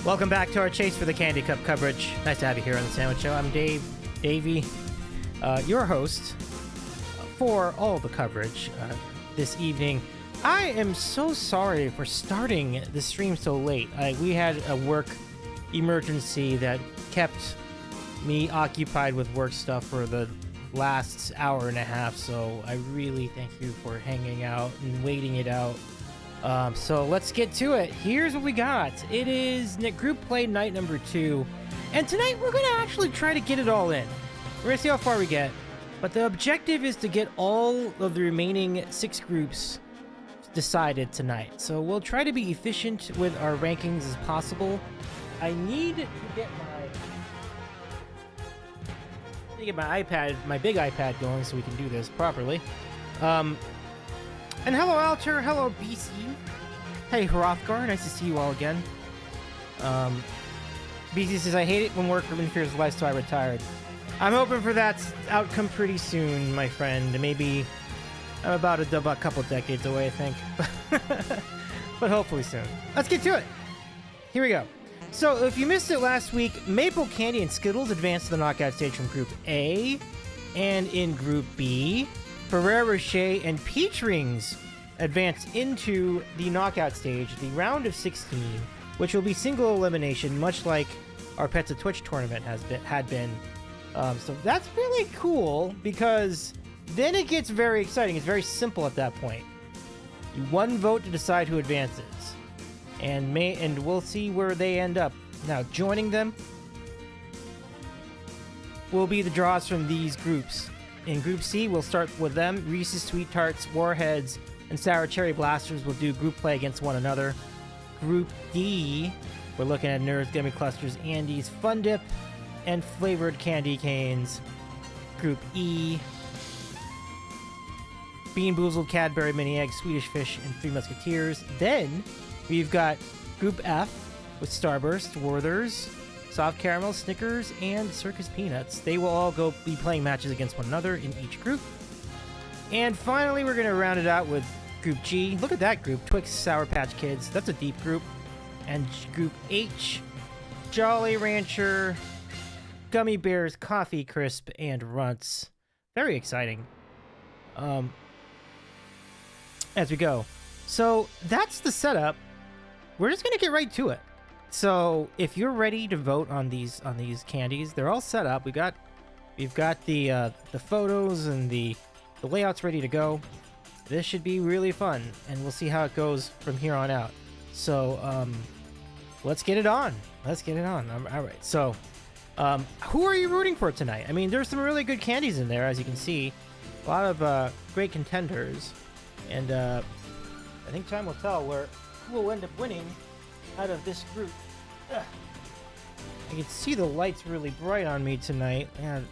Welcome back to our Chase for the Candy Cup coverage. Nice to have you here on the Sandwich Show. I'm Davey, your host for all the coverage this evening. I am so sorry for starting the stream so late. We had a work emergency that kept me occupied with work stuff for the last hour and a half, so I really thank you for hanging out and waiting it out. So let's get to it. Here's what we got. It is group play night number 2. And tonight we're going to actually try to get it all in. We're going to see how far we get. But the objective is to get all of the remaining 6 groups decided tonight. So we'll try to be efficient with our rankings as possible. I need to get my iPad, my big iPad going so we can do this properly. And hello, Alter. Hello, BC. Hey, Hrothgar. Nice to see you all again. BC says, I hate it when work interferes with life, so I retired. I'm hoping for that outcome pretty soon, my friend. Maybe I'm about a couple decades away, I think. But hopefully soon. Let's get to it. Here we go. So, if you missed it last week, Maple Candy and Skittles advanced to the knockout stage from Group A. And in Group B, Ferrero Rocher and Peach Rings advance into the knockout stage, the round of 16, which will be single elimination, much like our Pets of Twitch tournament had been. So that's really cool because then it gets very exciting. It's very simple at that point. One vote to decide who advances, and we'll see where they end up. Now, joining them will be the draws from these groups. In Group C, we'll start with them. Reese's Sweet Tarts, Warheads, and Sour Cherry Blasters will do group play against one another. Group D, we're looking at Nerds, Gummy Clusters, Andes, Fun Dip, and Flavored Candy Canes. Group E, Bean Boozled, Cadbury, Mini Eggs, Swedish Fish, and Three Musketeers. Then, we've got Group F with Starburst, Werther's, Soft Caramel, Snickers, and Circus Peanuts. They will all be playing matches against one another in each group. And finally, we're going to round it out with Group G. Look at that group. Twix, Sour Patch Kids. That's a deep group. And Group H, Jolly Rancher, Gummy Bears, Coffee Crisp, and Runts. Very exciting. As we go. So that's the setup. We're just going to get right to it. So if you're ready to vote on these candies, they're all set up. We've got the photos and the layouts ready to go. This should be really fun, and we'll see how it goes from here on out. So let's get it on. All right. So who are you rooting for tonight? I mean, there's some really good candies in there, as you can see. A lot of great contenders, and I think time will tell who will end up winning out of this group. Ugh. I can see the lights really bright on me tonight, and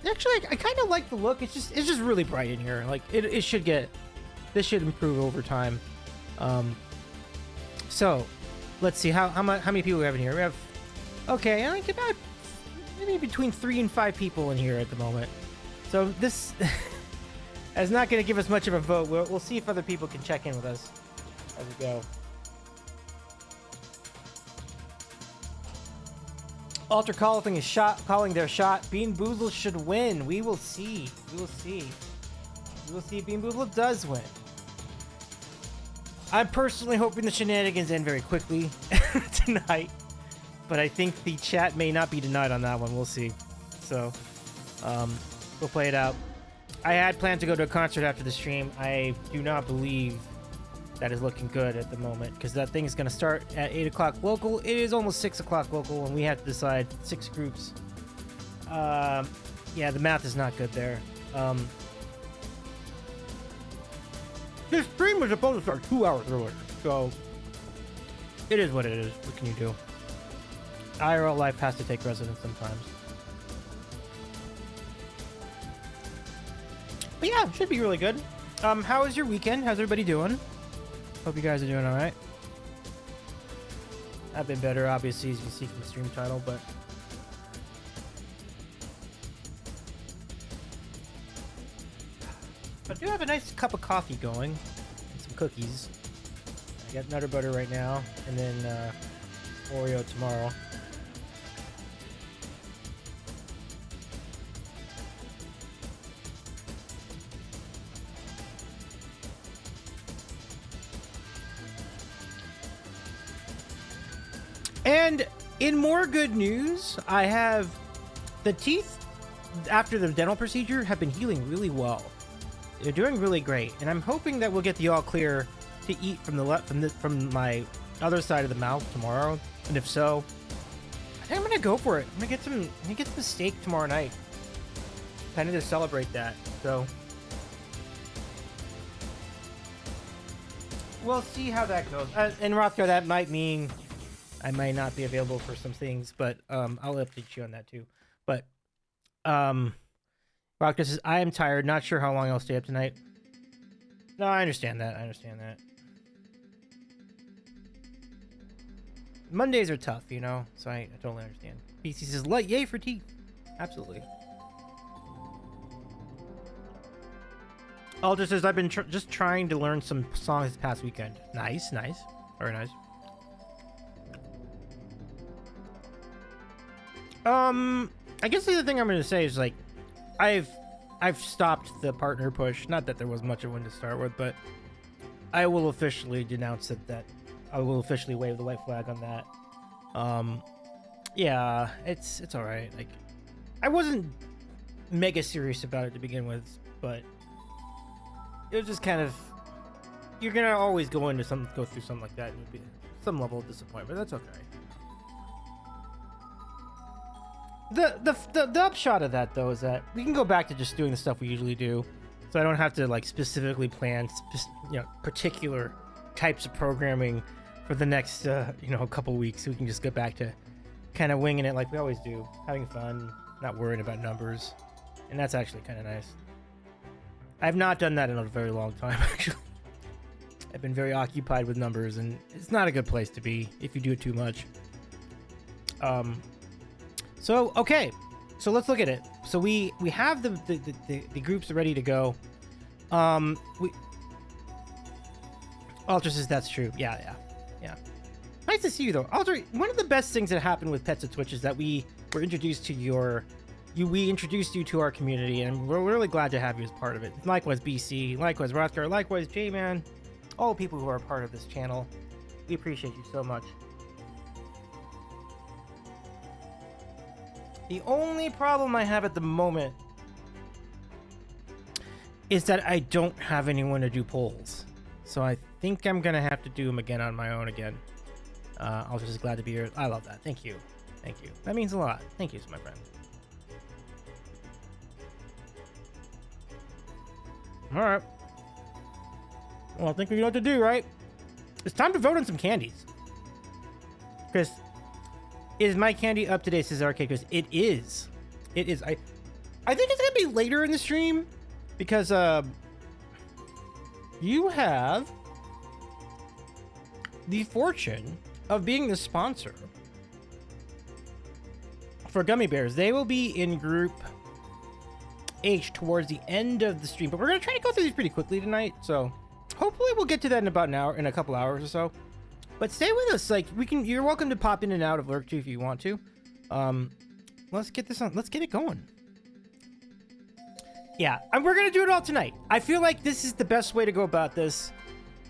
actually I kind of like the look. It's just really bright in here. Like this should improve over time. So let's see how many people we have in here. We have I think about maybe between 3 and 5 people in here at the moment. So this is not going to give us much of a vote. We'll see if other people can check in with us as we go. Alter calling their shot. Bean Boozled should win. We will see. Bean Boozled does win. I'm personally hoping the shenanigans end very quickly tonight, but I think the chat may not be denied on that one. We'll see. So, we'll play it out. I had planned to go to a concert after the stream. I do not believe that is looking good at the moment, because that thing is going to start at 8 o'clock local. It is almost 6 o'clock local, and we have to decide 6 groups. Yeah, the math is not good there. This stream was supposed to start 2 hours earlier, so it is what it is. What can you do? IRL life has to take precedence sometimes. But yeah, should be really good. How was your weekend? How's everybody doing? Hope you guys are doing all right. I've been better, obviously, as you can see from the stream title, but I do have a nice cup of coffee going and some cookies. I got Nutter Butter right now, and then Oreo tomorrow. And in more good news, I have the teeth after the dental procedure have been healing really well. They're doing really great, and I'm hoping that we'll get the all clear to eat from the from my other side of the mouth tomorrow. And if so, I think I'm gonna go for it. I'm gonna get some steak tomorrow night, kind of to celebrate that. So we'll see how that goes. And Rothko, that might mean I might not be available for some things, but I'll update you on that too. But Rothko says, I am tired, not sure how long I'll stay up tonight. No, I understand that. Mondays are tough, you know, so I totally understand. PC says, yay for teeth. Absolutely. Alder says, I've been just trying to learn some songs this past weekend. Nice. Very nice. I guess the other thing I'm going to say is, like, I've stopped the partner push. Not that there was much of one to start with, but I will officially denounce that I will officially wave the white flag on that. Yeah, it's all right. Like, I wasn't mega serious about it to begin with, but it was just kind of, you're gonna always go through something like that, and it'd be some level of disappointment. That's okay. The upshot of that, though, is that we can go back to just doing the stuff we usually do, so I don't have to, like, specifically plan particular types of programming for the next a couple weeks. So we can just go back to kind of winging it like we always do, having fun, not worrying about numbers, and that's actually kind of nice. I've not done that in a very long time, actually. I've been very occupied with numbers, and it's not a good place to be if you do it too much. So okay, so let's look at it. So we have the groups ready to go. Alter says that's true. Yeah. Nice to see you, though. Alter, one of the best things that happened with Pets of Twitch is that we were introduced to we introduced you to our community, and we're really glad to have you as part of it. Likewise, BC, likewise, Rothgar, likewise, J-Man, all people who are a part of this channel. We appreciate you so much. The only problem I have at the moment is that I don't have anyone to do polls. So I think I'm going to have to do them again on my own again. I was just glad to be here. I love that. Thank you. That means a lot. Thank you, my friend. All right. Well, I think we know what to do, right? It's time to vote on some candies. Chris, is my candy up to date, says Arcade Chris? It is. I think it's going to be later in the stream because you have the fortune of being the sponsor for Gummy Bears. They will be in Group H towards the end of the stream, but we're going to try to go through these pretty quickly tonight, so hopefully we'll get to that in about an hour, in a couple hours or so. But stay with us. Like, you're welcome to pop in and out of Lurk too if you want to. Let's get it going. Yeah, and we're gonna do it all tonight. I feel like this is the best way to go about this.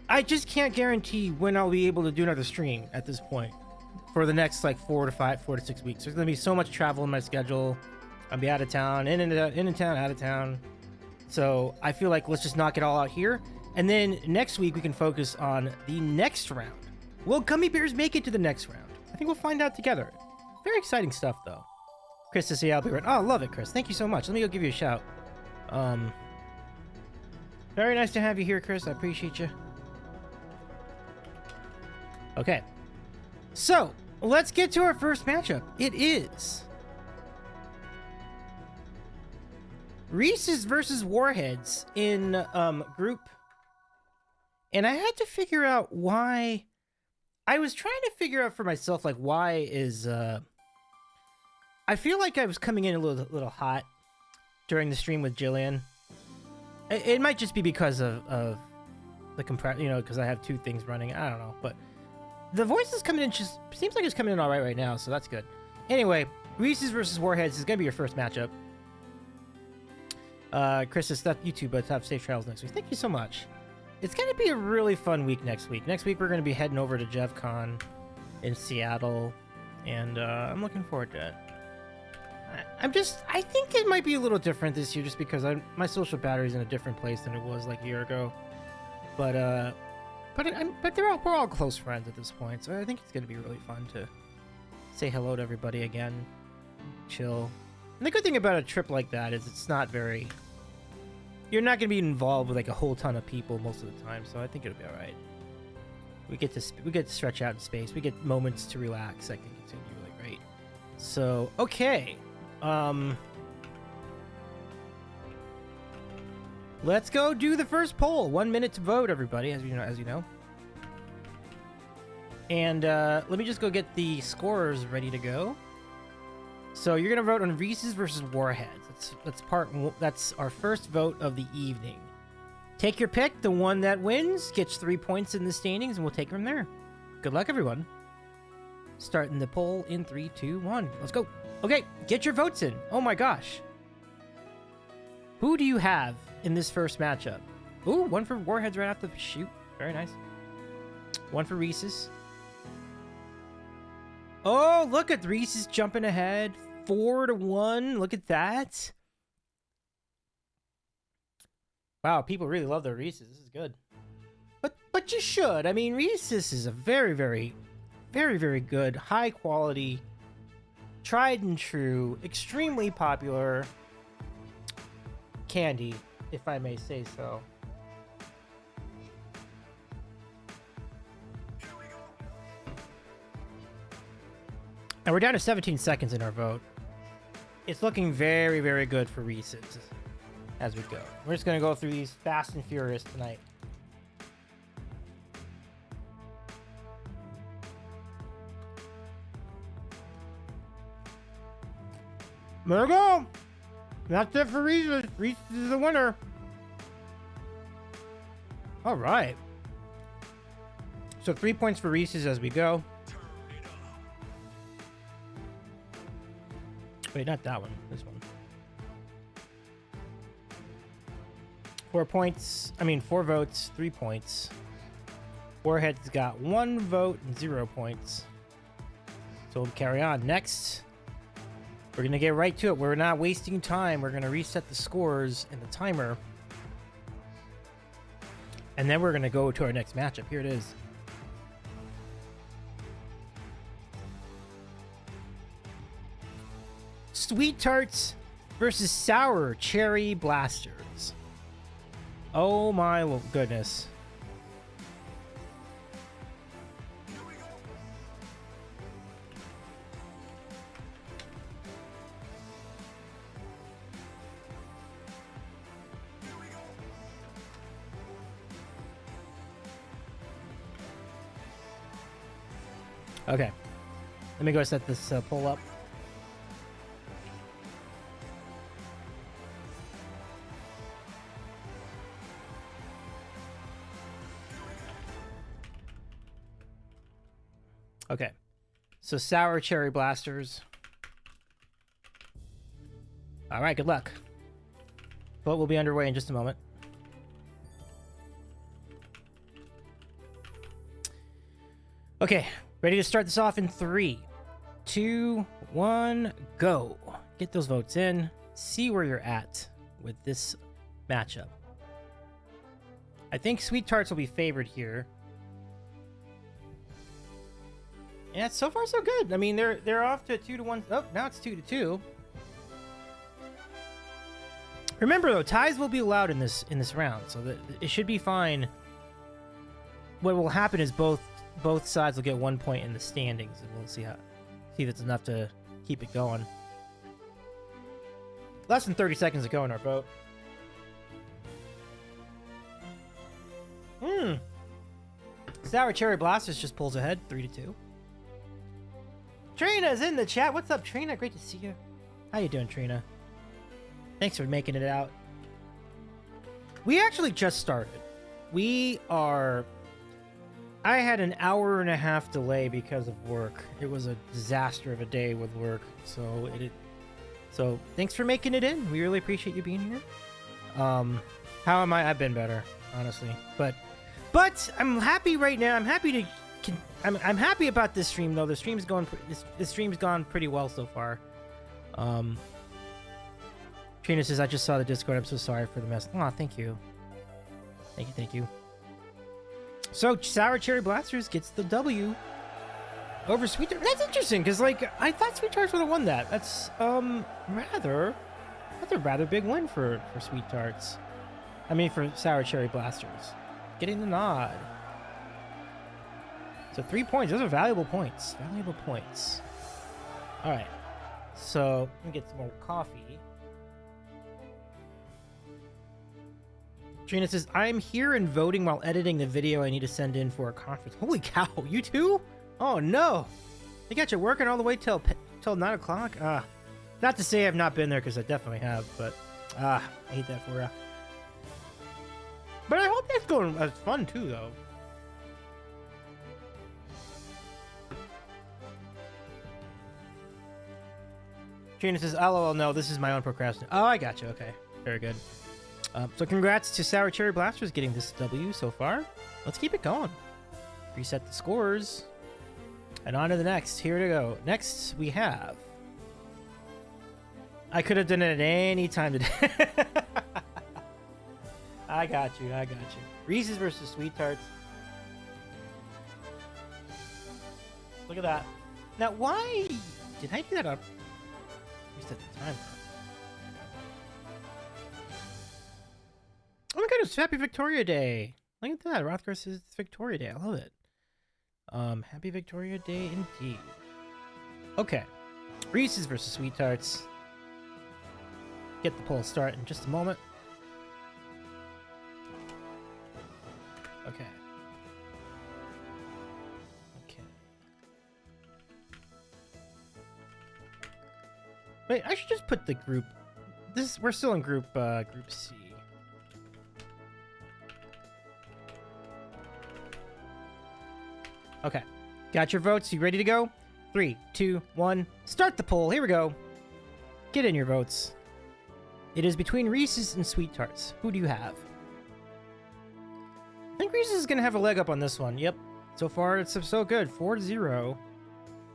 I just can't guarantee when I'll be able to do another stream at this point for the next, like, 4 to 6 weeks. There's gonna be so much travel in my schedule. I'll be out of town, in town, out of town. So I feel like let's just knock it all out here, and then next week we can focus on the next round. Will Gummy Bears make it to the next round? I think we'll find out together. Very exciting stuff, though. Chris says, yeah, I'll be right. Oh, love it, Chris. Thank you so much. Let me go give you a shout. Very nice to have you here, Chris. I appreciate you. Okay. So, let's get to our first matchup. It is Reese's versus Warheads in group. And I had to figure out why. I was trying to figure out for myself, like, why is I feel like I was coming in a little hot during the stream with Jillian. It might just be because of the compress, because I have two things running. I don't know, but the voice is coming in. Just seems like it's coming in all right now, so that's good. Anyway, Reese's versus Warheads is gonna be your first matchup. Chris says stuff YouTube, but have safe travels next week. Thank you so much. It's gonna be a really fun week next week. Next week we're gonna be heading over to JevCon in Seattle, and I'm looking forward to it. I think it might be a little different this year, just because my social battery's in a different place than it was like a year ago. But we're all close friends at this point, so I think it's gonna be really fun to say hello to everybody again, chill. And the good thing about a trip like that is it's not very. You're not gonna be involved with like a whole ton of people most of the time, so I think it'll be all right. We get to stretch out in space. We get moments to relax. I think it's gonna be really great. So okay, let's go do the first poll. 1 minute to vote, everybody, as you know. And let me just go get the scores ready to go. So you're gonna vote on Reese's versus Warheads. That's our first vote of the evening. Take your pick. The one that wins gets 3 points in the standings, and we'll take from there. Good luck, everyone. Starting the poll in 3, 2, 1. Let's go. Okay, get your votes in. Oh my gosh. Who do you have in this first matchup? Ooh, one for Warheads right off the shoot. Very nice. One for Reese's. Oh, look at Reese's jumping ahead. 4-1. Look at that. Wow, people really love their Reese's. This is good. But you should. I mean, Reese's is a very, very, very, very good, high quality, tried and true, extremely popular candy, if I may say so. And we're down to 17 seconds in our vote. It's looking very, very good for Reese's as we go. We're just going to go through these fast and furious tonight. There we go. That's it for Reese's. Reese's is the winner. All right. So 3 points for Reese's as we go. Wait, not that one. This one. 4 points. I mean, 4 votes, 3 points. Warhead's got 1 vote and 0 points. So we'll carry on. Next, we're going to get right to it. We're not wasting time. We're going to reset the scores and the timer. And then we're going to go to our next matchup. Here it is. Sweet Tarts versus Sour Cherry Blasters. Oh my goodness. Okay. Let me go set this poll up. Okay, so Sour Cherry Blasters. All right, good luck. Vote will be underway in just a moment. Okay, ready to start this off in 3, 2, 1, go. Get those votes in. See where you're at with this matchup. I think Sweet Tarts will be favored here. Yeah, so far so good. I mean, they're off to a 2-1. Oh, now it's 2-2. Remember though, ties will be allowed in this round, so that it should be fine. What will happen is both both sides will get 1 point in the standings, and we'll see if it's enough to keep it going. Less than 30 seconds to go in our vote. Sour Cherry Blasters just pulls ahead, 3-2. Trina's in the chat. What's up, Trina? Great to see you. How you doing, Trina? Thanks for making it out. We actually just started. I had an hour and a half delay because of work. It was a disaster of a day with work. So thanks for making it in. We really appreciate you being here. How am I? I've been better, honestly. But I'm happy right now. I'm happy about this stream though. This stream's gone pretty well so far. Trina says, I just saw the Discord. I'm so sorry for the mess. Aw, thank you. Thank you. So, Sour Cherry Blasters gets the W over Sweet Tarts. That's interesting, because, like, I thought Sweet Tarts would have won that. That's, that's a rather big win for Sweet Tarts. I mean, for Sour Cherry Blasters. Getting the nod. So, 3 points. Those are valuable points. Valuable points. All right. So, let me get some more coffee. Trina says, I'm here and voting while editing the video I need to send in for a conference. Holy cow, you too? Oh no. They got you working all the way till 9 o'clock? Not to say I've not been there, because I definitely have, but I hate that for you. But I hope that's going as fun too, though. Trina says, LOL, no, this is my own procrastination. Oh, I got you. Okay, very good. So congrats to Sour Cherry Blasters getting this W so far. Let's keep it going. Reset the scores. And on to the next. Here to go. Next, we have... I could have done it at any time today. I got you. Reese's versus Sweet Tarts. Look at that. Now, why... Did I do that up? Reset the time. Oh my god, it's Happy Victoria Day. Look at that. Rothgar says it's Victoria Day. I love it. Happy Victoria Day indeed. Okay. Reese's versus Sweet Tarts. Get the poll start in just a moment. Okay. Wait, I should just put the group... We're still in group C. Okay, got your votes. You ready to go? 3, 2, 1. Start the poll. Here we go. Get in your votes. It is between Reese's and Sweet Tarts. Who do you have? I think Reese's is going to have a leg up on this one. Yep. So far, it's so good. 4-0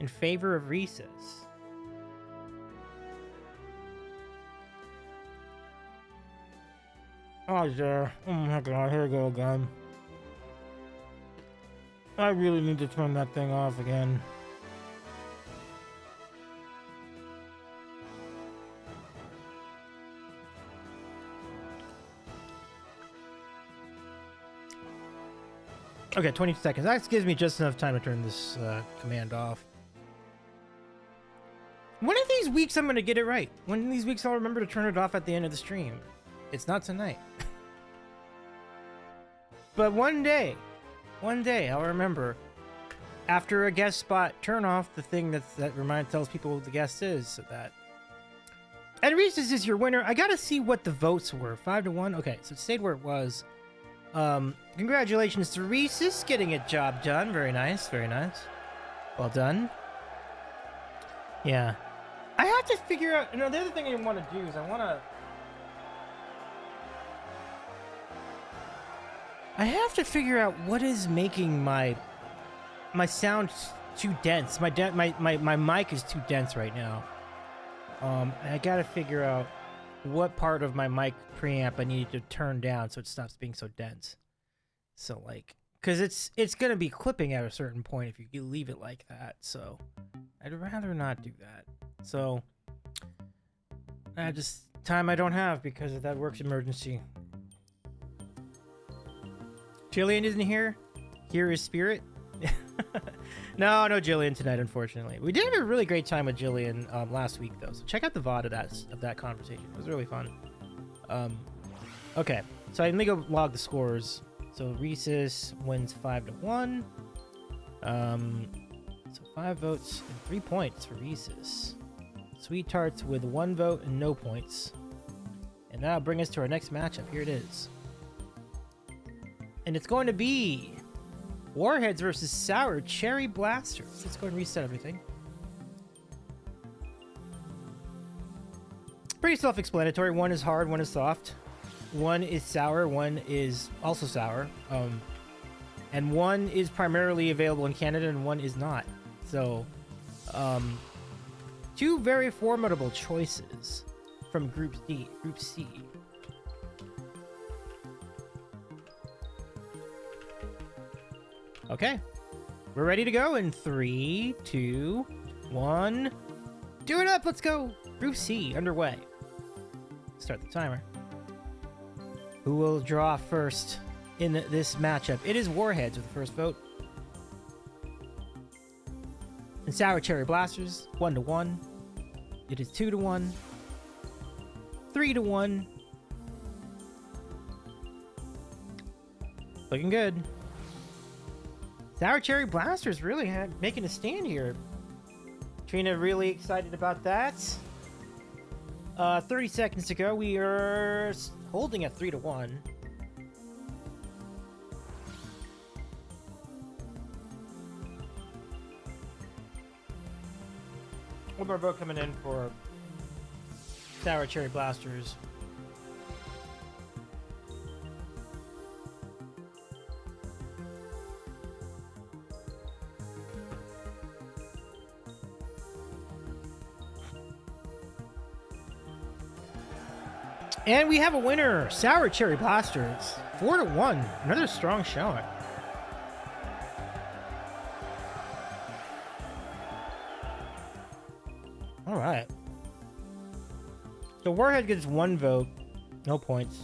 in favor of Reese's. Oh, yeah. Oh my god, here we go again. I really need to turn that thing off again. Okay, 20 seconds. That gives me just enough time to turn this command off. One of these weeks I'm going to get it right. One of these weeks I'll remember to turn it off at the end of the stream. It's not tonight. But one day I'll remember. After a guest spot, turn off the thing that tells people who the guest is, so that. And Reese's is your winner. I gotta see what the votes were. 5-1. Okay, so it stayed where it was. Congratulations to Reese's getting a job done. Very nice, very nice. Well done. Yeah, I have to figure out. The other thing I want to do is I have to figure out what is making my sound too dense. My mic is too dense right now. I gotta figure out what part of my mic preamp I need to turn down so it stops being so dense. So like, cause it's gonna be clipping at a certain point if you leave it like that. So I'd rather not do that. So just time I don't have because of that work's emergency. Jillian isn't here. Here is Spirit. No Jillian tonight, unfortunately. We did have a really great time with Jillian last week, though. So check out the VOD of that conversation. It was really fun. Okay, so let me go log the scores. So Reese's wins 5-1. So 5 votes and 3 points for Reese's. Sweet Tarts with 1 vote and no points. And that'll bring us to our next matchup. Here it is. And it's going to be Warheads versus Sour Cherry Blasters. Let's go and reset everything. Pretty self-explanatory. One is hard, one is soft. One is sour, one is also sour. And one is primarily available in Canada and one is not. So, two very formidable choices from Group C. Okay, we're ready to go in 3, 2, 1. Do it up, let's go. Group C underway. Start the timer. Who will draw first in this matchup? It is Warheads with the first vote. And Sour Cherry Blasters, 1-1. It is 2-1. 3-1. Looking good. Sour Cherry Blasters really making a stand here. Trina really excited about that. 30 seconds to go. We are holding at 3-1. One more vote coming in for Sour Cherry Blasters. And we have a winner, Sour Cherry Blasters, 4-1. Another strong showing. All right. So Warhead gets 1 vote, no points.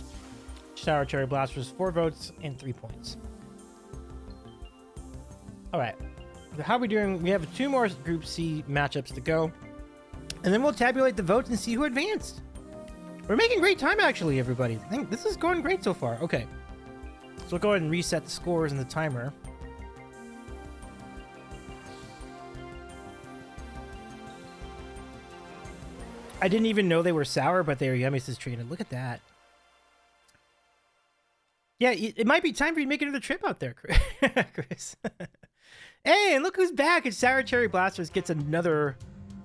Sour Cherry Blasters 4 votes and 3 points. All right. So how are we doing? We have 2 more Group C matchups to go, and then we'll tabulate the votes and see who advanced. We're making great time, actually, everybody. I think this is going great so far. Okay. So we'll go ahead and reset the scores and the timer. I didn't even know they were sour, but they were yummy, says Trina. Look at that. Yeah, it might be time for you to make another trip out there, Chris. Hey, and look who's back. It's Sour Cherry Blasters gets another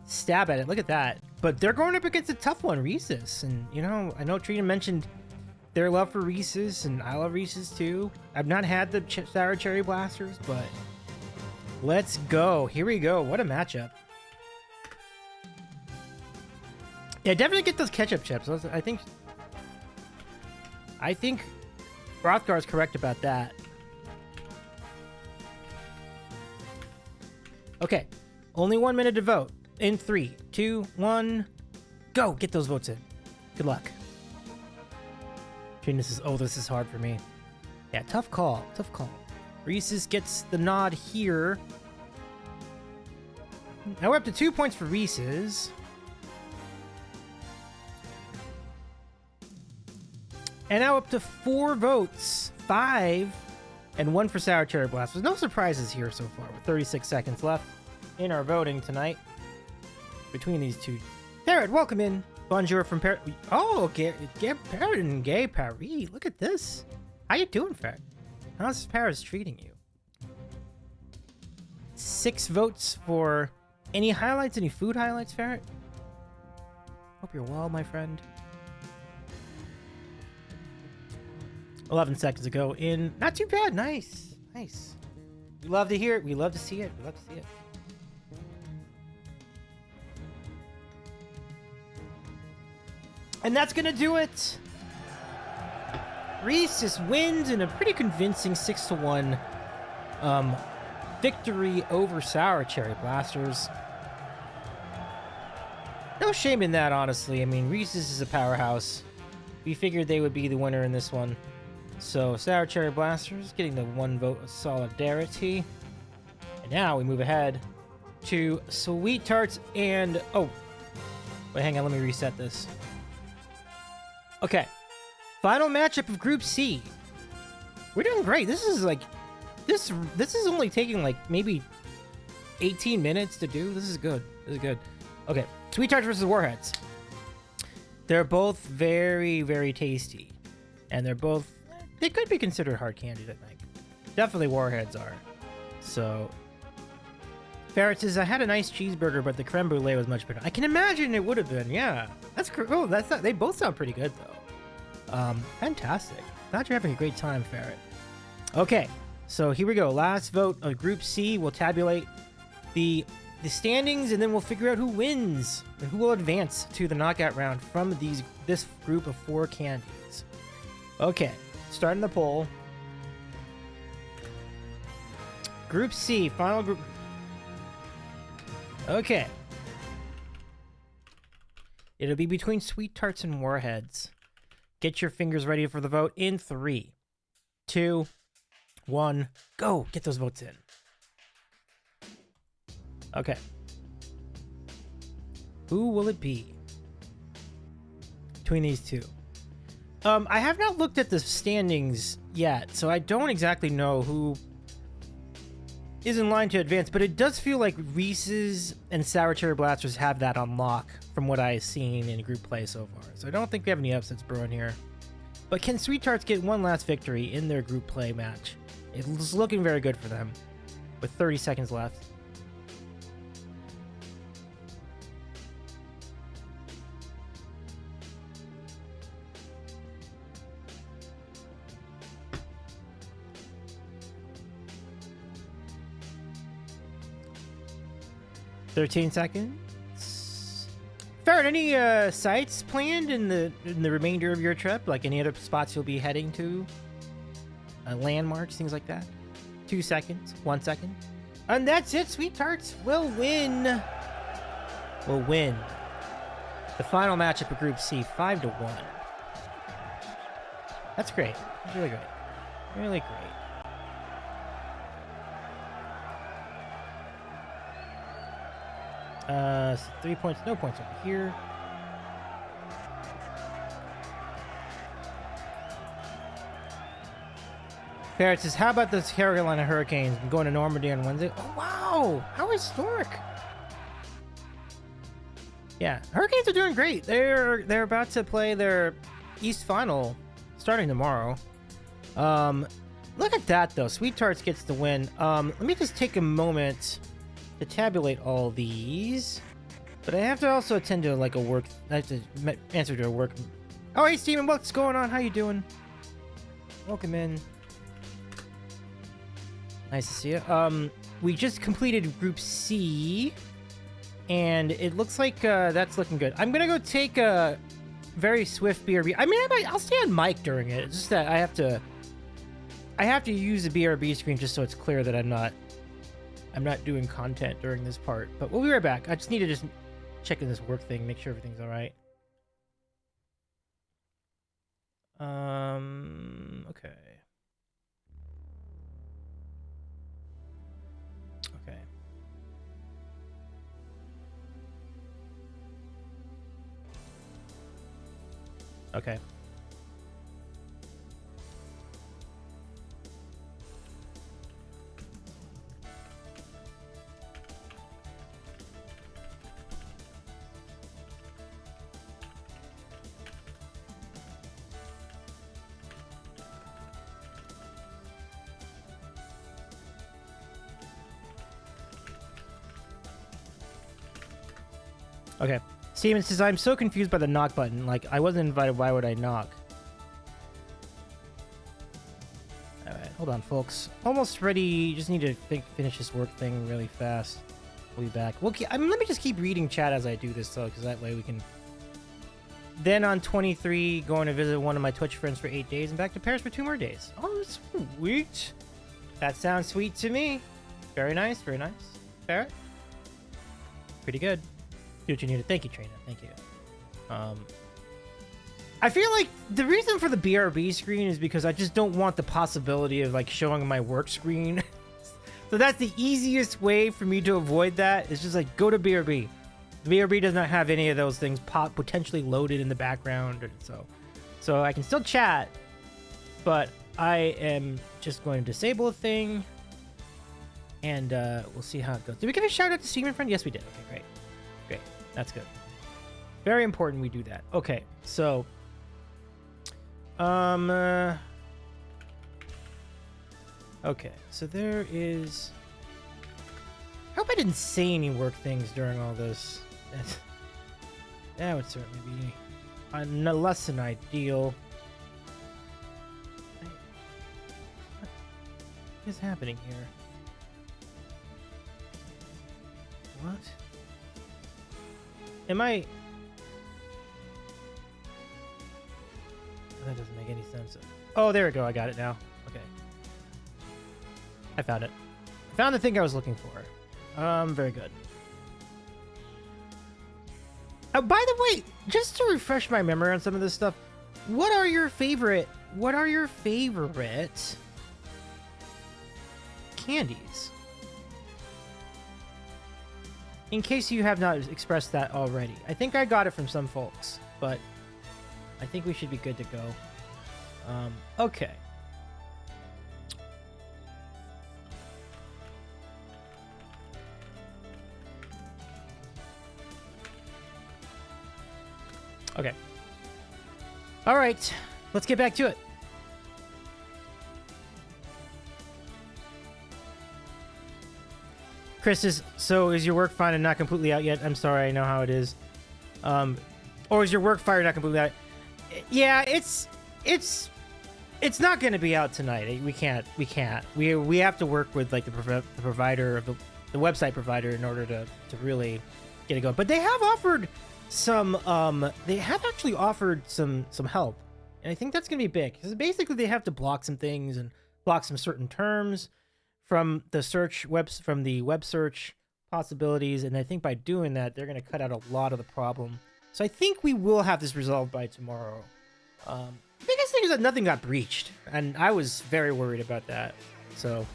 stab at it. Look at that. But they're going up against a tough one, Reese's. And, you know, I know Trina mentioned their love for Reese's, and I love Reese's too. I've not had the Sour Cherry Blasters, but let's go. Here we go. What a matchup. Yeah, definitely get those ketchup chips. I think Rothgar's correct about that. Okay, only 1 minute to vote. In 3, 2, 1, go! Get those votes in. Good luck. This is hard for me. Yeah, tough call. Reese's gets the nod here. Now we're up to 2 points for Reese's. And now up to 4 votes. 5 and 1 for Sour Cherry Blasters. No surprises here so far with 36 seconds left in our voting tonight between these two. Barrett, welcome in. Bonjour from Paris. Oh, Barrett and Gay Paris. Look at this. How you doing, Ferret? How's Paris treating you? 6 votes for any highlights, any food highlights, Ferret? Hope you're well, my friend. 11 seconds ago in. Not too bad. Nice. We love to hear it. We love to see it. And that's going to do it. Reese's wins in a pretty convincing 6-1 victory over Sour Cherry Blasters. No shame in that, honestly. I mean, Reese's is a powerhouse. We figured they would be the winner in this one. So, Sour Cherry Blasters getting the 1 vote of solidarity. And now we move ahead to Sweet Tarts and... Oh, wait, hang on. Let me reset this. Okay. Final matchup of Group C. We're doing great. This is like... This is only taking like maybe 18 minutes to do. This is good. This is good. Okay. Sweet Tarts versus Warheads. They're both very, very tasty. And they're both... They could be considered hard candies, I think. Definitely Warheads are. So... Ferret says, I had a nice cheeseburger, but the creme brulee was much better. I can imagine it would have been, yeah. That's cool. That's not, they both sound pretty good, though. Fantastic. Glad you're having a great time, Ferret. Okay, so here we go. Last vote of Group C. We'll tabulate the standings, and then we'll figure out who wins and who will advance to the knockout round from this group of 4 candies. Okay, starting the poll. Group C, final group... Okay. It'll be between Sweet Tarts and Warheads. Get your fingers ready for the vote in 3, 2, 1, go! Get those votes in. Okay. Who will it be between these two? I have not looked at the standings yet, so I don't exactly know who is in line to advance, but it does feel like Reese's and Sour Cherry Blasters have that on lock from what I've seen in group play so far. So I don't think we have any upsets brewing here. But can Sweet Tarts get one last victory in their group play match? It's looking very good for them with 30 seconds left. $13 seconds. Ferret, any sites planned in the remainder of your trip? Like any other spots you'll be heading to? Landmarks, things like that? 2 seconds, 1 second. And that's it. Sweet Tarts will win. Will win the final matchup of Group C, 5-1. That's great. That's really great. Really great. 3 points, no points over here. Ferret says, how about those Carolina Hurricanes? I'm going to Normandy on Wednesday. Oh, wow. How historic. Yeah, Hurricanes are doing great. They're about to play their East Final starting tomorrow. Look at that, though. Sweet Tarts gets the win. Let me just take a moment to tabulate all these, but I have to also attend to like a work. I have to answer to a work. Oh, hey, Steven, what's going on? How you doing? Welcome in. Nice to see you. We just completed Group C, and it looks like that's looking good. I'm gonna go take a very swift BRB. I mean, I'll stay on mic during it. It's just that I have to use the BRB screen just so it's clear that I'm not doing content during this part, but we'll be right back. I just need to just check in this work thing, make sure everything's all right. Okay. Okay. Okay. Okay. Steven says, I'm so confused by the knock button. Like, I wasn't invited. Why would I knock? Alright, hold on, folks. Almost ready. Just need to finish this work thing really fast. We'll be back. Let me just keep reading chat as I do this, though, because that way we can... Then on 23, going to visit one of my Twitch friends for 8 days and back to Paris for 2 more days. Oh, sweet. That sounds sweet to me. Very nice, very nice. Ferret? Pretty good. Do what you need to. Thank you, Trina. Thank you. I feel like the reason for the BRB screen is because I just don't want the possibility of like showing my work screen. So that's the easiest way for me to avoid that. It's just like, go to BRB. The BRB does not have any of those things potentially loaded in the background. So I can still chat, but I am just going to disable a thing, and we'll see how it goes. Did we give a shout out to Steven Friend? Yes, we did. Okay, great. Great. That's good. Very important we do that. Okay, so okay, so there is... I hope I didn't say any work things during all this. That would certainly be less than ideal. What is happening here? What? Am I... That doesn't make any sense. Oh, there we go. I got it now. Okay. I found it. I found the thing I was looking for. Very good. By the way, just to refresh my memory on some of this stuff, what are your favorite candies? In case you have not expressed that already. I think I got it from some folks, but I think we should be good to go. Okay. Okay. All right. Let's get back to it. Chris is your work fine and not completely out yet? I'm sorry, I know how it is. Or is your work fire not completely out? Yeah, it's not going to be out tonight. We can't. We have to work with like the provider of the website provider in order to really get it going. But they have offered some actually offered some help, and I think that's gonna be big because basically they have to block some things and block some certain terms from the web search possibilities, and I think by doing that they're gonna cut out a lot of the problem. So I think we will have this resolved by tomorrow. The biggest thing is that nothing got breached, and I was very worried about that. So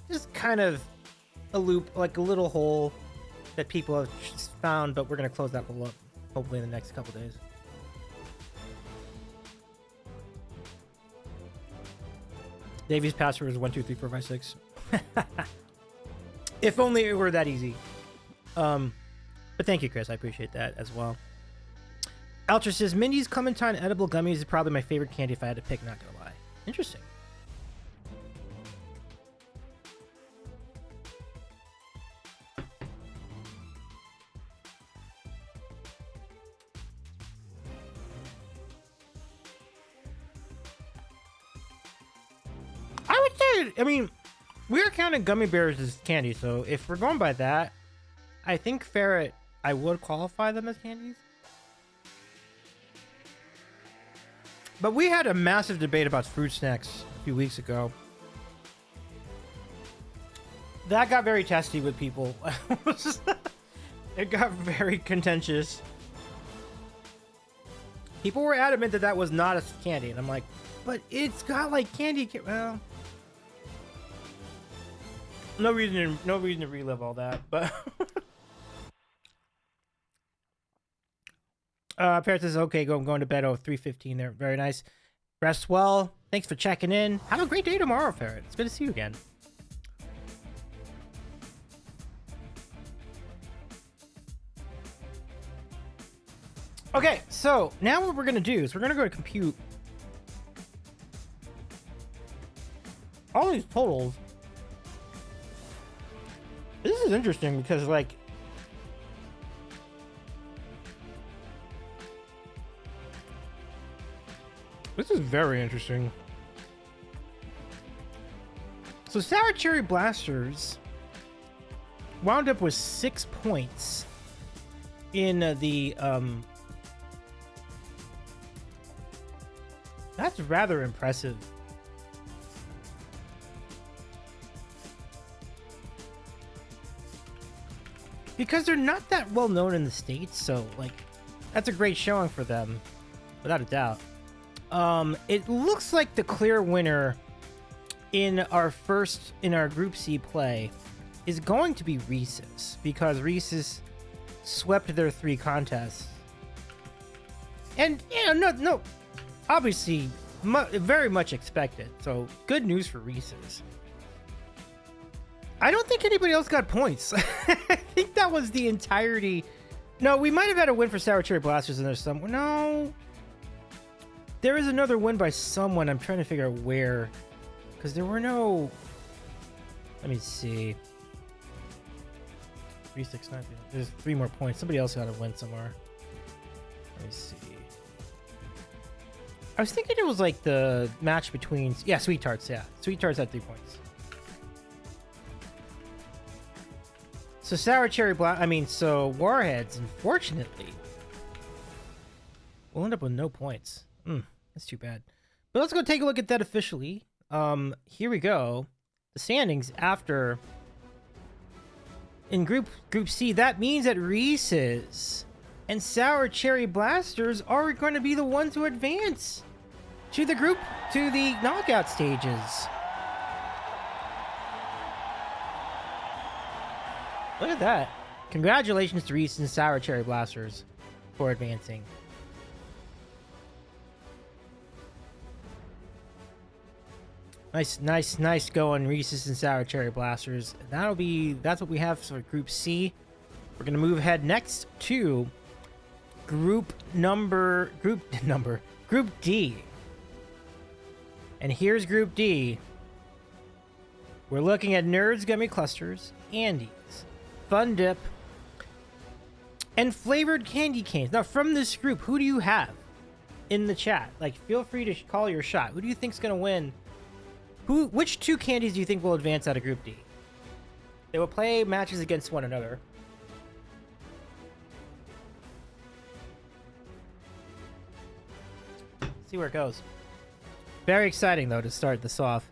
just kind of a loop, like a little hole that people have found, but we're going to close that hole up hopefully in the next couple days. Davy's password is 123456. If only it were that easy. But thank you, Chris. I appreciate that as well. Altra says, Mindy's Clementine edible gummies is probably my favorite candy if I had to pick, not gonna lie. Interesting. I mean, we're counting gummy bears as candy, so if we're going by that, I think Ferret, I would qualify them as candies. But we had a massive debate about fruit snacks a few weeks ago. That got very testy with people. It got very contentious. People were adamant that was not a candy, and I'm like, but it's got like candy. Well, no reason to relive all that, but Parrot says, okay, I'm going to bed. Oh, 3:15 there. Very nice. Rest well. Thanks for checking in. Have a great day tomorrow, Ferret. It's good to see you again. Okay, so now what we're going to do is we're going to go to compute all these totals. This is interesting because, like, this is very interesting. So Sour Cherry Blasters wound up with 6 points in the that's rather impressive. Because they're not that well known in the States, so like that's a great showing for them, without a doubt. It looks like the clear winner in our Group C play is going to be Reese's, because Reese's swept their 3 contests. And, no, obviously, very much expected. So, good news for Reese's. I don't think anybody else got points. I think that was the entirety. No, we might have had a win for Sour Cherry Blasters in there somewhere. No. There is another win by someone. I'm trying to figure out where. Because there were no... Let me see. 3, 6, 9. There's 3 more points. Somebody else got a win somewhere. Let me see. I was thinking it was like the match between... Yeah, Sweet Tarts. Yeah. Sweet Tarts had 3 points. So Sour Cherry so Warheads, unfortunately, will end up with no points. That's too bad. But let's go take a look at that officially. Here we go. The standings after in Group C. That means that Reese's and Sour Cherry Blasters are going to be the ones who advance to the knockout stages. Look at that. Congratulations to Reese's and Sour Cherry Blasters for advancing. Nice going, Reese's and Sour Cherry Blasters. That's what we have for Group C. We're gonna move ahead next to Group D. And here's Group D. We're looking at Nerds Gummy Clusters, Andes, Fun Dip, and flavored candy canes. Now, from this group, who do you have in the chat? Like, feel free to call your shot. Who do you think's gonna win? Which 2 candies do you think will advance out of Group D? They will play matches against one another. See where it goes. Very exciting, though, to start this off.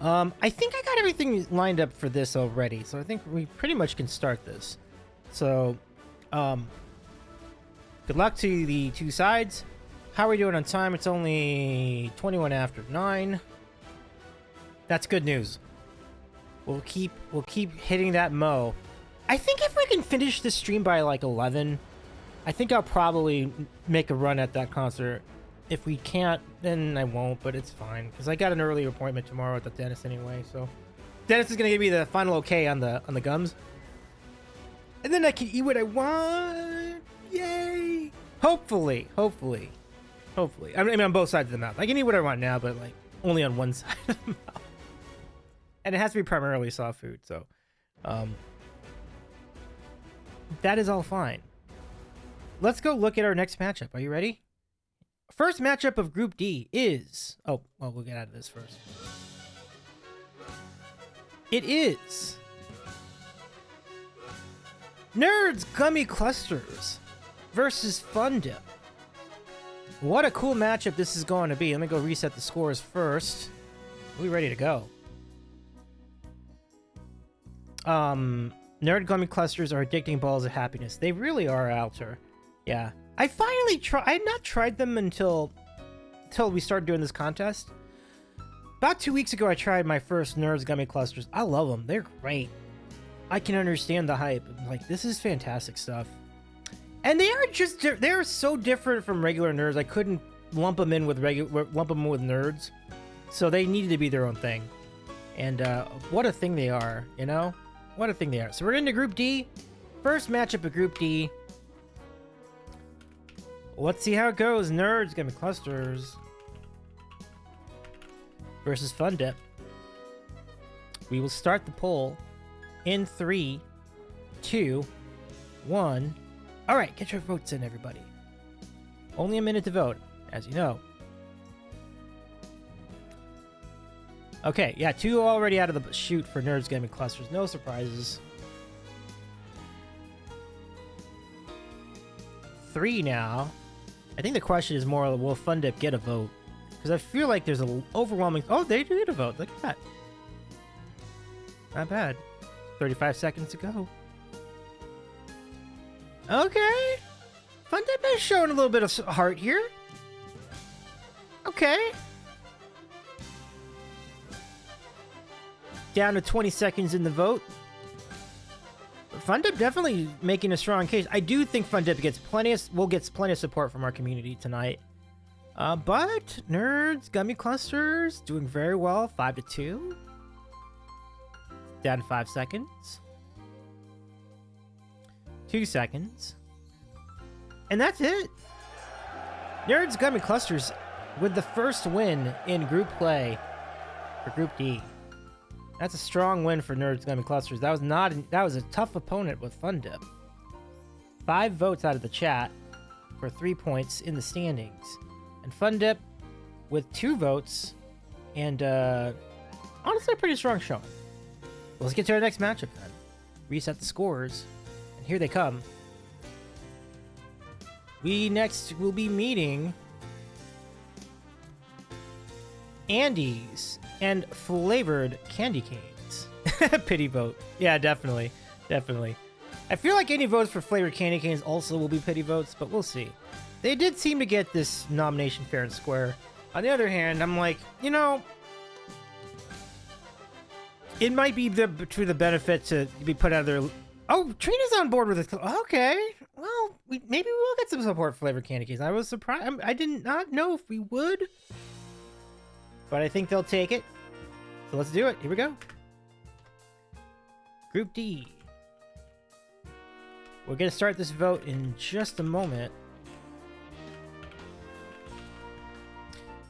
I think I got everything lined up for this already, so I think we pretty much can start this. So, good luck to the 2 sides. How are we doing on time? It's only 21 after 9. That's good news. We'll keep hitting that mo. I think if we can finish this stream by like 11, I think I'll probably make a run at that concert. If we can't, then I won't, but it's fine because I got an early appointment tomorrow at the dentist anyway. So Dennis is gonna give me the final okay on the gums, and then I can eat what I want. Yay! Hopefully. I mean, on both sides of the mouth. I can eat what I want now, but like only on one side of the mouth. And it has to be primarily soft food, so that is all fine. Let's go look at our next matchup. Are you ready? First matchup of Group D is... Oh, well, we'll get out of this first. It is... Nerds Gummy Clusters versus Fun Dip. What a cool matchup this is going to be. Let me go reset the scores first. We're ready to go. Nerd Gummy Clusters are addicting balls of happiness. They really are, Alter. Yeah. I finally I had not tried them until we started doing this contest. About 2 weeks ago, I tried my first Nerds Gummy Clusters. I love them. They're great. I can understand the hype. Like, this is fantastic stuff. And they are so different from regular Nerds. I couldn't lump them in with Nerds. So they needed to be their own thing. And what a thing they are, you know? What a thing they are. So we're into Group D. First matchup of Group D. Let's see how it goes. Nerds Gummy Clusters versus Fun Dip. We will start the poll in 3, 2, 1. All right, get your votes in, everybody. Only a minute to vote, as you know. Okay, yeah, 2 already out of the chute for Nerds Gummy Clusters. No surprises. 3 now. I think the question is more, will Fun Dip get a vote? Because I feel like there's an overwhelming... Oh, they do get a vote. Look at that. Not bad. 35 seconds to go. Okay. Fun Dip is showing a little bit of heart here. Okay. down to 20 seconds in the vote. FunDip definitely making a strong case. I do think FunDip gets plenty of support from our community tonight. But Nerds Gummy Clusters doing very well, 5-2. Down to 5 seconds. 2 seconds. And that's it. Nerds Gummy Clusters with the first win in group play for Group D. That's a strong win for Nerds Gummy Clusters. That was a tough opponent with FunDip. 5 votes out of the chat for 3 points in the standings. And FunDip with 2 votes and honestly a pretty strong showing. Well, let's get to our next matchup then. Reset the scores. And here they come. We next will be meeting Andes and flavored candy canes. Pity vote. Yeah, definitely. Definitely. I feel like any votes for flavored candy canes also will be pity votes, but we'll see. They did seem to get this nomination fair and square. On the other hand, I'm like, you know, it might be to the benefit to be put out of their... Oh, Trina's on board with it. Okay. Well, maybe we'll get some support for flavored candy canes. I was surprised. I did not know if we would. But I think they'll take it. So let's do it. Here we go. Group D. We're going to start this vote in just a moment.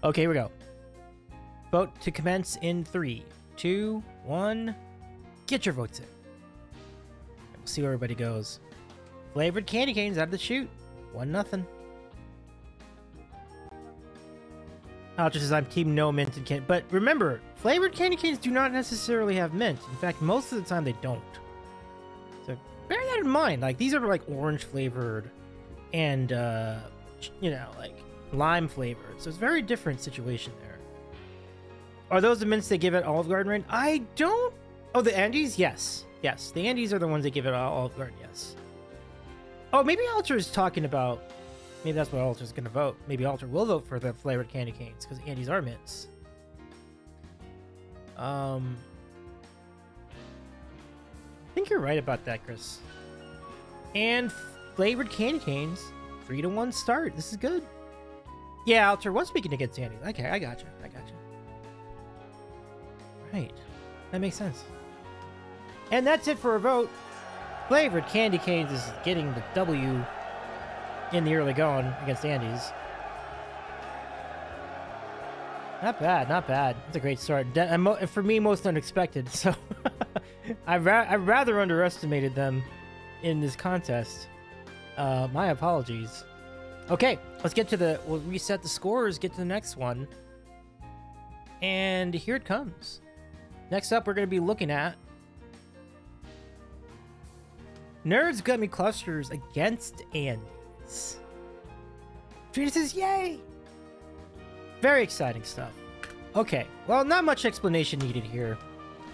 Okay, here we go. Vote to commence in 3, 2, 1. Get your votes in. We'll see where everybody goes. Flavored candy canes out of the chute. 1-0. Ultra says I'm team no mint and candy. But remember, flavored candy canes do not necessarily have mint. In fact, most of the time they don't. So bear that in mind. Like, these are like orange flavored and, you know, like lime flavored. So it's a very different situation there. Are those the mints they give at Olive Garden, right? I don't... Oh, the Andes? Yes. Yes, the Andes are the ones that give it Olive Garden, yes. Oh, maybe Alter is talking about... Maybe that's what Alter's going to vote. Maybe Alter will vote for the flavored candy canes, because Andes are mints. I think you're right about that, Chris. And flavored candy canes, 3-1 start. This is good. Yeah, Alter was speaking against Andes. Okay, I got you. Right. That makes sense. And that's it for a vote. Flavored candy canes is getting the W in the early going against Andes. Not bad, not bad. It's a great start. For me, most unexpected. So I rather underestimated them in this contest. My apologies. Okay, let's get to we'll reset the scores, get to the next one. And here it comes. Next up, we're going to be looking at Nerds Gummy Clusters against Andes. Trina says, yay! Very exciting stuff. Okay, well, not much explanation needed here.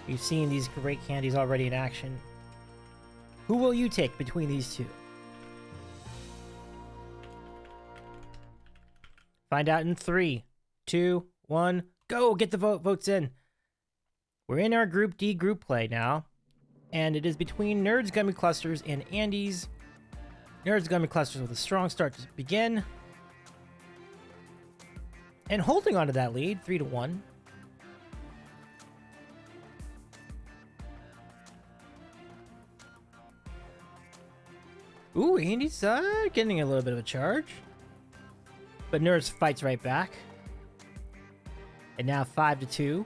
You've seen these great candies already in action. Who will you take between these two? Find out in 3, 2, 1, go! Get the votes in. We're in our Group D group play now, and it is between Nerds Gummy Clusters and Andes. Nerds Gummy Clusters with a strong start to begin, and holding on to that lead, 3-1. Ooh, Andes getting a little bit of a charge, but Nerds fights right back, and now 5-2.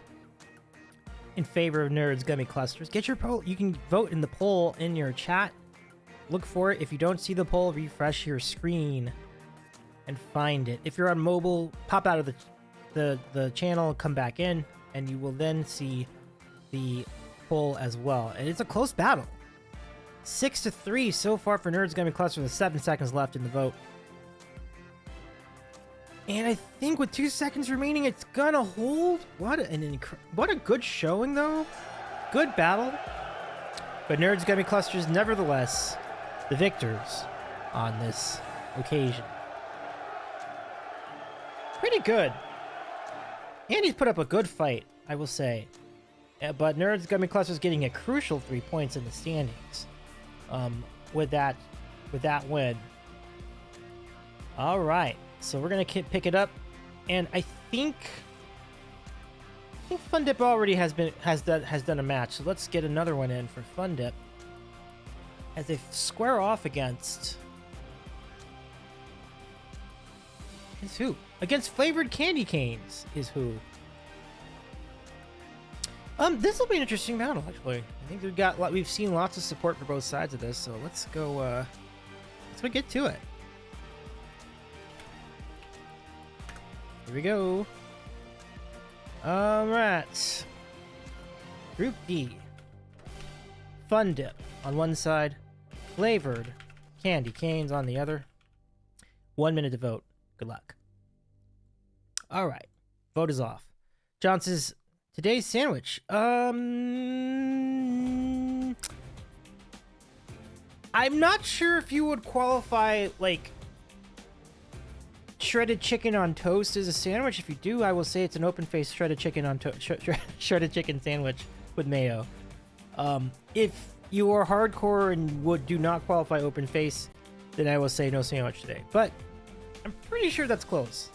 In favor of Nerds Gummy Clusters. Get your poll. You can vote in the poll in your chat. Look for it. If you don't see the poll, refresh your screen and find it. If you're on mobile, pop out of the channel, come back in, and you will then see the poll as well. And it's a close battle. 6-3 so far for Nerds Gummy Clusters with 7 seconds left in the vote. And I think with 2 seconds remaining, it's gonna hold. What a good showing, though. Good battle. But Nerds Gummy Clusters, nevertheless, the victors on this occasion. Pretty good. Andy's put up a good fight, I will say. But Nerds Gummy Cluster's getting a crucial 3 points in the standings. With that win. All right, so we're gonna pick it up, and I think Fun Dip already has done a match. So let's get another one in for Fun Dip as they square off against who? Against Flavored Candy Canes is who. This will be an interesting battle, actually. I think we've seen lots of support for both sides of this, so let's go get to it. Here we go. All right. Group D. Fun Dip on one side, Flavored Candy Canes on the other. 1 minute to vote. Good luck. All right. Vote is off. John says, today's sandwich. I'm not sure if you would qualify, like, shredded chicken on toast as a sandwich. If you do, I will say it's an open-faced shredded chicken on shredded chicken sandwich with mayo. If you are hardcore and do not qualify open face, then I will say no sandwich today. But I'm pretty sure that's close.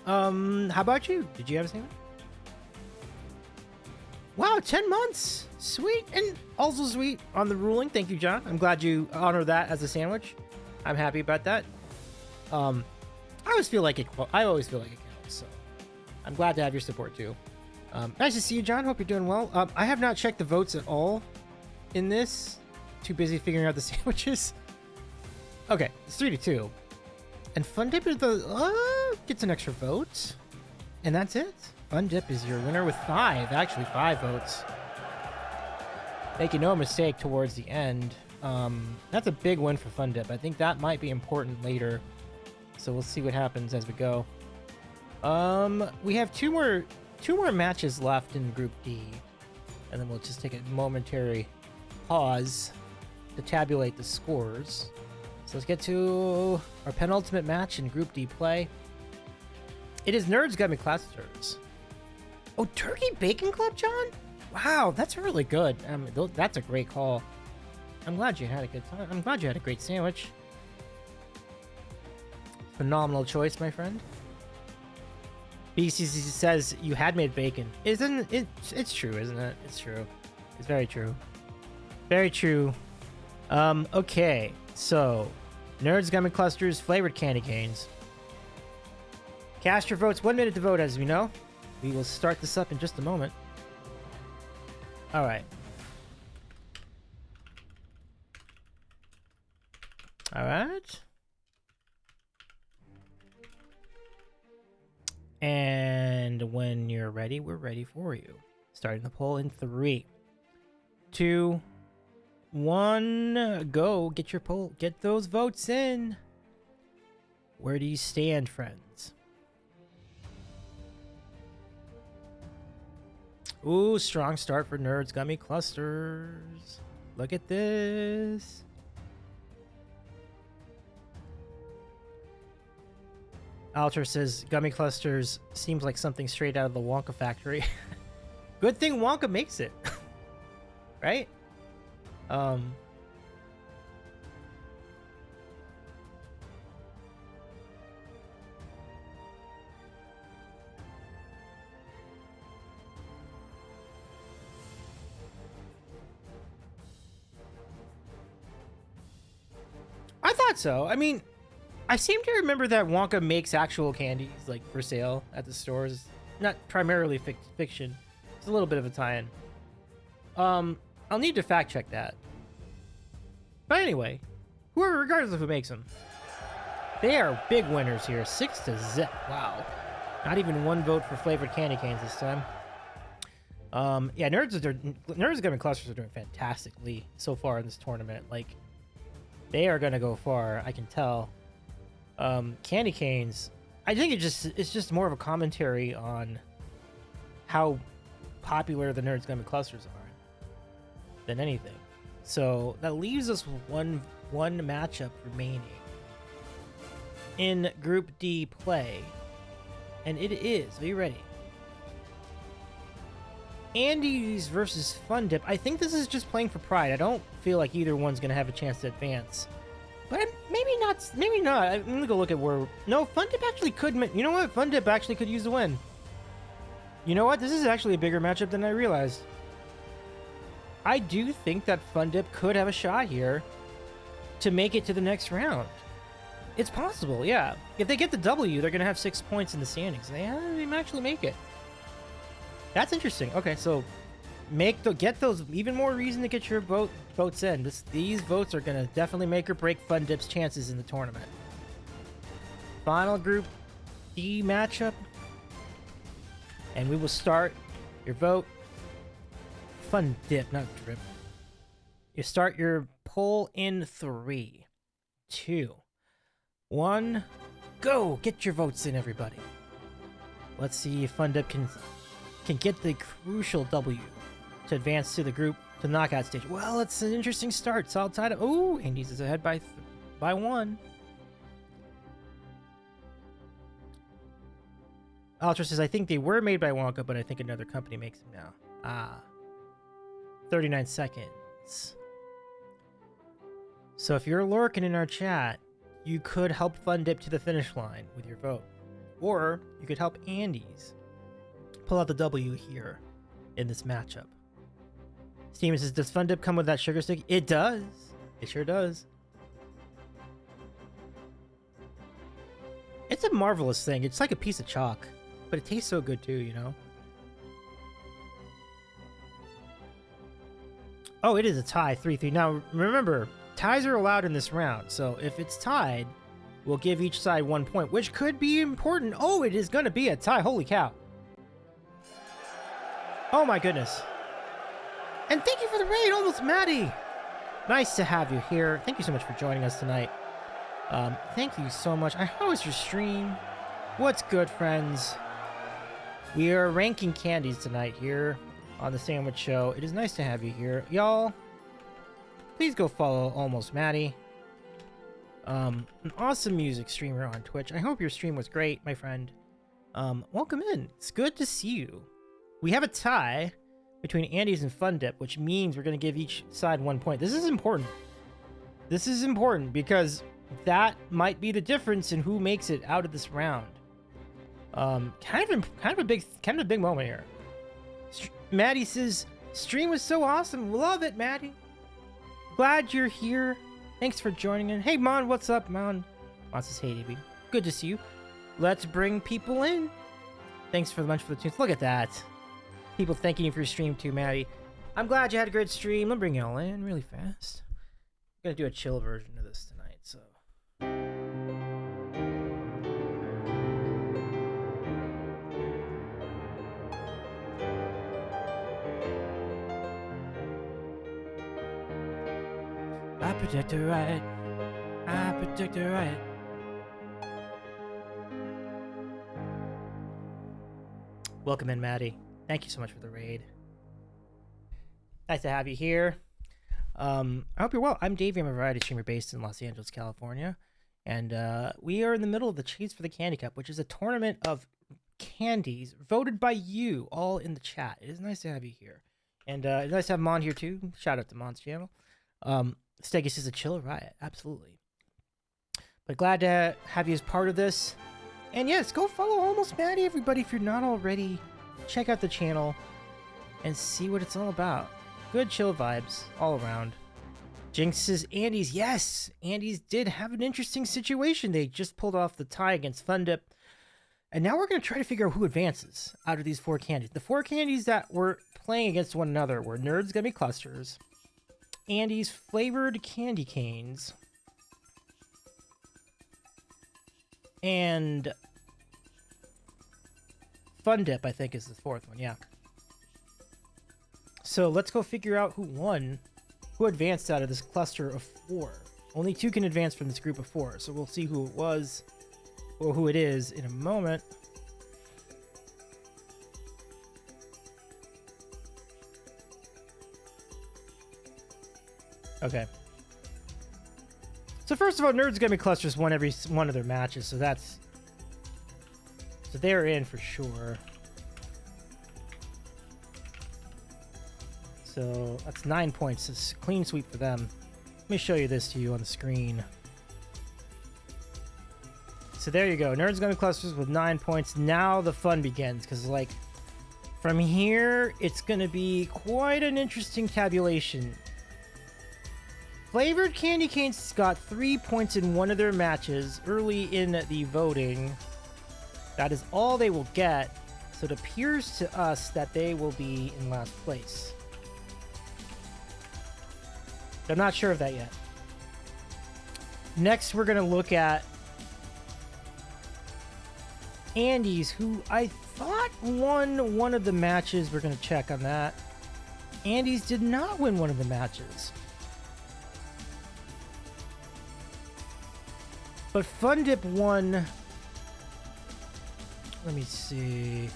How about you? Did you have a sandwich? Wow, 10 months. Sweet. And also sweet on the ruling. Thank you, John. I'm glad you honor that as a sandwich. I'm happy about that. I always feel like it counts, so I'm glad to have your support too. Nice to see you, John. Hope you're doing well. I have not checked the votes at all in this. Too busy figuring out the sandwiches. Okay, it's 3-2. And Fun Dip is gets an extra vote. And that's it. Fun Dip is your winner with 5 votes. Making no mistake towards the end. That's a big win for Fun Dip. I think that might be important later. So we'll see what happens as we go. We have two more matches left in Group D. And then we'll just take a momentary pause to tabulate the scores. So let's get to our penultimate match in Group D play. It is Nerds Gummy Clusters. Oh, Turkey Bacon Club, John? Wow, that's really good. That's a great call. I'm glad you had a good time. I'm glad you had a great sandwich. Phenomenal choice, my friend. BCC says you had made bacon. Isn't it? It's true, isn't it? It's true. It's very true. Very true. Okay, so Nerds Gummy Clusters, Flavored Candy Canes. Cast your votes. 1 minute to vote, as we know. We will start this up in just a moment. All right. All right. And when you're ready, we're ready for you. Starting the poll in 3, 2, 1. Go. Get your poll. Get those votes in. Where do you stand, friends? Ooh, strong start for Nerds Gummy Clusters. Look at this. Alter says Gummy Clusters seems like something straight out of the Wonka factory. Good thing Wonka makes it. Right? I thought so. I mean, I seem to remember that Wonka makes actual candies, like, for sale at the stores. Not primarily fiction. It's a little bit of a tie-in. I'll need to fact check that. But anyway, regardless of who makes them, they are big winners here. 6-0. Wow. Not even 1 vote for Flavored Candy Canes this time. Yeah, Nerds Gummy Clusters are doing fantastically so far in this tournament. Like, they are gonna go far, I can tell. Candy Canes, I think it's just more of a commentary on how popular the Nerds Gummy Clusters are than anything. So that leaves us with one matchup remaining in Group D play, and it is. Are you ready? Andes versus Fun Dip. I think this is just playing for pride. I don't feel like either one's going to have a chance to advance. But maybe not. Maybe not. I'm going to go look at where... No, Fun Dip actually could... You know what? Fun Dip actually could use the win. You know what? This is actually a bigger matchup than I realized. I do think that Fun Dip could have a shot here to make it to the next round. It's possible, yeah. If they get the W, they're going to have 6 points in the standings. They might actually make it. That's interesting. Okay, so get those, even more reason to get your votes in. These votes are going to definitely make or break Fun Dip's chances in the tournament. Final Group D matchup. And we will start your vote. Fun Dip, not Drip. You start your poll in 3, 2, 1, go! Get your votes in, everybody. Let's see if Fun Dip can get the crucial W to advance to the group to the knockout stage. Well, it's an interesting start. Solid tied up. Oh, Andes is ahead by 1. Ultra says, I think they were made by Wonka, but I think another company makes them now. Ah. 39 seconds. So if you're lurking in our chat, you could help Fun Dip to the finish line with your vote. Or you could help Andes pull out the W here in this matchup. Steven says, does Fun Dip come with that sugar stick? It does. It sure does. It's a marvelous thing. It's like a piece of chalk. But it tastes so good too, you know? Oh, it is a tie, 3-3. Now, remember, ties are allowed in this round. So if it's tied, we'll give each side 1 point, which could be important. Oh, it is going to be a tie. Holy cow. Oh my goodness. And thank you for the raid, Almost Maddie. Nice to have you here. Thank you so much for joining us tonight. Thank you so much. How was your stream? What's good, friends? We are ranking candies tonight here on the Sandwich Show. It is nice to have you here. Y'all, please go follow Almost Maddie. An awesome music streamer on Twitch. I hope your stream was great, my friend. Welcome in. It's good to see you. We have a tie between Andes and Fun Dip, which means we're going to give each side 1 point. This is important. This is important because that might be the difference in who makes it out of this round. Kind of a big moment here. Maddie says, stream was so awesome. Love it, Maddie. Glad you're here. Thanks for joining in. Hey, Mon, what's up, Mon? Mon says, hey, DB. Good to see you. Let's bring people in. Thanks for the bunch for the tunes. Look at that. People thanking you for your stream too, Maddie. I'm glad you had a great stream. Let me bring you all in really fast. I'm gonna do a chill version of this tonight, so. I predict it right. I predict it right. Welcome in, Maddie. Thank you so much for the raid. Nice to have you here. I hope you're well. I'm Davey. I'm a variety streamer based in Los Angeles, California. And we are in the middle of the Chase for the Candy Cup, which is a tournament of candies voted by you all in the chat. It is nice to have you here. And it's nice to have Mon here too. Shout out to Mon's channel. Stegis is a chill riot. Absolutely. But glad to have you as part of this. And yes, go follow Almost Maddie, everybody, if you're not already. Check out the channel and see what it's all about. Good chill vibes all around. Jinx says Andes. Yes, Andes did have an interesting situation. They just pulled off the tie against Fun Dip. And now we're going to try to figure out who advances out of these 4 candies. The 4 candies that were playing against one another were Nerds Gummy Clusters, Andes Flavored Candy Canes, and Fun Dip, I think, is the 4th one, yeah. So let's go figure out who won, who advanced out of this cluster of 4. Only 2 can advance from this group of 4, so we'll see who it was, or who it is in a moment. Okay. So first of all, Nerds Gummy Clusters won every one of their matches, so that's... So they're in for sure. So that's 9 points. It's a clean sweep for them. Let me show you this to you on the screen. So there you go. Nerds Gummy Clusters with 9 points. Now the fun begins, because like from here, it's going to be quite an interesting tabulation. Flavored Candy Canes got 3 points in one of their matches early in the voting. That is all they will get. So it appears to us that they will be in last place. I'm not sure of that yet. Next, we're going to look at Andes, who I thought won one of the matches. We're going to check on that. Andes did not win one of the matches. But Fun Dip won. Let me see.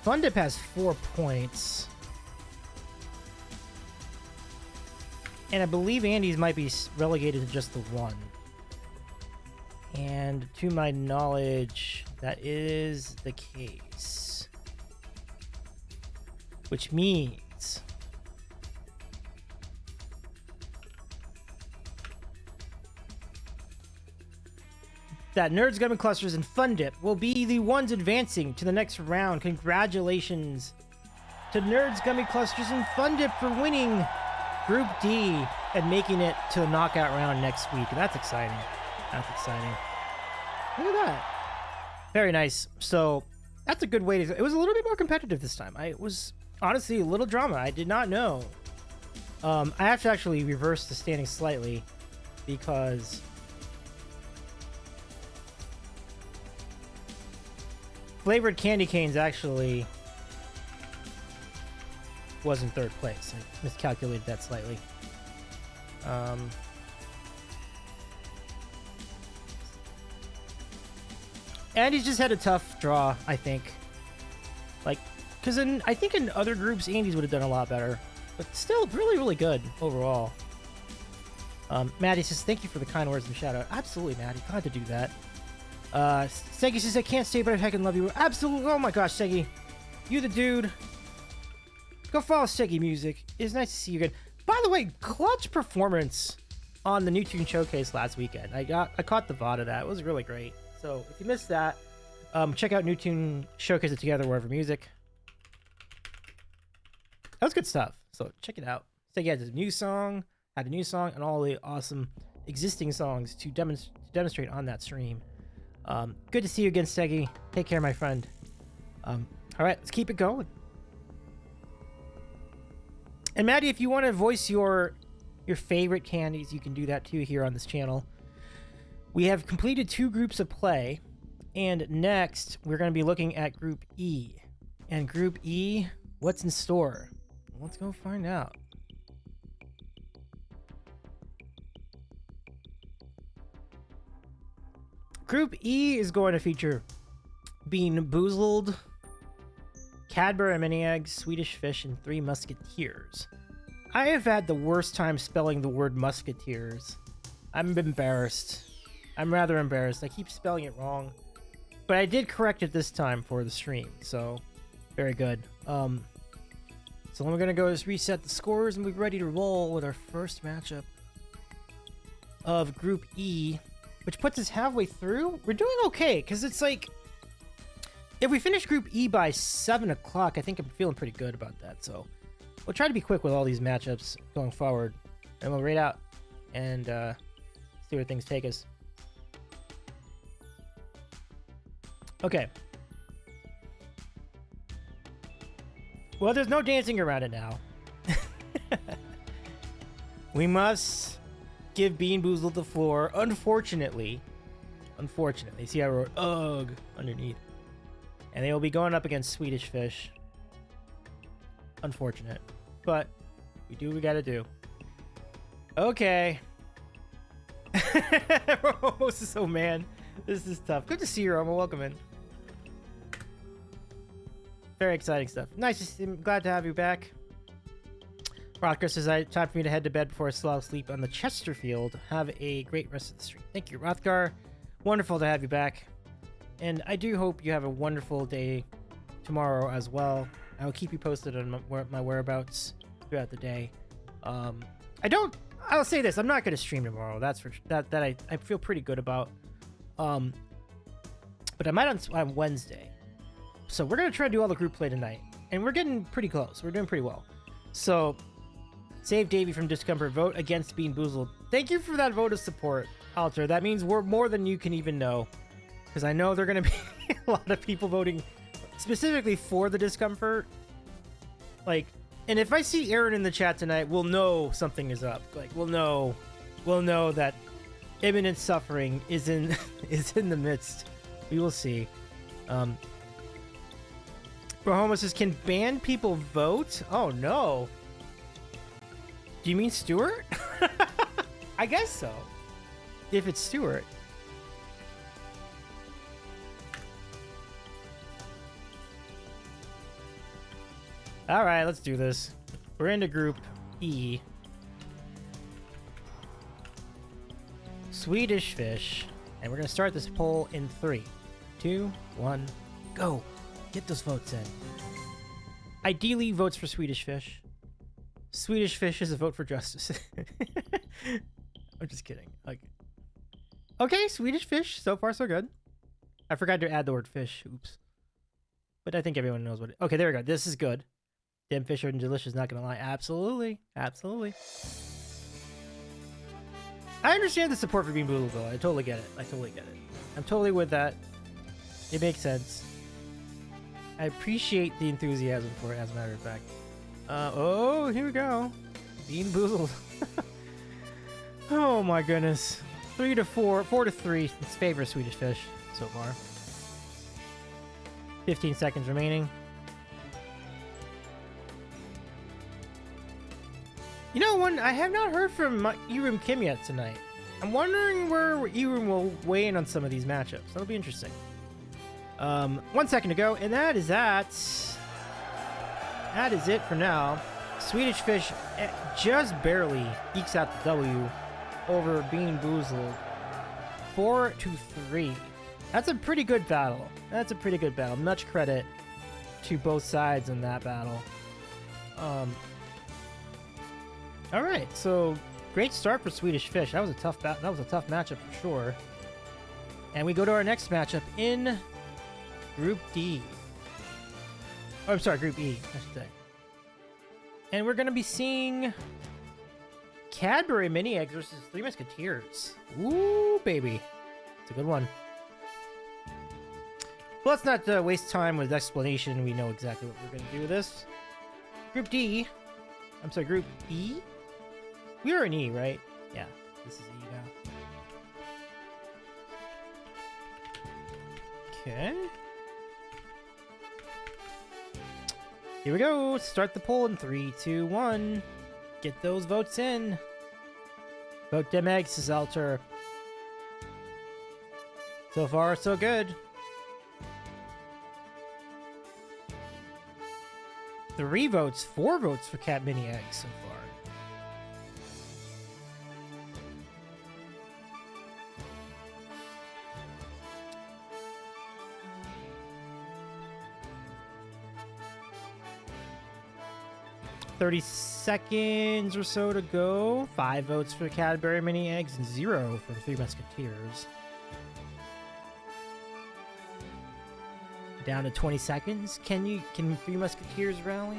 Fun Dip has 4 points. And I believe Andes might be relegated to just the 1. And to my knowledge, that is the case. Which means that Nerds Gummy Clusters and Fun Dip will be the ones advancing to the next round. Congratulations to Nerds Gummy Clusters and Fun Dip for winning Group D and making it to the knockout round next week. That's exciting. That's exciting. Look at that. Very nice. So that's a good way to... It was a little bit more competitive this time. It was honestly a little drama. I did not know. I have to actually reverse the standing slightly because... Flavored Candy Canes actually was in 3rd place. I miscalculated that slightly. And he's just had a tough draw, I think. Like, because I think in other groups, Andes would have done a lot better. But still, really, really good overall. Maddie says, thank you for the kind words and shout out. Absolutely, Maddie. Glad to do that. Segi says, I can't stay, but I can love you. Absolutely. Oh my gosh, Segi. You the dude. Go follow Segi Music. It's nice to see you again. By the way, clutch performance on the New Tune Showcase last weekend. I caught the VOD of that. It was really great. So if you missed that, check out New Tune Showcase It Together wherever music. That was good stuff. So check it out. Segi had a new song, and all the awesome existing songs to demonstrate on that stream. Good to see you again, Segi. Take care, my friend. All right, let's keep it going. And Maddie, if you want to voice your favorite candies, you can do that too here on this channel. We have completed 2 groups of play, and next we're going to be looking at Group E. And Group E, what's in store? Let's go find out. Group E is going to feature Bean Boozled, Cadbury Mini Eggs, Swedish Fish, and 3 Musketeers. I have had the worst time spelling the word Musketeers. I'm embarrassed. I'm rather embarrassed. I keep spelling it wrong. But I did correct it this time for the stream, so very good. So we're going to go just reset the scores and we're ready to roll with our first matchup of Group E, which puts us halfway through. We're doing okay, because it's like... If we finish Group E by 7 o'clock, I think I'm feeling pretty good about that. So we'll try to be quick with all these matchups going forward. And we'll rate out and see where things take us. Okay. Well, there's no dancing around it now. We must give Bean Boozled the floor. Unfortunately. See, I wrote ugh underneath. And they will be going up against Swedish Fish. Unfortunate. But we do what we gotta do. Okay. Ramos is so man. This is tough. Good to see you, Roma. Welcome in. Very exciting stuff. Nice to see you. Glad to have you back. Rocker says, time for me to head to bed before I fall asleep on the Chesterfield. Have a great rest of the stream. Thank you, Rothgar. Wonderful to have you back. And I do hope you have a wonderful day tomorrow as well. I will keep you posted on my whereabouts throughout the day. I'll say this, I'm not going to stream tomorrow. That's for that I feel pretty good about. But I might on Wednesday. So we're going to try to do all the group play tonight. And we're getting pretty close. We're doing pretty well. So, save Davey from discomfort. Vote against Bean Boozled. Thank you for that vote of support, Alter. That means we're more than you can even know. Because I know there are going to be a lot of people voting specifically for the discomfort. Like, and if I see Aaron in the chat tonight, we'll know something is up. Like, we'll know that imminent suffering is in the midst. We will see. Brohomo says, can banned people vote? Oh no. Do you mean Stuart? I guess so. If it's Stuart. All right, let's do this. We're into Group E. Swedish Fish. And we're going to start this poll in 3, 2, 1, go. Get those votes in. Ideally, votes for Swedish Fish. Swedish Fish is a vote for justice. I'm just kidding. Like, okay, Swedish Fish. So far, so good. I forgot to add the word fish. Oops. But I think everyone knows what it... Okay, there we go. This is good. Damn fish are delicious, not gonna lie. Absolutely. Absolutely. I understand the support for Bean Boozled, though. I totally get it. I'm totally with that. It makes sense. I appreciate the enthusiasm for it, as a matter of fact. Oh, here we go. Bean Boozled. Oh my goodness. 3 to 4, 4 to 3. It's favorite Swedish Fish so far. 15 seconds remaining. You know, I have not heard from Irum Kim yet tonight. I'm wondering where Irum will weigh in on some of these matchups. That'll be interesting. 1 second to go, and that is that. That is it for now. Swedish Fish just barely ekes out the W over Bean Boozled. 4 to 3. That's a pretty good battle. Much credit to both sides in that battle. All right, so great start for Swedish Fish. That was a tough matchup for sure. And we go to our next matchup in Group D. Oh, I'm sorry, Group E, I should say. And we're going to be seeing Cadbury Mini Eggs versus Three Musketeers. Ooh, baby. It's a good one. Well, let's not waste time with explanation. We know exactly what we're going to do with this. Group D. I'm sorry, Group E? We are in E, right? Yeah, this is E now. Okay. Here we go. Start the poll in 3, 2, 1. Get those votes in. Vote them eggs, says Alter. So far, so good. 3 votes, 4 votes for Cat Mini Eggs so far. $30 seconds or so to go. 5 votes for Cadbury Mini Eggs and 0 for Three Musketeers. Down to 20 seconds. Can Three Musketeers rally?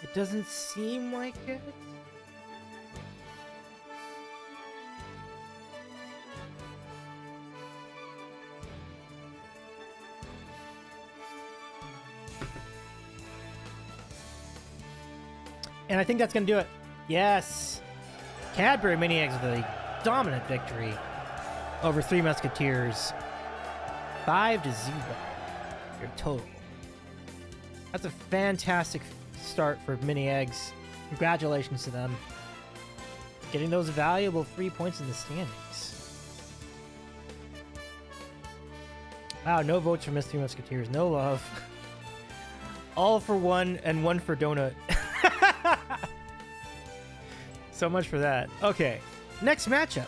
It doesn't seem like it. And I think that's going to do it. Yes. Cadbury Mini Eggs with a dominant victory over Three Musketeers. 5 to 0. Your total. That's a fantastic start for Mini Eggs. Congratulations to them. Getting those valuable 3 points in the standings. Wow, no votes for Three Musketeers. No love. All for one and one for Donut. So much for that. Okay, next matchup.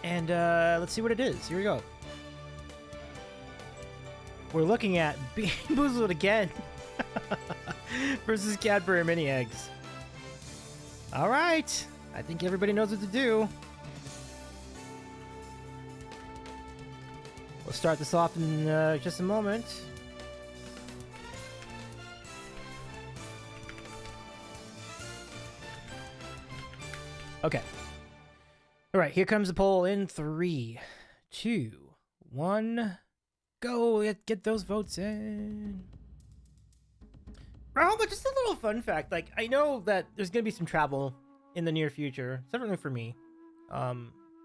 And let's see what it is. Here we go. We're looking at Bean Boozled again. versus Cadbury mini eggs. All right. I think everybody knows what to do. We'll start this off in just a moment. Okay. All right, here comes the poll in 3, 2, 1, go. Get those votes in. Oh, but just a little fun fact. Like, I know that there's going to be some travel in the near future, certainly for me. But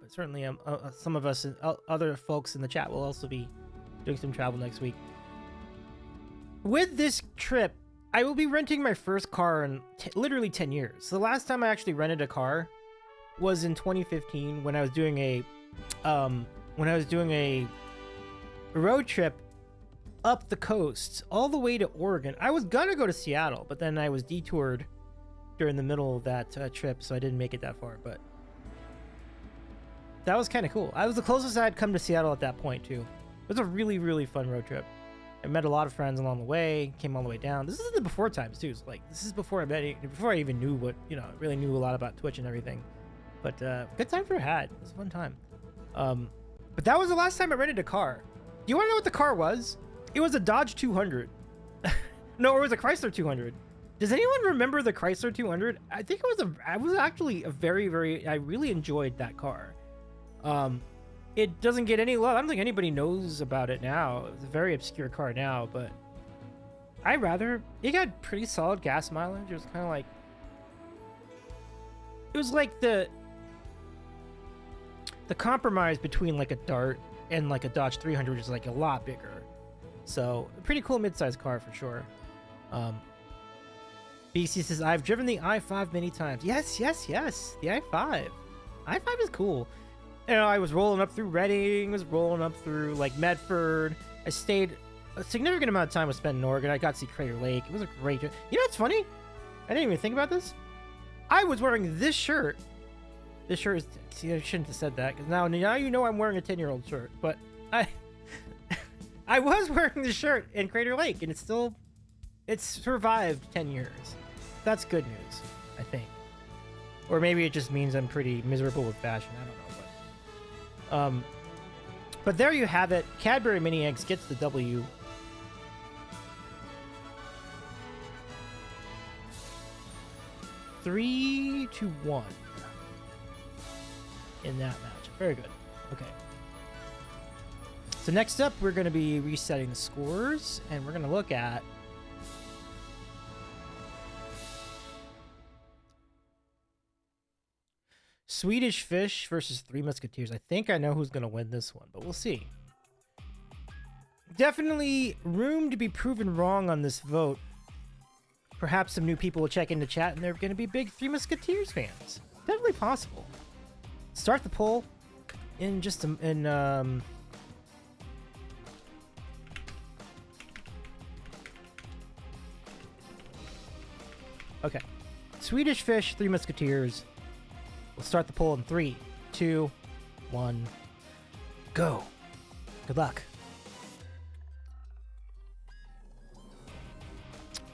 certainly some of us and other folks in the chat will also be doing some travel next week. With this trip, I will be renting my first car in literally 10 years. So the last time I actually rented a car was in 2015 when I was doing a road trip up the coast all the way to Oregon. I was gonna go to Seattle, but then I was detoured during the middle of that trip, so I didn't make it that far. But that was kind of cool. I was the closest I had come to Seattle at that point too. It was a really, really fun road trip. I met a lot of friends along the way, came all the way down. This is the before times too. So like, this is before I even knew what, really knew a lot about Twitch and everything. But good time for a hat. It was a fun time. But that was the last time I rented a car. Do you want to know what the car was? It was a Dodge 200. No, it was a Chrysler 200. Does anyone remember the Chrysler 200? I think it was actually a very, I really enjoyed that car. It doesn't get any love. I don't think anybody knows about it now. It's a very obscure car now, but it got pretty solid gas mileage. It was kind of like, it was like the compromise between like a Dart and like a Dodge 300, which is like a lot bigger. So a pretty cool mid-sized car for sure. BC says, I've driven the i5 many times. Yes. The i5. i5 is cool. I was rolling up through Reading, was rolling up through like Medford. I stayed a significant amount of time was spent in Oregon. I got to see Crater Lake. It was a great trip. You know what's funny? I didn't even think about this. I was wearing this shirt. This shirt is... See, I shouldn't have said that, because now you know I'm wearing a 10-year-old shirt. But I was wearing this shirt in Crater Lake, and it's survived 10 years. That's good news, I think. Or maybe it just means I'm pretty miserable with fashion. I don't know. But there you have it. Cadbury Mini Eggs gets the W. Three to 1 in that match. Very good. Okay. So next up, we're going to be resetting the scores, and we're going to look at Swedish Fish versus Three Musketeers. I think I know who's going to win this one, but we'll see. Definitely room to be proven wrong on this vote. Perhaps some new people will check into chat and they're going to be big Three Musketeers fans. Definitely possible. Start the poll in just okay. Swedish Fish, Three Musketeers. We'll start the poll in 3, 2, 1, go. Good luck.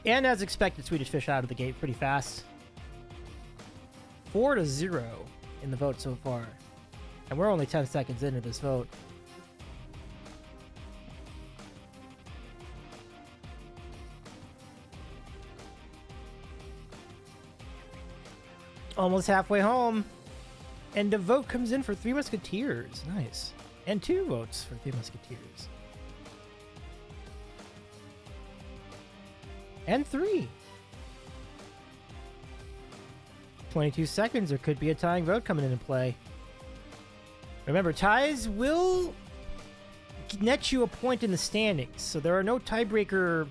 And as expected, Swedish Fish out of the gate pretty fast. 4-0 in the vote so far. And we're only 10 seconds into this vote. Almost halfway home. And the vote comes in for Three Musketeers. Nice. And 2 votes for Three Musketeers. And 3. 22 seconds. There could be a tying vote coming into play. Remember, ties will net you a point in the standings, so there are no tiebreaker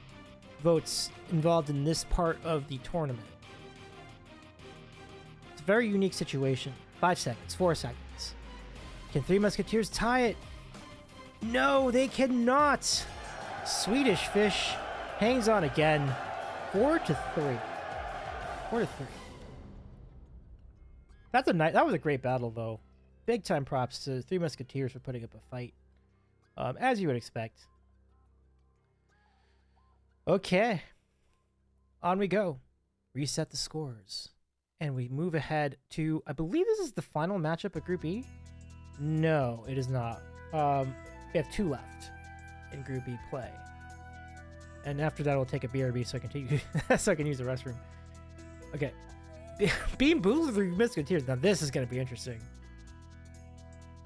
votes involved in this part of the tournament. It's a very unique situation. 5 seconds, 4 seconds. Can Three Musketeers tie it? No, they cannot. Swedish Fish hangs on again. 4-3. 4-3. That was a great battle, though. Big time props to Three Musketeers for putting up a fight, as you would expect. Okay. on we go. Reset the scores. And we move ahead to, I believe this is the final matchup of Group E? No, it is not. We have 2 left in Group E play. And after that, I'll take a BRB so I can use the restroom. Okay. Bean Boozled or Musketeers. Now this is going to be interesting.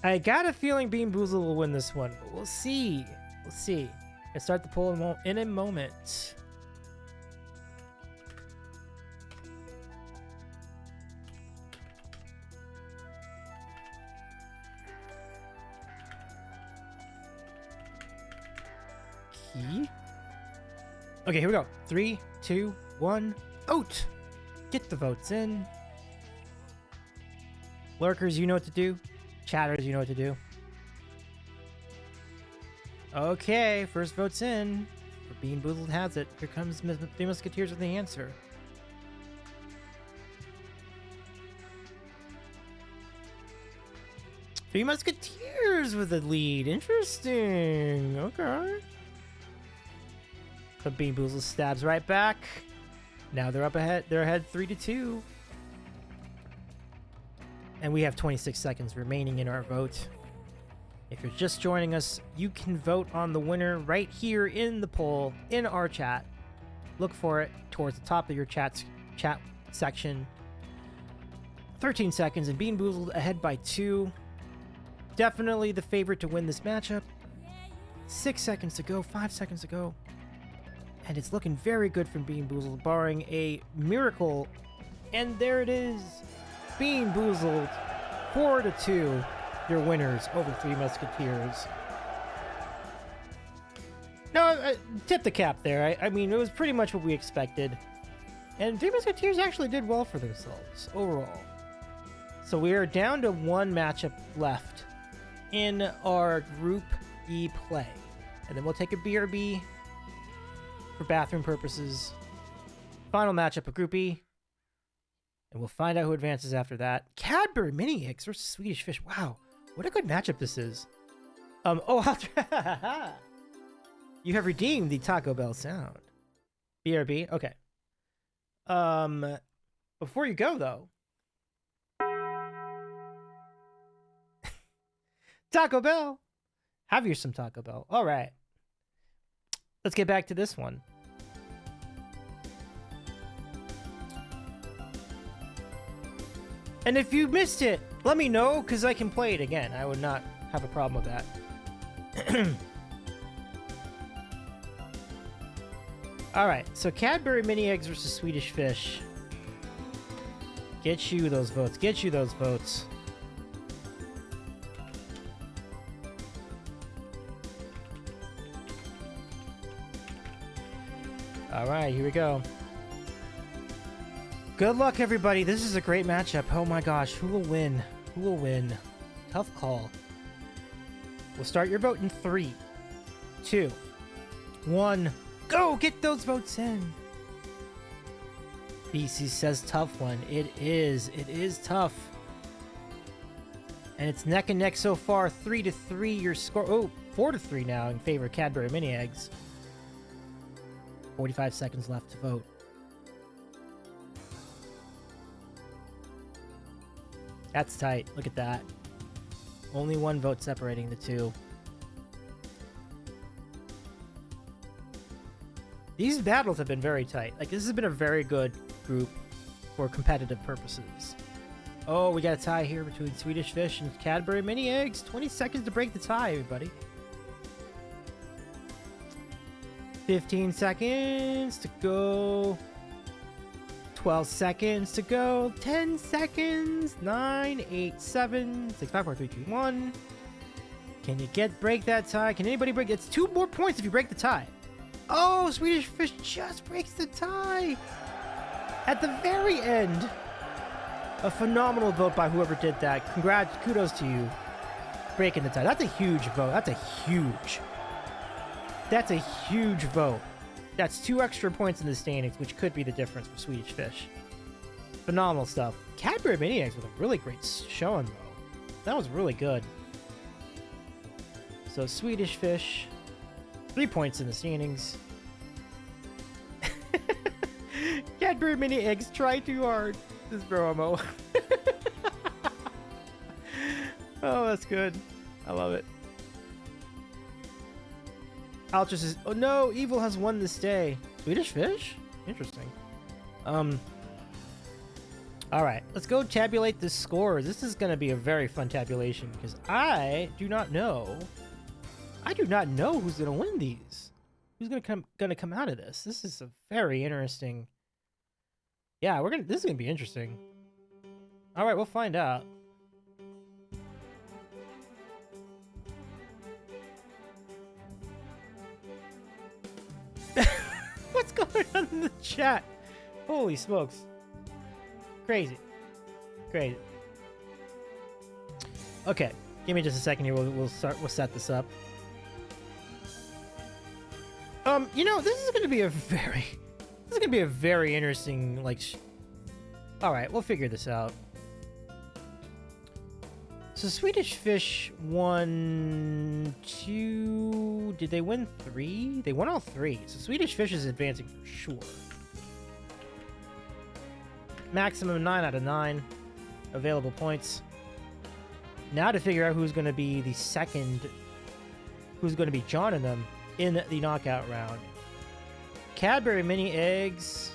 I got a feeling Bean Boozled will win this one, but we'll see. We'll see. I start the poll in a moment. Key. Okay, here we go. 3, 2, 1, vote! Get the votes in. Lurkers, you know what to do. Chatters, you know what to do. Okay, first vote's in. Bean Boozled has it. Here comes the Musketeers with the answer. Three Musketeers with the lead. Interesting. Okay. But Bean Boozled stabs right back. Now they're up ahead. They're ahead 3-2. And we have 26 seconds remaining in our vote. If you're just joining us, you can vote on the winner right here in the poll in our chat. Look for it towards the top of your chat section. 13 seconds and Bean Boozled ahead by 2. Definitely the favorite to win this matchup. 6 seconds to go, 5 seconds to go. And it's looking very good from Bean Boozled, barring a miracle. And there it is. Bean Boozled, 4-2. Your winners over Three Musketeers. No, tip the cap there. I mean, it was pretty much what we expected. And Three Musketeers actually did well for themselves overall. So we are down to 1 matchup left in our Group E play. And then we'll take a BRB for bathroom purposes. Final matchup of Group E. And we'll find out who advances after that. Cadbury Mini Eggs versus Swedish Fish. Wow. What a good matchup this is. You have redeemed the Taco Bell sound. BRB? Okay. Before you go, though. Taco Bell! Have you some Taco Bell? All right. Let's get back to this one. And if you missed it, let me know, because I can play it again. I would not have a problem with that. Alright, so Cadbury Mini Eggs versus Swedish Fish. Get you those votes. Get you those votes. Alright, here we go. Good luck, everybody. This is a great matchup. Oh my gosh, who will win? Who will win? Tough call. We'll start your vote in 3, 2, 1. Go! Get those votes in. BC says tough one. It is. It is tough. And it's neck and neck so far. 3-3 your score. Oh, 4-3 now in favor of Cadbury Mini Eggs. 45 seconds left to vote. That's tight. Look at that. Only 1 vote separating the two. These battles have been very tight. Like, this has been a very good group for competitive purposes. Oh, we got a tie here between Swedish Fish and Cadbury Mini Eggs. 20 seconds to break the tie, everybody. 15 seconds to go. 12 seconds to go. 10 seconds. 9, 8, 7, 6, 5, 4, 3, 2, 1. Can you break that tie? Can anybody break? It's 2 more points if you break the tie. Oh, Swedish Fish just breaks the tie at the very end. A phenomenal vote by whoever did that. Kudos to you breaking the tie. That's a huge vote. That's a huge vote. That's 2 extra points in the standings, which could be the difference for Swedish Fish. Phenomenal stuff. Cadbury Mini Eggs with a really great showing, though. That was really good. So Swedish Fish, 3 points in the standings. Cadbury mini eggs try too hard. This promo. Oh, that's good. I love it. Altra says, "Oh no, Evil has won this day." Swedish Fish? Interesting. Alright, let's go tabulate the scores. This is going to be a very fun tabulation because I do not know. I do not know who's going to win these. Who's going to come out of this? This is a very interesting. Yeah, this is going to be interesting. Alright, we'll find out. What's going on in the chat? Holy smokes. Crazy. Crazy. Okay, give me just a second here. We'll set this up. You know, this is going to be a very interesting, like, all right, we'll figure this out. So Swedish Fish won 2. Did they win 3? They won all 3. So Swedish Fish is advancing for sure. Maximum 9 out of 9 available points. Now to figure out who's going to be the second, who's going to be joining them in the knockout round. Cadbury mini eggs.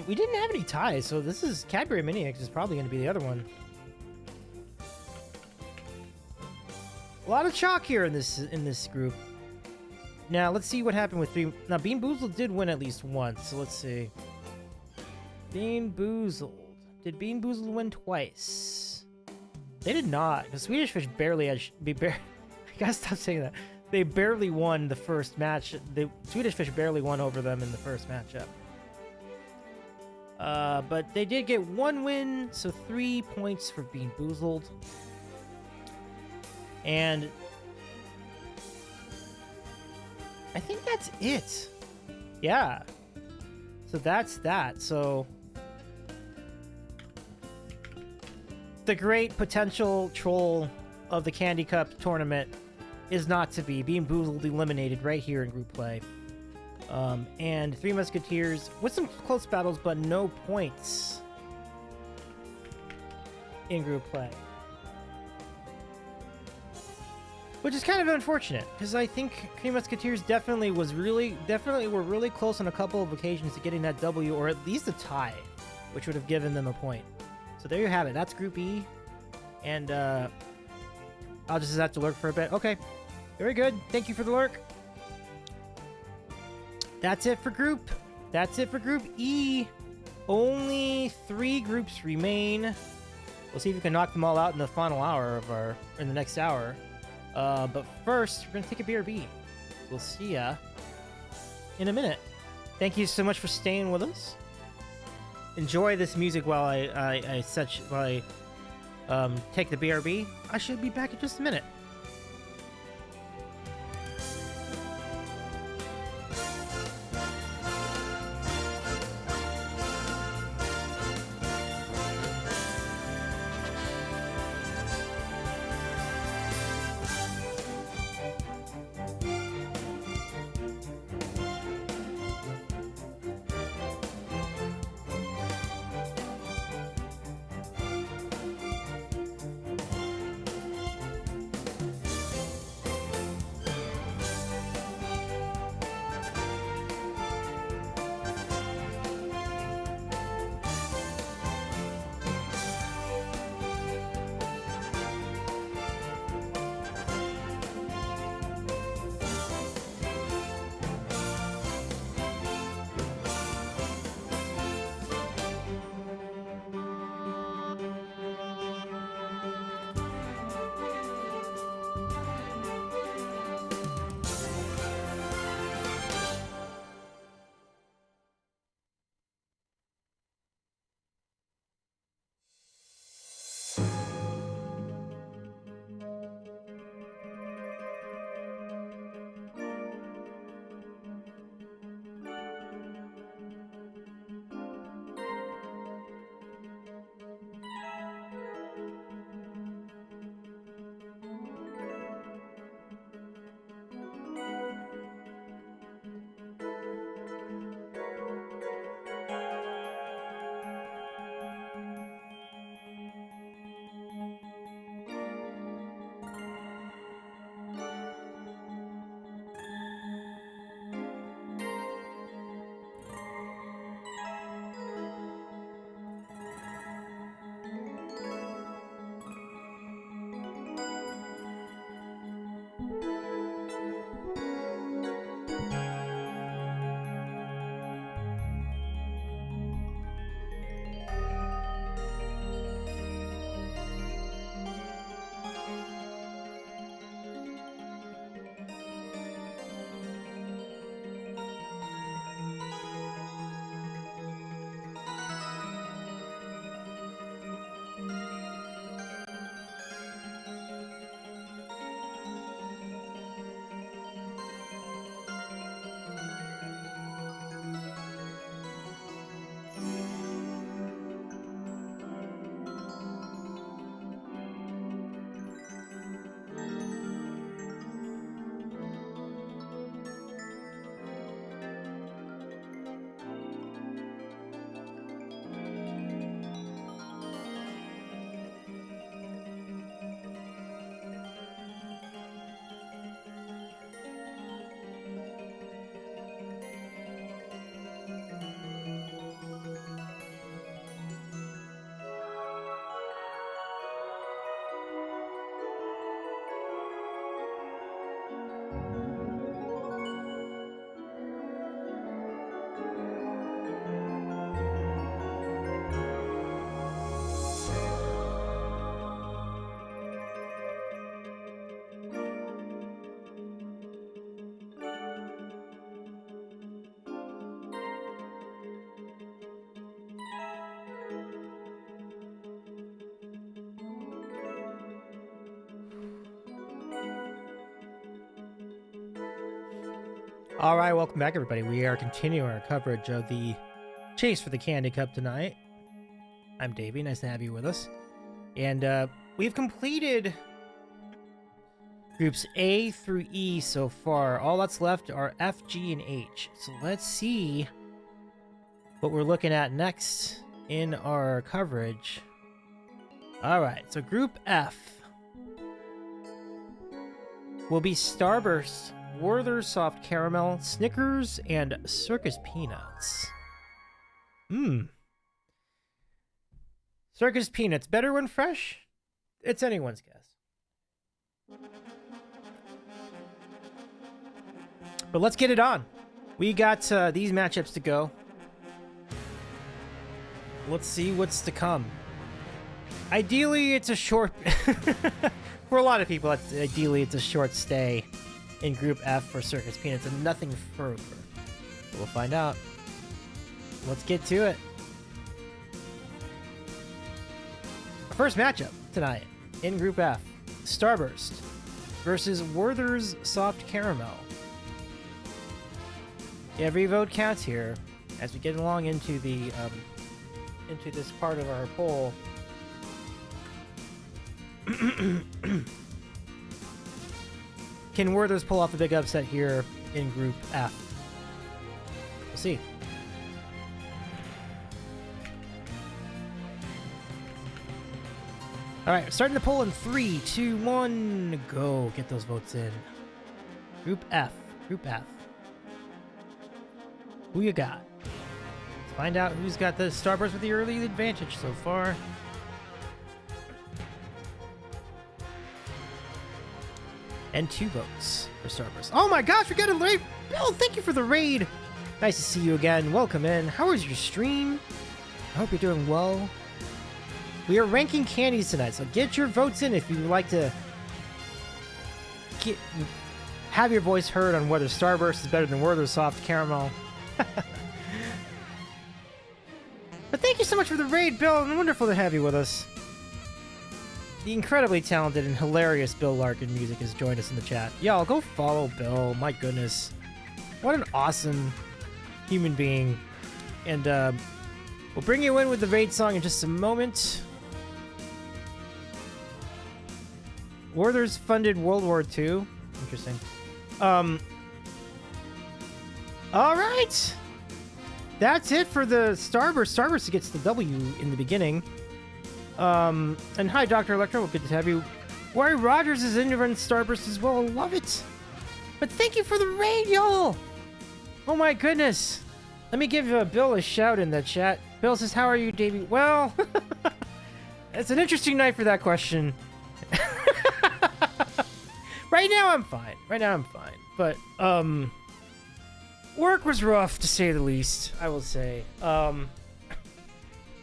We didn't have any ties, so this is Cadbury mini eggs is probably going to be the other one. A lot of chalk here in this group. Now let's see what happened with 3. Now Bean Boozled did win at least once, so let's see. Bean Boozled. Did Bean Boozled win twice? They did not. The Swedish Fish barely had. I gotta stop saying that. They barely won the first match. The Swedish Fish barely won over them in the first matchup. But they did get 1 win, so 3 points for Bean Boozled. And I think that's it. Yeah. So that's that. So the great potential troll of the Candy Cup tournament is not to be. Bean Boozled eliminated right here in group play. And Three Musketeers with some close battles, but no points in group play. Which is kind of unfortunate, because I think Three Musketeers definitely were really close on a couple of occasions to getting that W, or at least a tie, which would have given them a point. So there you have it. That's Group E. And I'll just have to lurk for a bit. Okay. Very good. Thank you for the lurk. That's it for Group E. Only 3 groups remain. We'll see if we can knock them all out in the final hour in the next hour. But first, we're gonna take a BRB. We'll see ya in a minute. Thank you so much for staying with us. Enjoy this music while I take the BRB. I should be back in just a minute. All right, welcome back, everybody. We are continuing our coverage of the chase for the Candy Cup tonight. I'm Davey. Nice to have you with us. And we've completed groups A through E so far. All that's left are F, G, and H. So let's see what we're looking at next in our coverage. All right, so Group F will be Starburst, Werther's Soft Caramel, Snickers, and Circus Peanuts. Circus Peanuts, better when fresh? It's anyone's guess. But let's get it on. We got these matchups to go. Let's see what's to come. Ideally, it's a short... For a lot of people, ideally it's a short stay in Group F for Circus Peanuts and nothing further. But we'll find out. Let's get to it. Our first matchup tonight in Group F. Starburst versus Werther's Soft Caramel. Every vote counts here as we get along into the into this part of our poll. Can Werther's pull off a big upset here in Group F? We'll see. All right, starting the poll in 3, 2, 1, go. Get those votes in. Group F. Group F. Who you got? Let's find out who's got the Starburst with the early advantage so far. And 2 votes for Starburst. Oh my gosh, we got a raid! Bill, thank you for the raid! Nice to see you again. Welcome in. How was your stream? I hope you're doing well. We are ranking candies tonight, so get your votes in if you'd like to have your voice heard on whether Starburst is better than Werther's Soft Caramel. But thank you so much for the raid, Bill. And wonderful to have you with us. The incredibly talented and hilarious Bill Larkin Music has joined us in the chat. Y'all, go follow Bill. My goodness. What an awesome human being. And we'll bring you in with the raid song in just a moment. Werther's funded World War II. Interesting. All right. That's it for the Starburst. Starburst gets the W in the beginning. And hi, Dr. Electro. Good to have you. Wary Rogers is in your Starburst as well. I love it. But thank you for the raid, y'all. Oh my goodness. Let me give Bill a shout in the chat. Bill says, how are you, Davey? Well, it's an interesting night for that question. Right now, I'm fine. But, work was rough, to say the least, I will say. But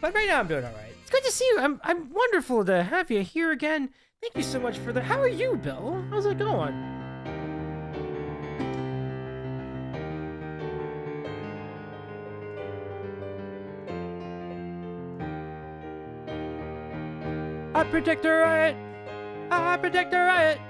right now, I'm doing all right. It's good to see you. I'm wonderful to have you here again. Thank you so much for the... How are you, Bill? How's it going? I predict a riot. I predict a riot.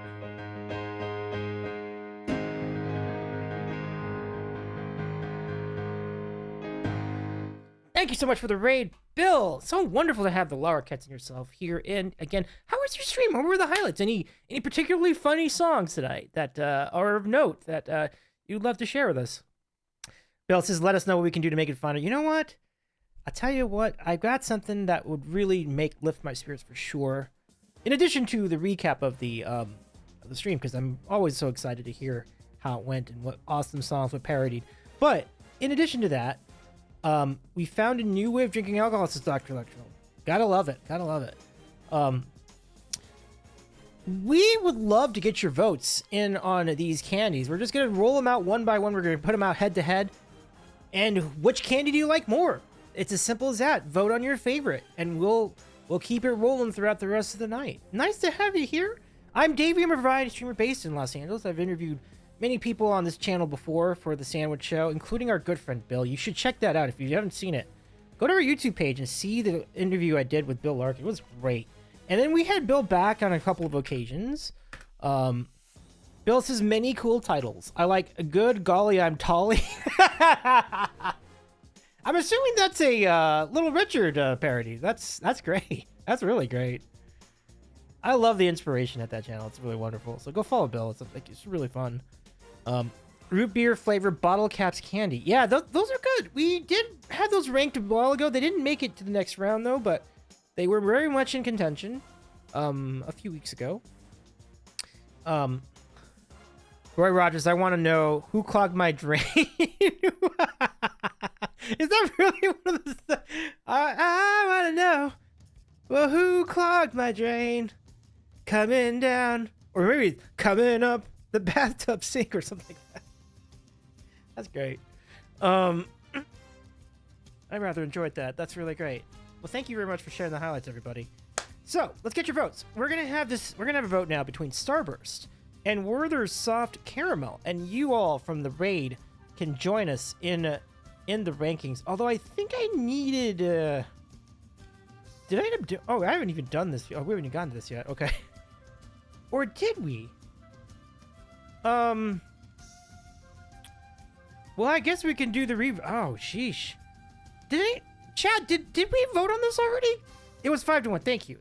Thank you so much for the raid, Bill. So wonderful to have the Laura Cats and yourself here. And again, how was your stream? What were the highlights? Any particularly funny songs tonight that are of note that you'd love to share with us? Bill says, let us know what we can do to make it funner. You know what? I'll tell you what. I've got something that would really lift my spirits for sure. In addition to the recap of the stream, because I'm always so excited to hear how it went and what awesome songs were parodied. But in addition to that, we found a new way of drinking alcohol, says Dr. Electro. Gotta love it. We would love to get your votes in on these candies. We're just gonna roll them out one by one. We're gonna put them out head to head. And which candy do you like more? It's as simple as that. Vote on your favorite, and we'll keep it rolling throughout the rest of the night. Nice to have you here. I'm Davey. I'm a variety streamer based in Los Angeles. I've interviewed many people on this channel before for the Sandwich Show, including our good friend Bill. You should check that out if you haven't seen it. Go to our YouTube page and see the interview I did with Bill Larkin. It was great. And then we had Bill back on a couple of occasions. Bill Bill says many cool titles. I like a good golly, I'm Tolly. I'm assuming that's a Little Richard parody. That's great. That's really great. I love the inspiration at that channel. It's really wonderful. So go follow Bill. It's really fun. Root beer flavored bottle caps candy. Yeah, those are good. We did have those ranked a while ago. They didn't make it to the next round though, but they were very much in contention a few weeks ago. Roy Rogers, I want to know who clogged my drain. Is that really one of the? I want to know. Well, who clogged my drain? Coming down, or maybe coming up the bathtub sink or something like that. That's great. I rather enjoyed that. That's really great. Well, thank you very much for sharing the highlights, everybody. So let's get your votes. We're gonna have a vote now between Starburst and Werther's Soft Caramel, and you all from the raid can join us in the rankings. Although I think I needed. Did I end up doing? Oh, I haven't even done this. Oh, we haven't even gotten to this yet. Okay. Or did we? Well, I guess we can do the Oh, sheesh. Chad, did we vote on this already? It was 5-1. Thank you.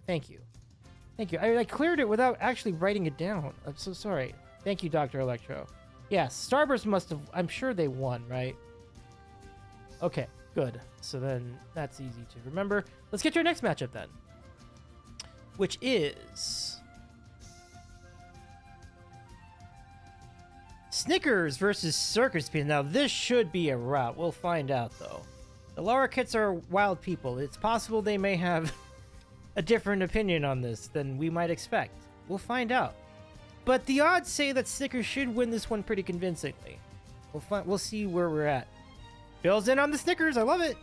I cleared it without actually writing it down. I'm so sorry. Thank you, Dr. Electro. Yes, Starburst must have. I'm sure they won, right? Okay, good. So then that's easy to remember. Let's get to our next matchup then, which is Snickers versus Circus Peanut. Now this should be a rout. We'll find out though. The Lara Kits are wild people. It's possible they may have a different opinion on this than we might expect. We'll find out. But the odds say that Snickers should win this one pretty convincingly. We'll see where we're at. Bill's in on the Snickers. I love it.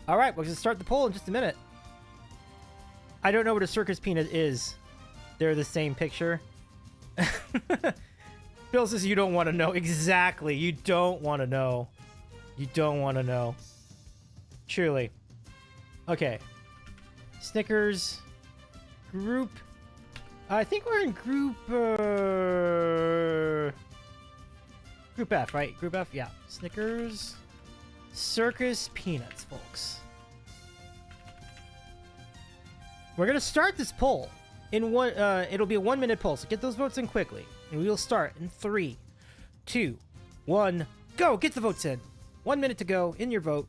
All right, we're going to start the poll in just a minute. I don't know what a Circus Peanut is. They're the same picture. Bill says you don't want to know. Exactly. You don't want to know. You don't want to know. Truly. Okay. Snickers. Group. I think we're in group F, right? Group F? Yeah. Snickers. Circus Peanuts, folks. We're going to start this poll in one. It'll be a 1-minute poll, so get those votes in quickly. And we will start in 3, 2, 1, go! Get the votes in. 1 minute to go. In your vote.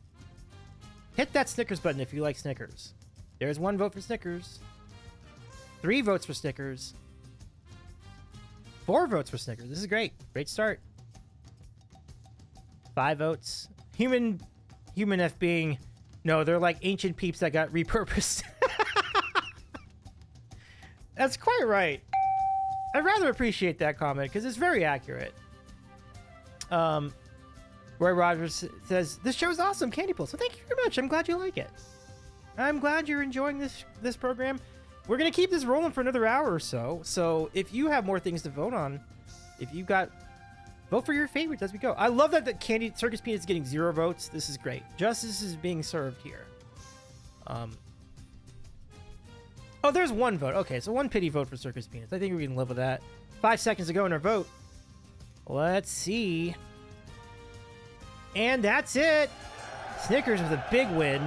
Hit that Snickers button if you like Snickers. There's 1 vote for Snickers. 3 votes for Snickers. 4 votes for Snickers. This is great. Great start. 5 votes. Human F being... No, they're like ancient peeps that got repurposed. That's quite right. I'd rather appreciate that comment because it's very accurate. Roy Rogers says, this show's awesome, Candy Pull. So thank you very much. I'm glad you like it. I'm glad you're enjoying this program. We're going to keep this rolling for another hour or so. So if you have more things to vote on, if you've got... Vote for your favorites as we go. I love that the Candy Circus Peanut is getting 0 votes. This is great. Justice is being served here. Oh, there's 1 vote. Okay, so 1 pity vote for Circus Peanuts. I think we can live with that. 5 seconds to go in our vote. Let's see. And that's it. Snickers with a big win.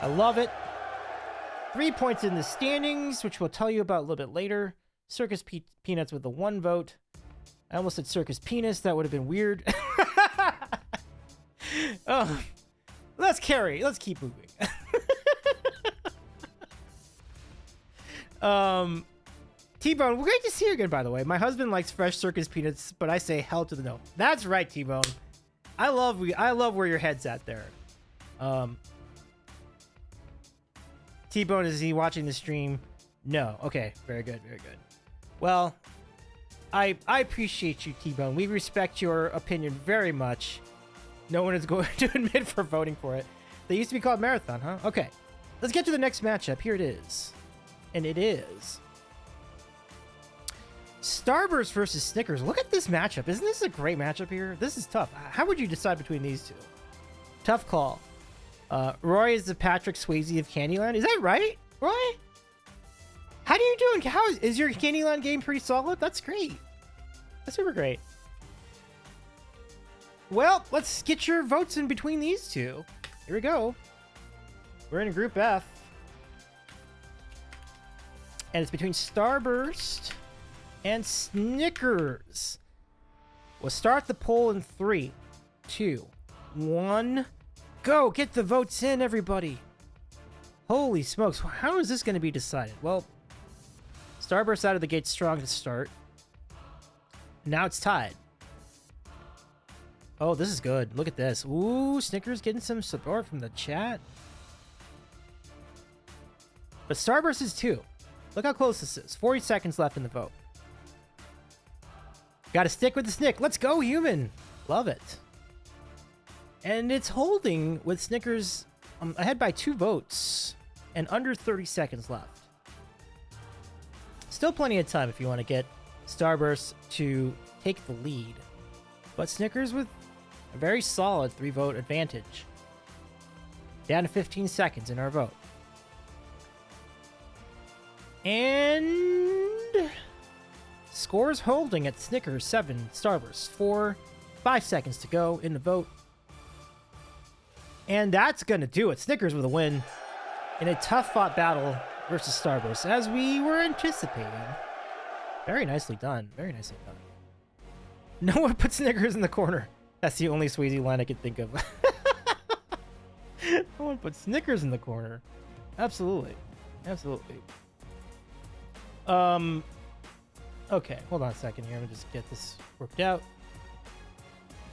I love it. 3 points in the standings, which we'll tell you about a little bit later. Circus Peanuts with the 1 vote. I almost said Circus Penis. That would have been weird. Oh, let's keep moving. T-Bone, we're great to see you again, by the way. My husband likes fresh Circus Peanuts, but I say hell to the no. That's right, T-Bone. I love where your head's at there. T-Bone, is he watching the stream? No. Okay, very good, very good. Well, I appreciate you, T-Bone. We respect your opinion very much. No one is going to admit for voting for it. They used to be called Marathon, huh? Okay. Let's get to the next matchup. Here it is. And it is Starburst versus Snickers. Look at this matchup. Isn't this a great matchup here? This is tough. How would you decide between these two? Tough call. Roy is the Patrick Swayze of Candyland. Is that right, Roy? How are you doing? How is your Candyland game pretty solid? That's great. That's super great. Well, let's get your votes in between these two. Here we go. We're in Group F. And it's between Starburst and Snickers. We'll start the poll in 3, 2, 1. Go! Get the votes in, everybody! Holy smokes, how is this going to be decided? Well, Starburst out of the gate strong to start. Now it's tied. Oh, this is good. Look at this. Ooh, Snickers getting some support from the chat. But Starburst is 2. Look how close this is. 40 seconds left in the vote. Got to stick with the Snick. Let's go, human. Love it. And it's holding with Snickers ahead by 2 votes and under 30 seconds left. Still plenty of time if you want to get Starburst to take the lead. But Snickers with a very solid 3-vote advantage. Down to 15 seconds in our vote. And scores holding at Snickers 7, Starburst 4. 5 seconds to go in the vote. And that's going to do it. Snickers with a win in a tough-fought battle versus Starburst, as we were anticipating. Very nicely done. Very nicely done. No one put Snickers in the corner. That's the only Sweezy line I could think of. No one put Snickers in the corner. Absolutely. Absolutely. Okay, hold on a second here. Let me just get this worked out.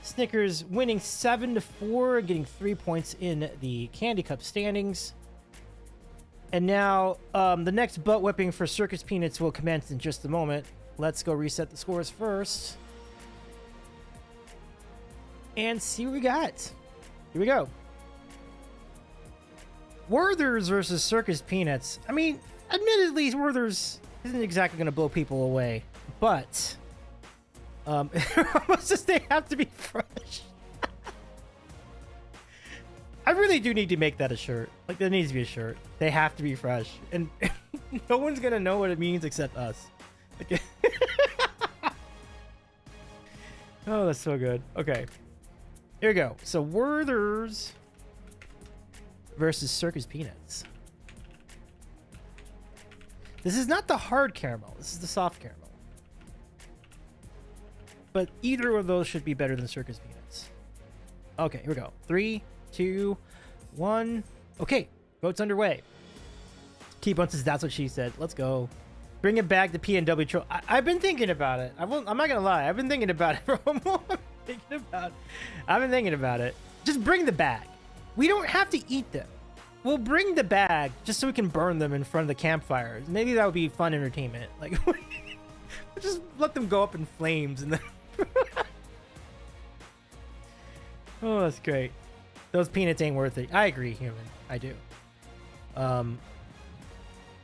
Snickers winning 7-4, getting 3 points in the Candy Cup standings. And now, the next butt whipping for Circus Peanuts will commence in just a moment. Let's go reset the scores first. And see what we got. Here we go. Werther's versus Circus Peanuts. I mean, admittedly, Werther's isn't exactly going to blow people away. But, almost just they have to be fresh. I really do need to make that a shirt. Like, there needs to be a shirt. They have to be fresh. And no one's going to know what it means except us. Okay. Oh, that's so good. Okay. Here we go. So, Werther's versus Circus Peanuts. This is not the hard caramel. This is the soft caramel. But either of those should be better than Circus Peanuts. Okay, here we go. 3, 2, 1. Okay, vote's underway. T-Bone says that's what she said. Let's go. Bring it back to PNW Troll. I've been thinking about it. I'm not gonna lie. I've been thinking about it for a moment. I've been thinking about it. Just bring the bag. We don't have to eat them. We'll bring the bag just so we can burn them in front of the campfire. Maybe that would be fun entertainment. Like, we'll just let them go up in flames and then. Oh, that's great. Those peanuts ain't worth it. I agree, human. I do.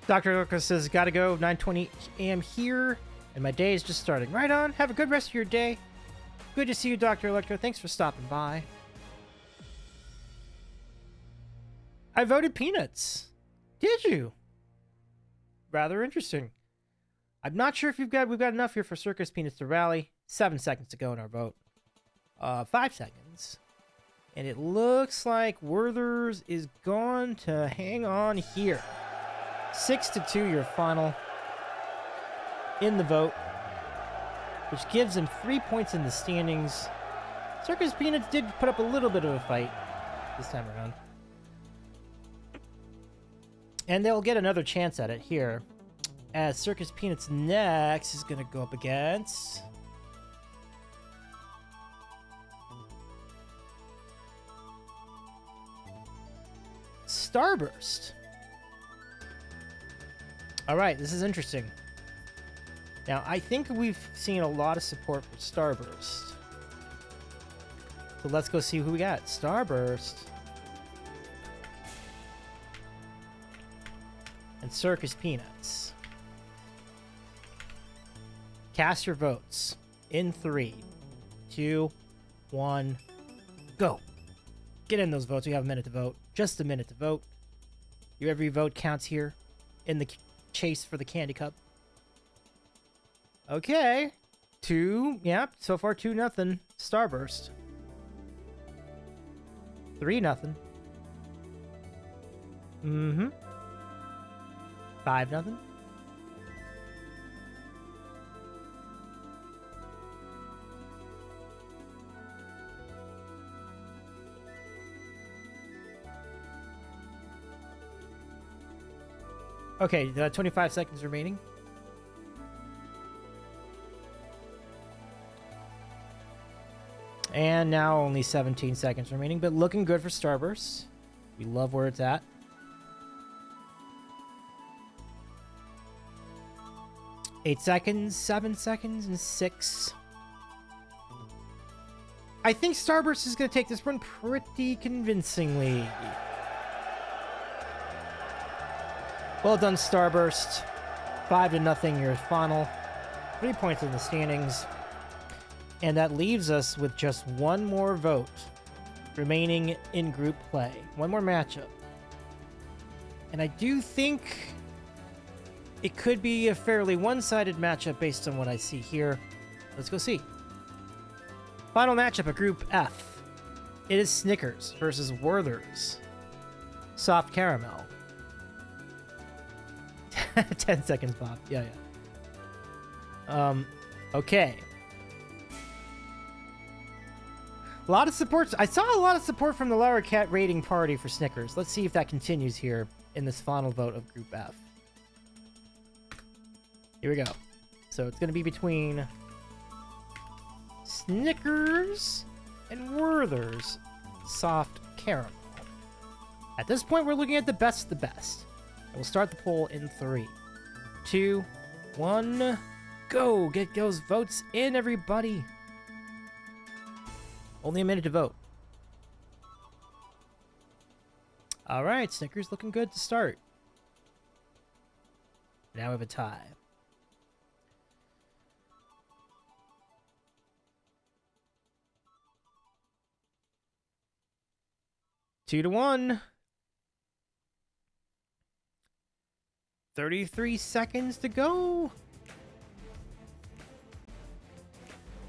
Dr. Lucas says, gotta go. 9:20 a.m. here, and my day is just starting. Right on. Have a good rest of your day. Good to see you, Dr. Electro. Thanks for stopping by. I voted peanuts. Did you? Rather interesting. I'm not sure if we've got enough here for Circus Peanuts to rally. 7 seconds to go in our vote. 5 seconds. And it looks like Werther's is going to hang on here. 6-2 your final in the vote, which gives him 3 points in the standings. Circus Peanuts did put up a little bit of a fight this time around. And they'll get another chance at it here, as Circus Peanuts next is going to go up against Starburst. All right, this is interesting. Now, I think we've seen a lot of support for Starburst. So let's go see who we got. Starburst. And Circus Peanuts. Cast your votes in 3, 2, 1, go. Get in those votes. We have a minute to vote. Just a minute to vote. Your every vote counts here in the chase for the Candy Cup. Okay. 2, yeah, so far 2-0. Starburst. 3-0. Mm-hmm. 5-0. Okay, 25 seconds remaining. And now only 17 seconds remaining, but looking good for Starburst. We love where it's at. Eight seconds, 7 seconds, and 6. I think Starburst is going to take this one pretty convincingly. Well done, Starburst. 5-0 your final. 3 points in the standings. And that leaves us with just one more vote remaining in group play. One more matchup. And I do think it could be a fairly one-sided matchup based on what I see here. Let's go see. Final matchup of Group F. It is Snickers versus Werther's Soft Caramel. 10 seconds, Bob. Yeah. Okay. A lot of support. I saw a lot of support from the Lara Cat rating party for Snickers. Let's see if that continues here in this final vote of Group F. Here we go. So it's going to be between Snickers and Werther's Soft Caramel. At this point, we're looking at the best of the best. And we'll start the poll in 3, 2, 1, go! Get those votes in, everybody! Only a minute to vote. Alright, Snickers looking good to start. Now we have a tie. Two to 1. 33 seconds to go.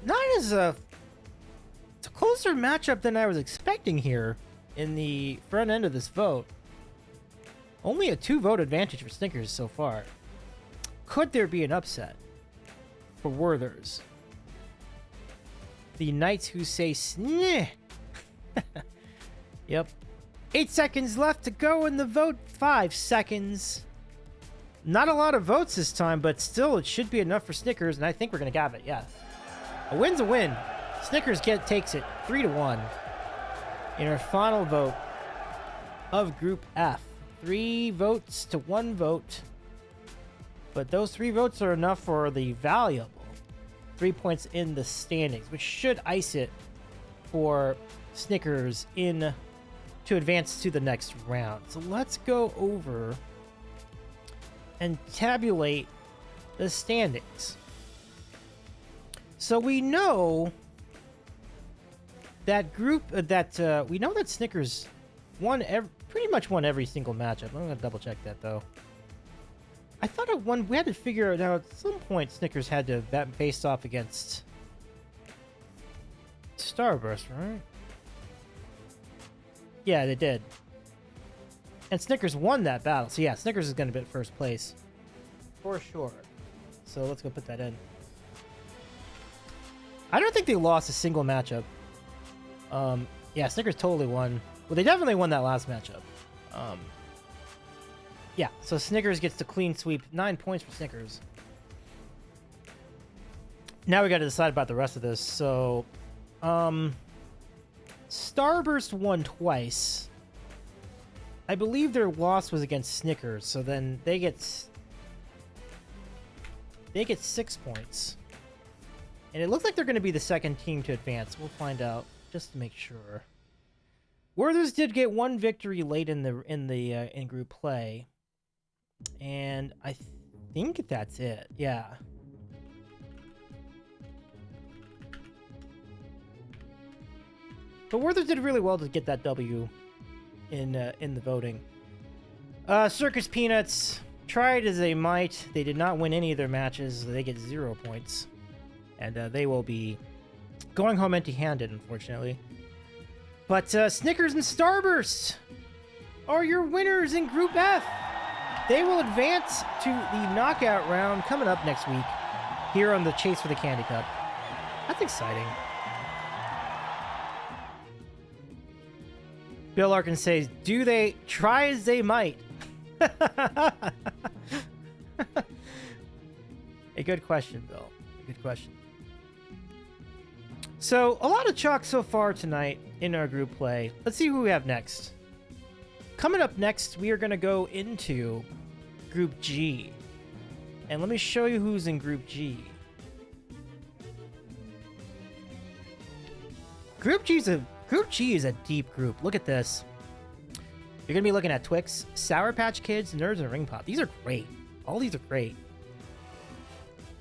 Not as it's a closer matchup than I was expecting here in the front end of this vote. Only a 2-vote advantage for Snickers so far. Could there be an upset for Werther's? The Knights who say sneh. Yep. 8 seconds left to go in the vote. 5 seconds. Not a lot of votes this time, but still it should be enough for Snickers, and I think we're going to have it, yeah. A win's a win. Snickers takes it 3-1 in our final vote of Group F. 3 votes to 1 vote. But those 3 votes are enough for the valuable 3 points in the standings, which should ice it for Snickers in to advance to the next round. So let's go over and tabulate the standings. So we know that we know that Snickers pretty much won every single matchup. I'm gonna double check that though. I thought we had to figure it out at some point. Snickers had to face off against Starburst, right? Yeah, they did. And Snickers won that battle. So yeah, Snickers is going to be at first place. For sure. So let's go put that in. I don't think they lost a single matchup. Yeah, Snickers totally won. Well, they definitely won that last matchup. Yeah, so Snickers gets the clean sweep. 9 points for Snickers. Now we got to decide about the rest of this. So, Starburst won twice. I believe their loss was against Snickers, so then they get 6 points. And it looks like they're going to be the second team to advance. We'll find out just to make sure. Werther's did get 1 victory late in group play. And I think that's it. Yeah. But Werther's did really well to get that W in the voting. Circus Peanuts tried as they might. They did not win any of their matches. So they get 0 points. and they will be going home empty-handed, unfortunately. But Snickers and Starburst are your winners in Group F. They will advance to the knockout round coming up next week here on the Chase for the Candy Cup. That's exciting. Bill Larkin says, do they try as they might? A good question, Bill. Good question. So, a lot of chalk so far tonight in our group play. Let's see who we have next. Coming up next, we are going to go into Group G. And let me show you who's in Group G. Group G is a deep group. Look at this. You're going to be looking at Twix, Sour Patch Kids, Nerds, and Ring Pop. These are great. All these are great.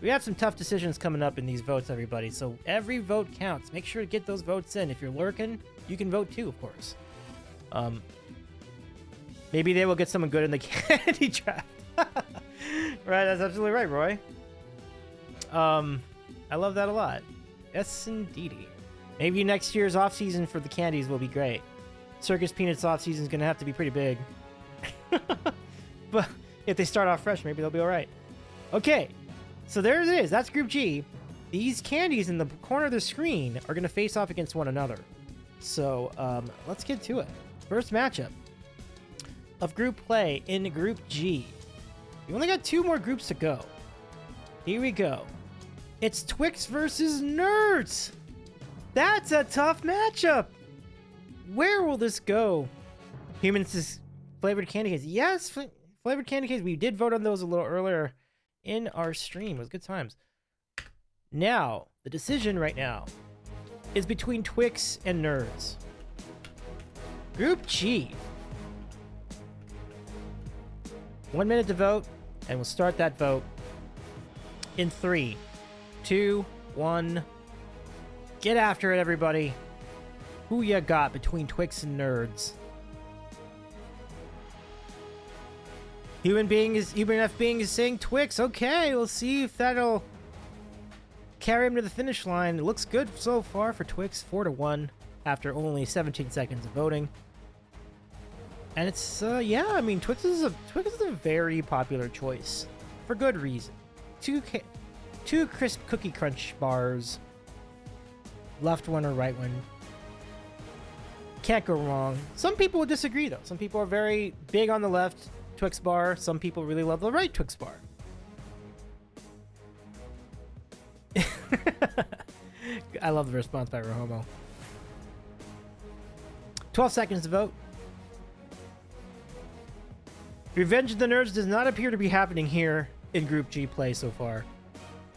We have some tough decisions coming up in these votes, everybody. So every vote counts. Make sure to get those votes in. If you're lurking, you can vote too, of course. Maybe they will get someone good in the candy draft. Right, that's absolutely right, Roy. I love that a lot. Yes, indeedy. Maybe next year's off season for the candies will be great. Circus Peanuts off season is going to have to be pretty big. But if they start off fresh, maybe they'll be all right. Okay, so there it is. That's Group G. These candies in the corner of the screen are going to face off against one another. So let's get to it. First matchup of group play in Group G. We only got 2 more groups to go. Here we go. It's Twix versus Nerds. That's a tough matchup. Where will this go? Humans' flavored candy canes. Yes, flavored candy canes. We did vote on those a little earlier in our stream. It was good times. Now, the decision right now is between Twix and Nerds. Group G. 1 minute to vote, and we'll start that vote in 3, 2, 1. Get after it, everybody. Who ya got between Twix and Nerds? Human F being is saying Twix. Okay, we'll see if that'll carry him to the finish line. It looks good so far for Twix, 4-1 after only 17 seconds of voting. And it's yeah, I mean Twix is a very popular choice for good reason. Two crisp cookie crunch bars. Left one or right one. Can't go wrong. Some people would disagree though. Some people are very big on the left Twix bar. Some people really love the right Twix bar. I love the response by Rohomo. 12 seconds to vote. Revenge of the Nerds does not appear to be happening here in Group G play so far.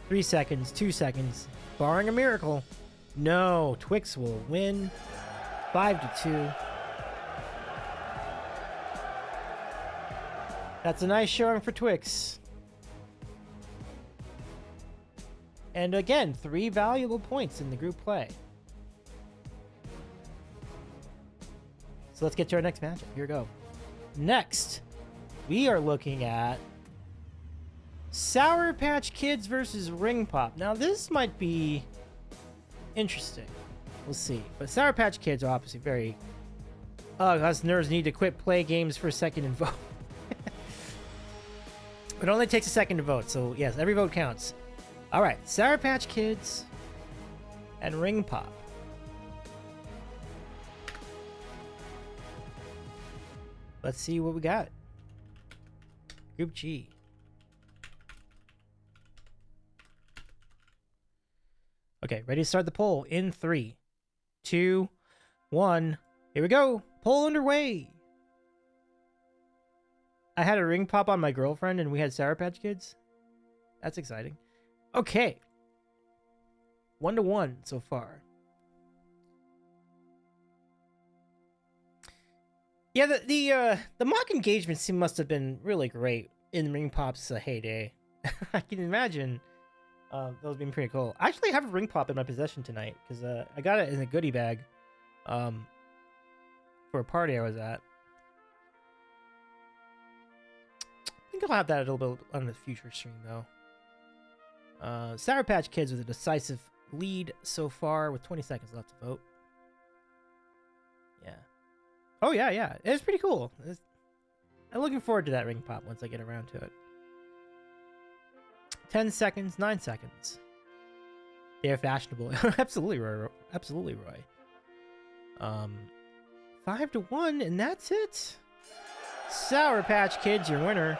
3 seconds, 2 seconds. Barring a miracle, no, Twix will win 5-2. That's a nice showing for Twix. And again, 3 valuable points in the group play. So let's get to our next matchup. Here we go. Next, we are looking at Sour Patch Kids versus Ring Pop. Now, this might be interesting. We'll see. But Sour Patch Kids are obviously very... us nerds need to quit play games for a second and vote. It only takes a second to vote, so yes, every vote counts. All right, Sour Patch Kids and Ring Pop. Let's see what we got. Group G. Okay, ready to start the poll in 3, 2, 1. Here we go. Poll underway. I had a Ring Pop on my girlfriend and we had Sour Patch Kids. That's exciting. Okay. 1-1 so far. Yeah, the mock engagement must have been really great in Ring Pop's heyday. I can imagine those being pretty cool. I actually have a Ring Pop in my possession tonight because I got it in a goodie bag for a party I was at. I think I'll have that a little bit on the future stream though. Sour Patch Kids with a decisive lead so far with 20 seconds left to vote. Yeah. Oh, yeah. It's pretty cool. I'm looking forward to that ring pop once I get around to it. 10 seconds, 9 seconds. They're fashionable. Absolutely, Roy. Absolutely, Roy. 5-1, and that's it. Sour Patch Kids, your winner.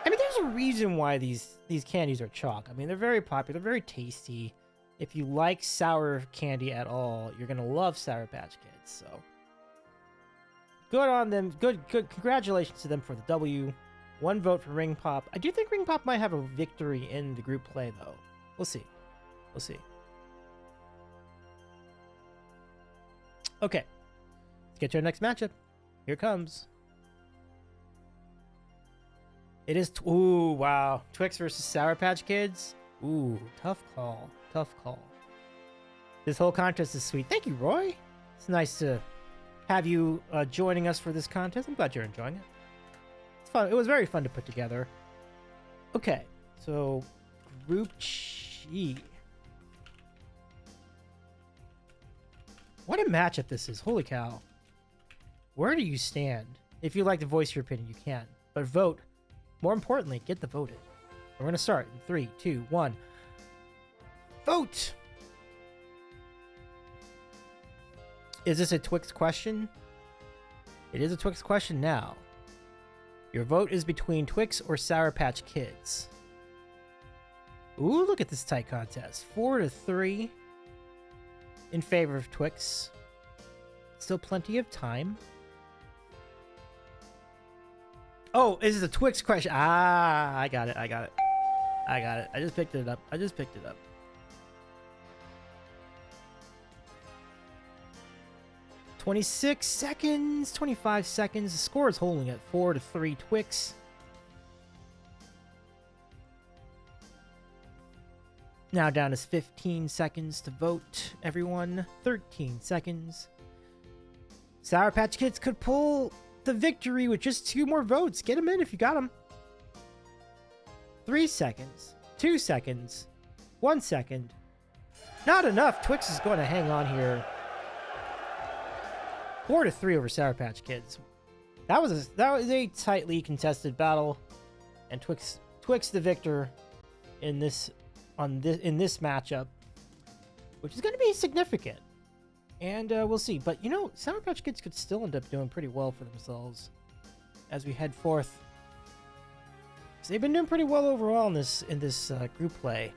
I mean, there's a reason why these candies are chalk. I mean, they're very popular, very tasty. If you like sour candy at all, you're gonna love Sour Patch Kids. So, good on them. Good. Congratulations to them for the W. 1 vote for Ring Pop. I do think Ring Pop might have a victory in the group play, though. We'll see. Okay, let's get to our next matchup. Here it comes. It is, ooh, wow. Twix versus Sour Patch Kids. Ooh, tough call. This whole contest is sweet. Thank you, Roy. It's nice to have you joining us for this contest. I'm glad you're enjoying it. It's fun. It was very fun to put together. Okay, so Group G. What a matchup this is. Holy cow. Where do you stand? If you'd like to voice your opinion, you can. But vote. More importantly, get the vote in. We're going to start in 3, 2, 1. Vote! Is this a Twix question? It is a Twix question now. Your vote is between Twix or Sour Patch Kids. Ooh, look at this tight contest. 4-3 in favor of Twix. Still plenty of time. Oh, is it a Twix question? Ah, I got it. I just picked it up. 26 seconds, 25 seconds. The score is holding at 4-3 Twix. Now down to 15 seconds to vote, everyone. 13 seconds. Sour Patch Kids could pull the victory with just 2 more votes. Get them in if you got them. 3 seconds. 2 seconds. 1 second. Not enough. Twix is going to hang on here. 4-3 over Sour Patch Kids. That was a tightly contested battle, and Twix the victor in this matchup, which is going to be significant. And we'll see. But you know, Sour Patch Kids could still end up doing pretty well for themselves as we head forth. So they've been doing pretty well overall in this group play.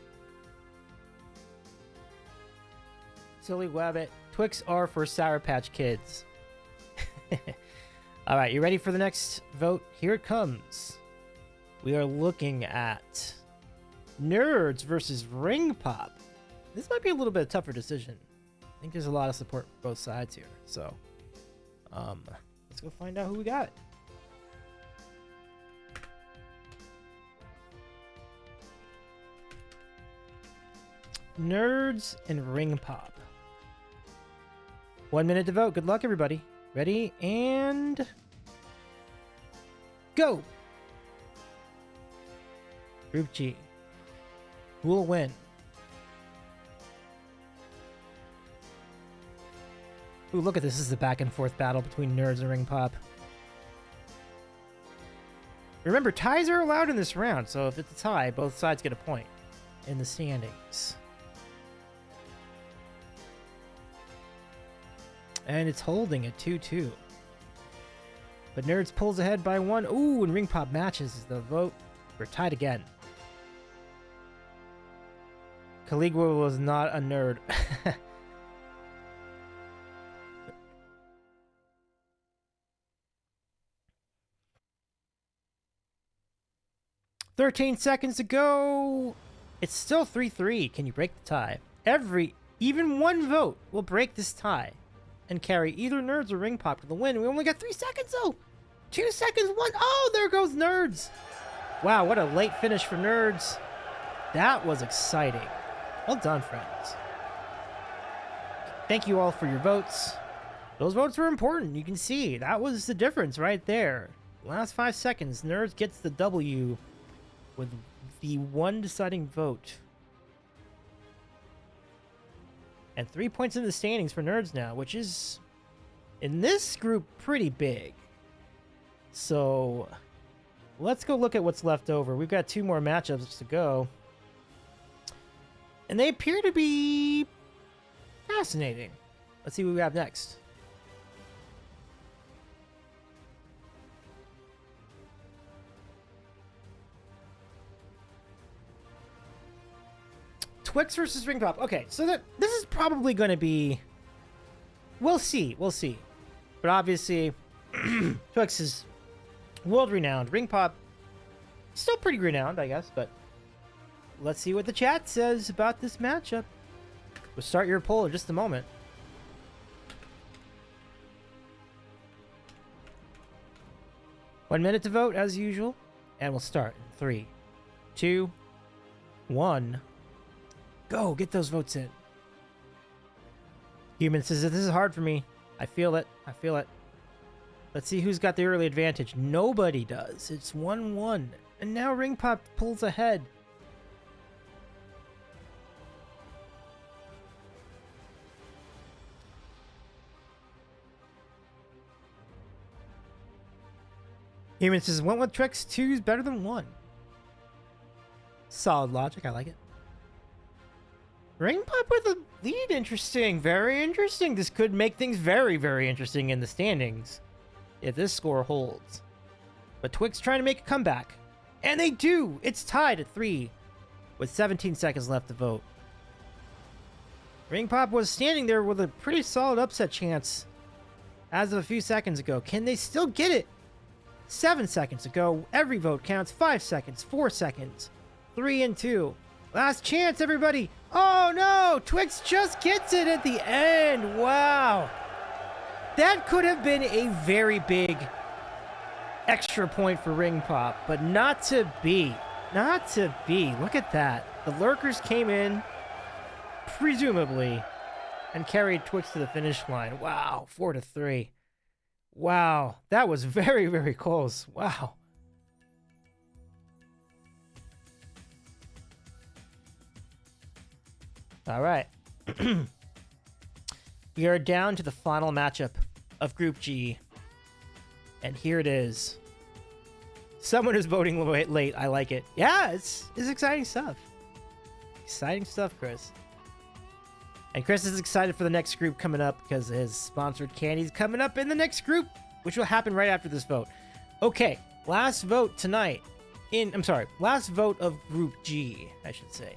Silly Wabbit. Twix are for Sour Patch Kids. All right, you ready for the next vote? Here it comes. We are looking at Nerds versus Ring Pop. This might be a little bit of a tougher decision. I think there's a lot of support for both sides here. So, let's go find out who we got. Nerds and Ring Pop. 1 minute to vote. Good luck, everybody. Ready and go. Group G. Who will win? Ooh, look at this. This is a back and forth battle between Nerds and Ring Pop. Remember, ties are allowed in this round, so if it's a tie, both sides get a point in the standings. And it's holding at 2-2. But Nerds pulls ahead by 1. Ooh, and Ring Pop matches the vote. We're tied again. Caligula was not a nerd. 13 seconds to go. It's still 3-3. Can you break the tie? Even 1 vote will break this tie and carry either Nerds or Ring Pop to the win. We only got 3 seconds though. 2 seconds, 1. Oh, there goes Nerds. Wow, what a late finish for Nerds. That was exciting. Well done, friends. Thank you all for your votes. Those votes were important. You can see that was the difference right there. Last 5 seconds, Nerds gets the W with the one deciding vote. And 3 points in the standings for Nerds now, which is, in this group, pretty big. So, let's go look at what's left over. We've got 2 more matchups to go. And they appear to be fascinating. Let's see what we have next. Twix versus Ring Pop. Okay, so this is probably going to be... We'll see. But obviously, Twix is world-renowned. Ring Pop, still pretty renowned, I guess. But let's see what the chat says about this matchup. We'll start your poll in just a moment. One minute to vote, as usual. And we'll start in 3, 2, 1... Go, get those votes in. Human says, this is hard for me. I feel it. Let's see who's got the early advantage. Nobody does. It's 1-1. And now Ring Pop pulls ahead. Human says, went with Tricks 2 is better than 1. Solid logic. I like it. Ring Pop with a lead. Interesting. Very interesting. This could make things very, very interesting in the standings if this score holds. But Twix trying to make a comeback. And they do. It's tied at 3 with 17 seconds left to vote. Ring Pop was standing there with a pretty solid upset chance as of a few seconds ago. Can they still get it? 7 seconds ago. Every vote counts. 5 seconds. 4 seconds. 3 and 2. Last chance, everybody. Oh, no. Twix just gets it at the end. Wow. That could have been a very big extra point for Ring Pop, but not to be. Not to be. Look at that. The Lurkers came in, presumably, and carried Twix to the finish line. Wow. 4-3. Wow. That was very, very close. Wow. All right. We are down to the final matchup of Group G. And here it is. Someone is voting late. I like it. Yeah, it's exciting stuff. Exciting stuff, Chris. And Chris is excited for the next group coming up because his sponsored candy's coming up in the next group, which will happen right after this vote. Okay, last vote tonight. Last vote of Group G, I should say.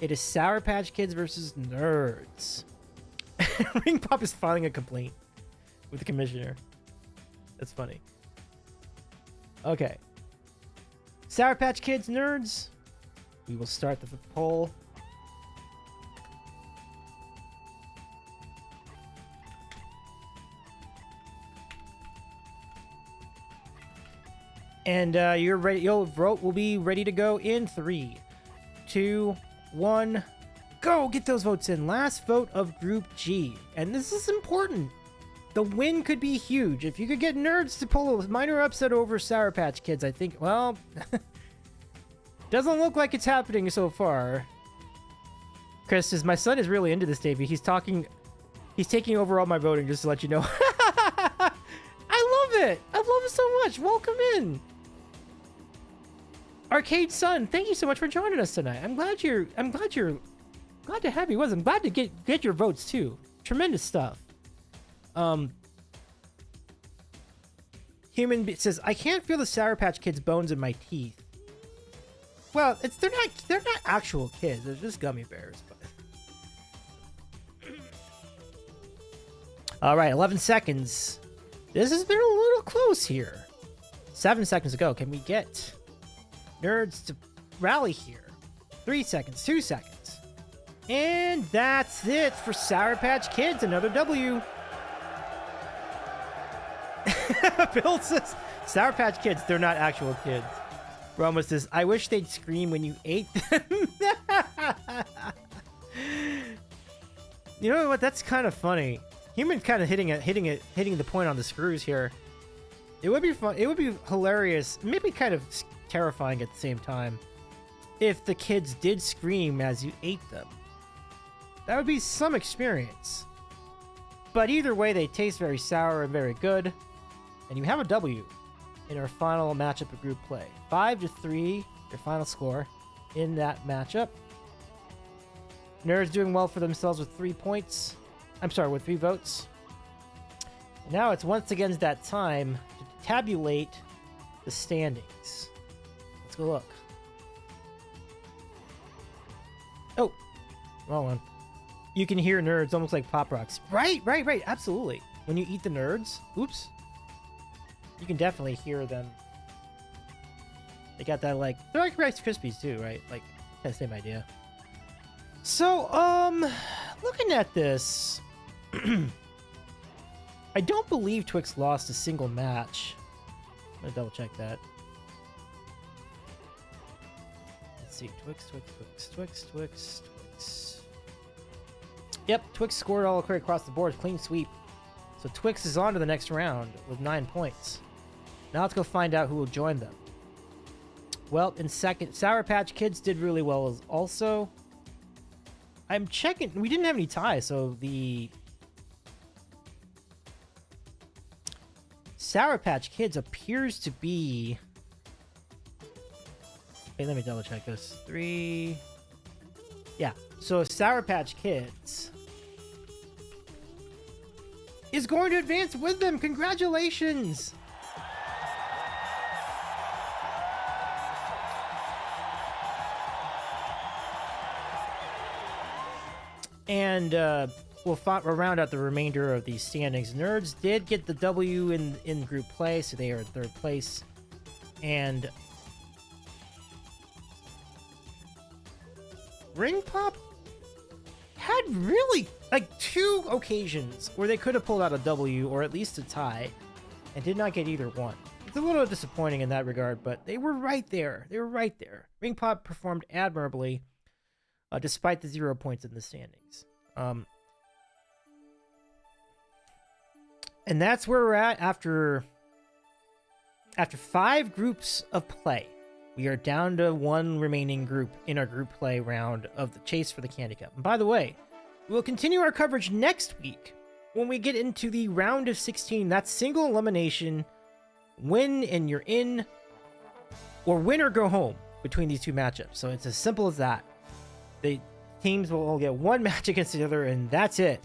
It is Sour Patch Kids versus Nerds. Ring Pop is filing a complaint with the commissioner. That's funny. Okay. Sour Patch Kids, Nerds. We will start the poll. And you're ready. Your vote will be ready to go in 3, 2, 1. Go! Get those votes in. Last vote of Group G. And this is important. The win could be huge. If you could get Nerds to pull a minor upset over Sour Patch Kids, I think, well, doesn't look like it's happening so far. Chris says, my son is really into this, Davey. He's taking over all my voting, just to let you know. I love it. I love it so much. Welcome in. Arcade Son, thank you so much for joining us tonight. I'm glad to have you. I'm glad to get your votes too. Tremendous stuff. Human says, I can't feel the Sour Patch Kids bones in my teeth. Well, they're not actual kids. They're just gummy bears. But... All right, 11 seconds. This has been a little close here. 7 seconds to go. Can we get Nerds to rally here? 3 seconds, 2 seconds. And that's it for Sour Patch Kids. Another W. Bill says, Sour Patch Kids, they're not actual kids. Roma says, I wish they'd scream when you ate them. You know what? That's kind of funny. Human kind of hitting the point on the screws here. It would be fun. It would be hilarious. Maybe kind of terrifying at the same time. if the kids did scream as you ate them. That would be some experience. But either way, they taste very sour and very good. And you have a W in our final matchup of group play. 5-3, your final score in that matchup. Nerds doing well for themselves with 3 points. I'm sorry, with 3 votes. Now it's once again that time to tabulate the standings. Let's go look. Oh, wrong one. You can hear Nerds almost like Pop Rocks. Right, absolutely. When you eat the Nerds, oops, you can definitely hear them. They got that, like, they're like Rice Krispies too, right? Like, kind of same idea. So, looking at this, I don't believe Twix lost a single match. I'm gonna double check that. Let's see, Twix. Yep, Twix scored all the way across the board, clean sweep. So Twix is on to the next round with 9 points. Now let's go find out who will join them. Well, in second, Sour Patch Kids did really well also. I'm checking, we didn't have any ties, so the Sour Patch Kids appears to be... Hey, let me double check this. 3... Yeah, so Sour Patch Kids is going to advance with them. Congratulations! And we'll round out the remainder of these standings. Nerds did get the W in group play, so they are in 3rd place. And Ring Pop had really like 2 occasions where they could have pulled out a W or at least a tie and did not get either one. It's a little disappointing in that regard, but they were right there. Ring Pop performed admirably despite the 0 points in the standings. And that's where we're at after 5 groups of play. We are down to 1 remaining group in our group play round of the chase for the Candy Cup. And by the way, we'll continue our coverage next week when we get into the round of 16. That's single elimination, win and you're in, or win or go home between these 2 matchups. So it's as simple as that. The teams will all get 1 match against the other, and that's it.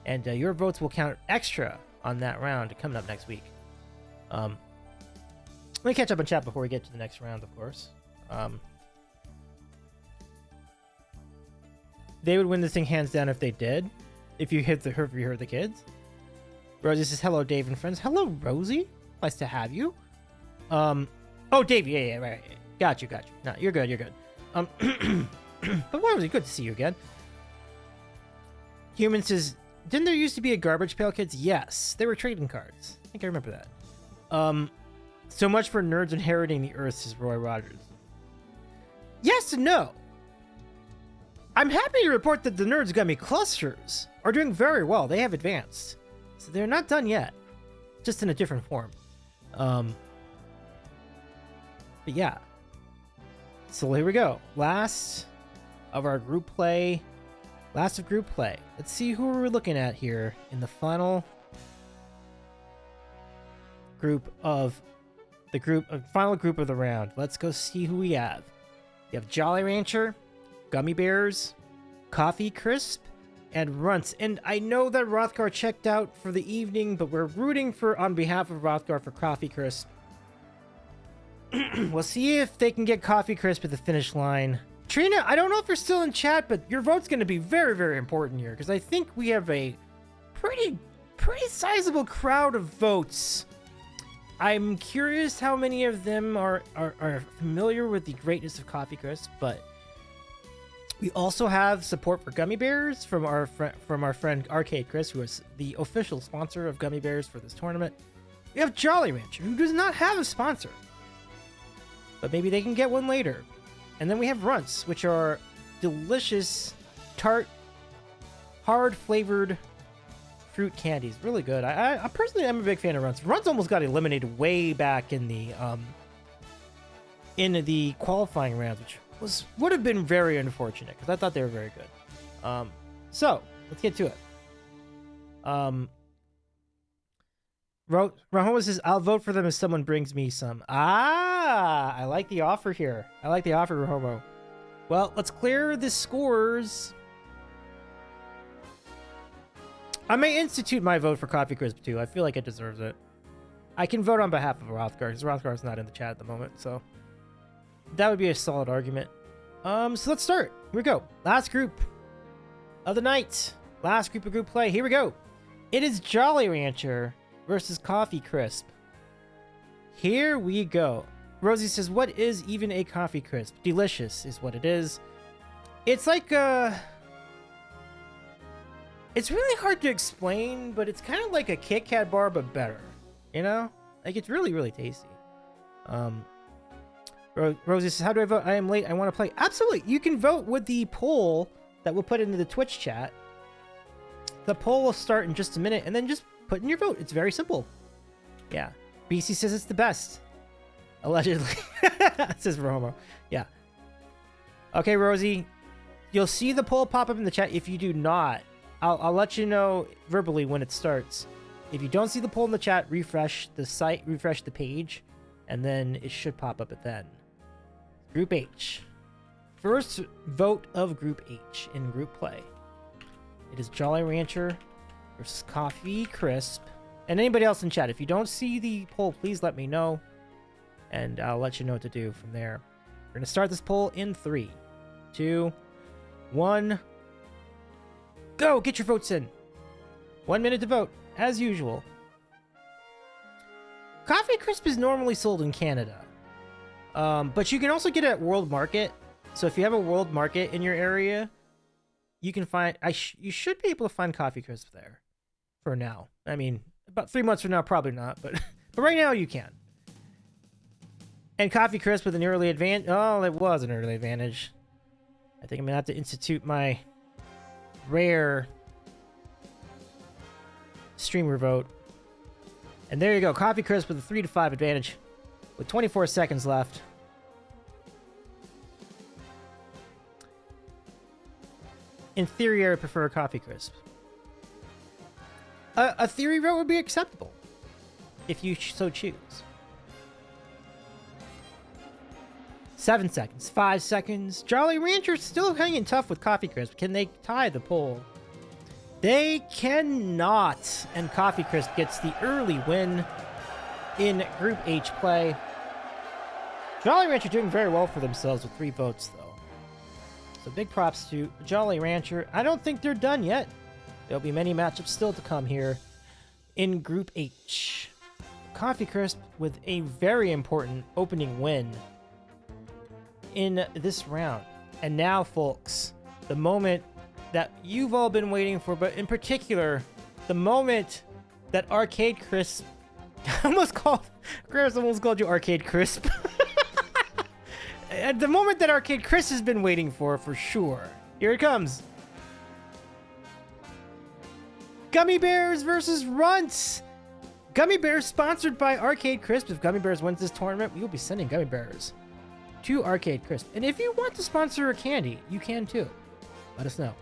And your votes will count extra on that round coming up next week. Let me catch up on chat before we get to the next round, of course. They would win this thing hands down if they did. If you heard the kids. Rosie says, hello, Dave and friends. Hello, Rosie. Nice to have you. Oh, Dave. Yeah, right. Got you. No, you're good. But Rosie, good to see you again. Human says, didn't there used to be a Garbage Pail Kids? Yes, they were trading cards. I think I remember that. So much for nerds inheriting the earth, says Roy Rogers. Yes and no. I'm happy to report that the Nerds Gummy clusters are doing very well. They have advanced. So they're not done yet. Just in a different form. But yeah. So here we go. Last of group play. Let's see who we're looking at here in the final group of final group of the round. Let's go see who we have. You have Jolly Rancher, Gummy Bears, Coffee Crisp, and Runts. And I know that Rothgar checked out for the evening, but we're rooting on behalf of Rothgar for Coffee Crisp. We'll see if they can get Coffee Crisp at the finish line. Trina, I don't know if you're still in chat, but your vote's going to be very, very important here, because I think we have a pretty sizable crowd of votes. I'm curious how many of them are familiar with the greatness of Coffee Crisp, but we also have support for Gummy Bears from our friend Arcade Chris, who is the official sponsor of Gummy Bears for this tournament. We have Jolly Rancher, who does not have a sponsor, but maybe they can get one later. And then we have Runts, which are delicious, tart, hard-flavored fruit candies. Really good. I personally am a big fan of Runts. Runts almost got eliminated way back in the qualifying rounds, which would have been very unfortunate because I thought they were very good. So let's get to it. Rahoma says, "I'll vote for them if someone brings me some." Ah, I like the offer here. I like the offer, Rahoma. Well, let's clear the scores. I may institute my vote for Coffee Crisp too. I feel like it deserves it. I can vote on behalf of Rothgar because Rothgar's not in the chat at the moment, so that would be a solid argument. So let's start. Here we go. Last group of the night. Last group of group play. Here we go. It is Jolly Rancher versus Coffee Crisp. Here we go. Rosie says, "What is even a Coffee Crisp?" Delicious is what it is. It's like it's really hard to explain, but it's kind of like a Kit Kat bar, but better. You know? Like, it's really, really tasty. Rosie says, "How do I vote? I am late. I want to play." Absolutely. You can vote with the poll that we'll put into the Twitch chat. The poll will start in just a minute, and then just put in your vote. It's very simple. Yeah. BC says it's the best. Allegedly. Says Romo. Yeah. Okay, Rosie. You'll see the poll pop up in the chat. If you do not, I'll let you know verbally when it starts. If you don't see the poll in the chat, refresh the site, refresh the page, and then it should pop up at then. Group H. First vote of Group H in group play. It is Jolly Rancher versus Coffee Crisp. And anybody else in chat, if you don't see the poll, please let me know, and I'll let you know what to do from there. We're going to start this poll in 3, 2, 1. Go! Get your votes in. 1 minute to vote, as usual. Coffee Crisp is normally sold in Canada, but you can also get it at World Market. So if you have a World Market in your area, you can find. You should be able to find Coffee Crisp there. For now, I mean, about 3 months from now, probably not, but right now you can. And Coffee Crisp with an early advantage. Oh, it was an early advantage. I think I'm gonna have to institute my rare streamer vote. And there you go, Coffee Crisp with a 3-5 advantage with 24 seconds left. In theory, I would prefer a Coffee Crisp. A theory vote would be acceptable if you so choose. 7 seconds, 5 seconds. Jolly Rancher still hanging tough with Coffee Crisp. Can they tie the poll? They cannot. And Coffee Crisp gets the early win in Group H play. Jolly Rancher doing very well for themselves with 3 votes, though. So big props to Jolly Rancher. I don't think they're done yet. There'll be many matchups still to come here in Group H. Coffee Crisp with a very important opening win in this round. And now, folks, the moment that you've all been waiting for, but in particular, the moment that Arcade Crisp almost called you Arcade Crisp. At the moment that Arcade Crisp has been waiting for sure. Here it comes. Gummy Bears versus Runts. Gummy Bears sponsored by Arcade Crisp. If Gummy Bears wins this tournament, we will be sending Gummy Bears to Arcade Crisp. And if you want to sponsor a candy, you can too. Let us know.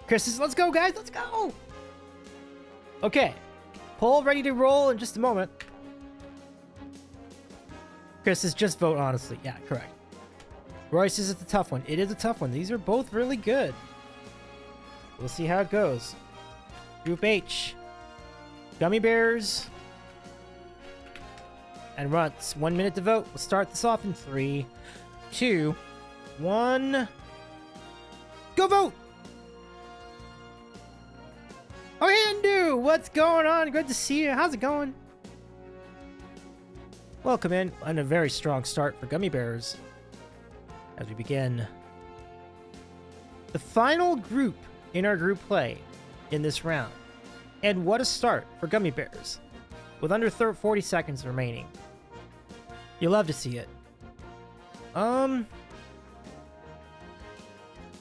Chris says, "Let's go, guys. Let's go." Okay. Poll ready to roll in just a moment. Chris says, "Just vote honestly." Yeah, correct. Roy says it's a tough one. It is a tough one. These are both really good. We'll see how it goes. Group H. Gummy Bears and Runts. 1 minute to vote. We'll start this off in 3, 2, 1. Go vote! Oh, Hindu! What's going on? Good to see you. How's it going? Welcome in. And a very strong start for Gummy Bears as we begin the final group in our group play in this round. And what a start for Gummy Bears with under 40 seconds remaining. You love to see it.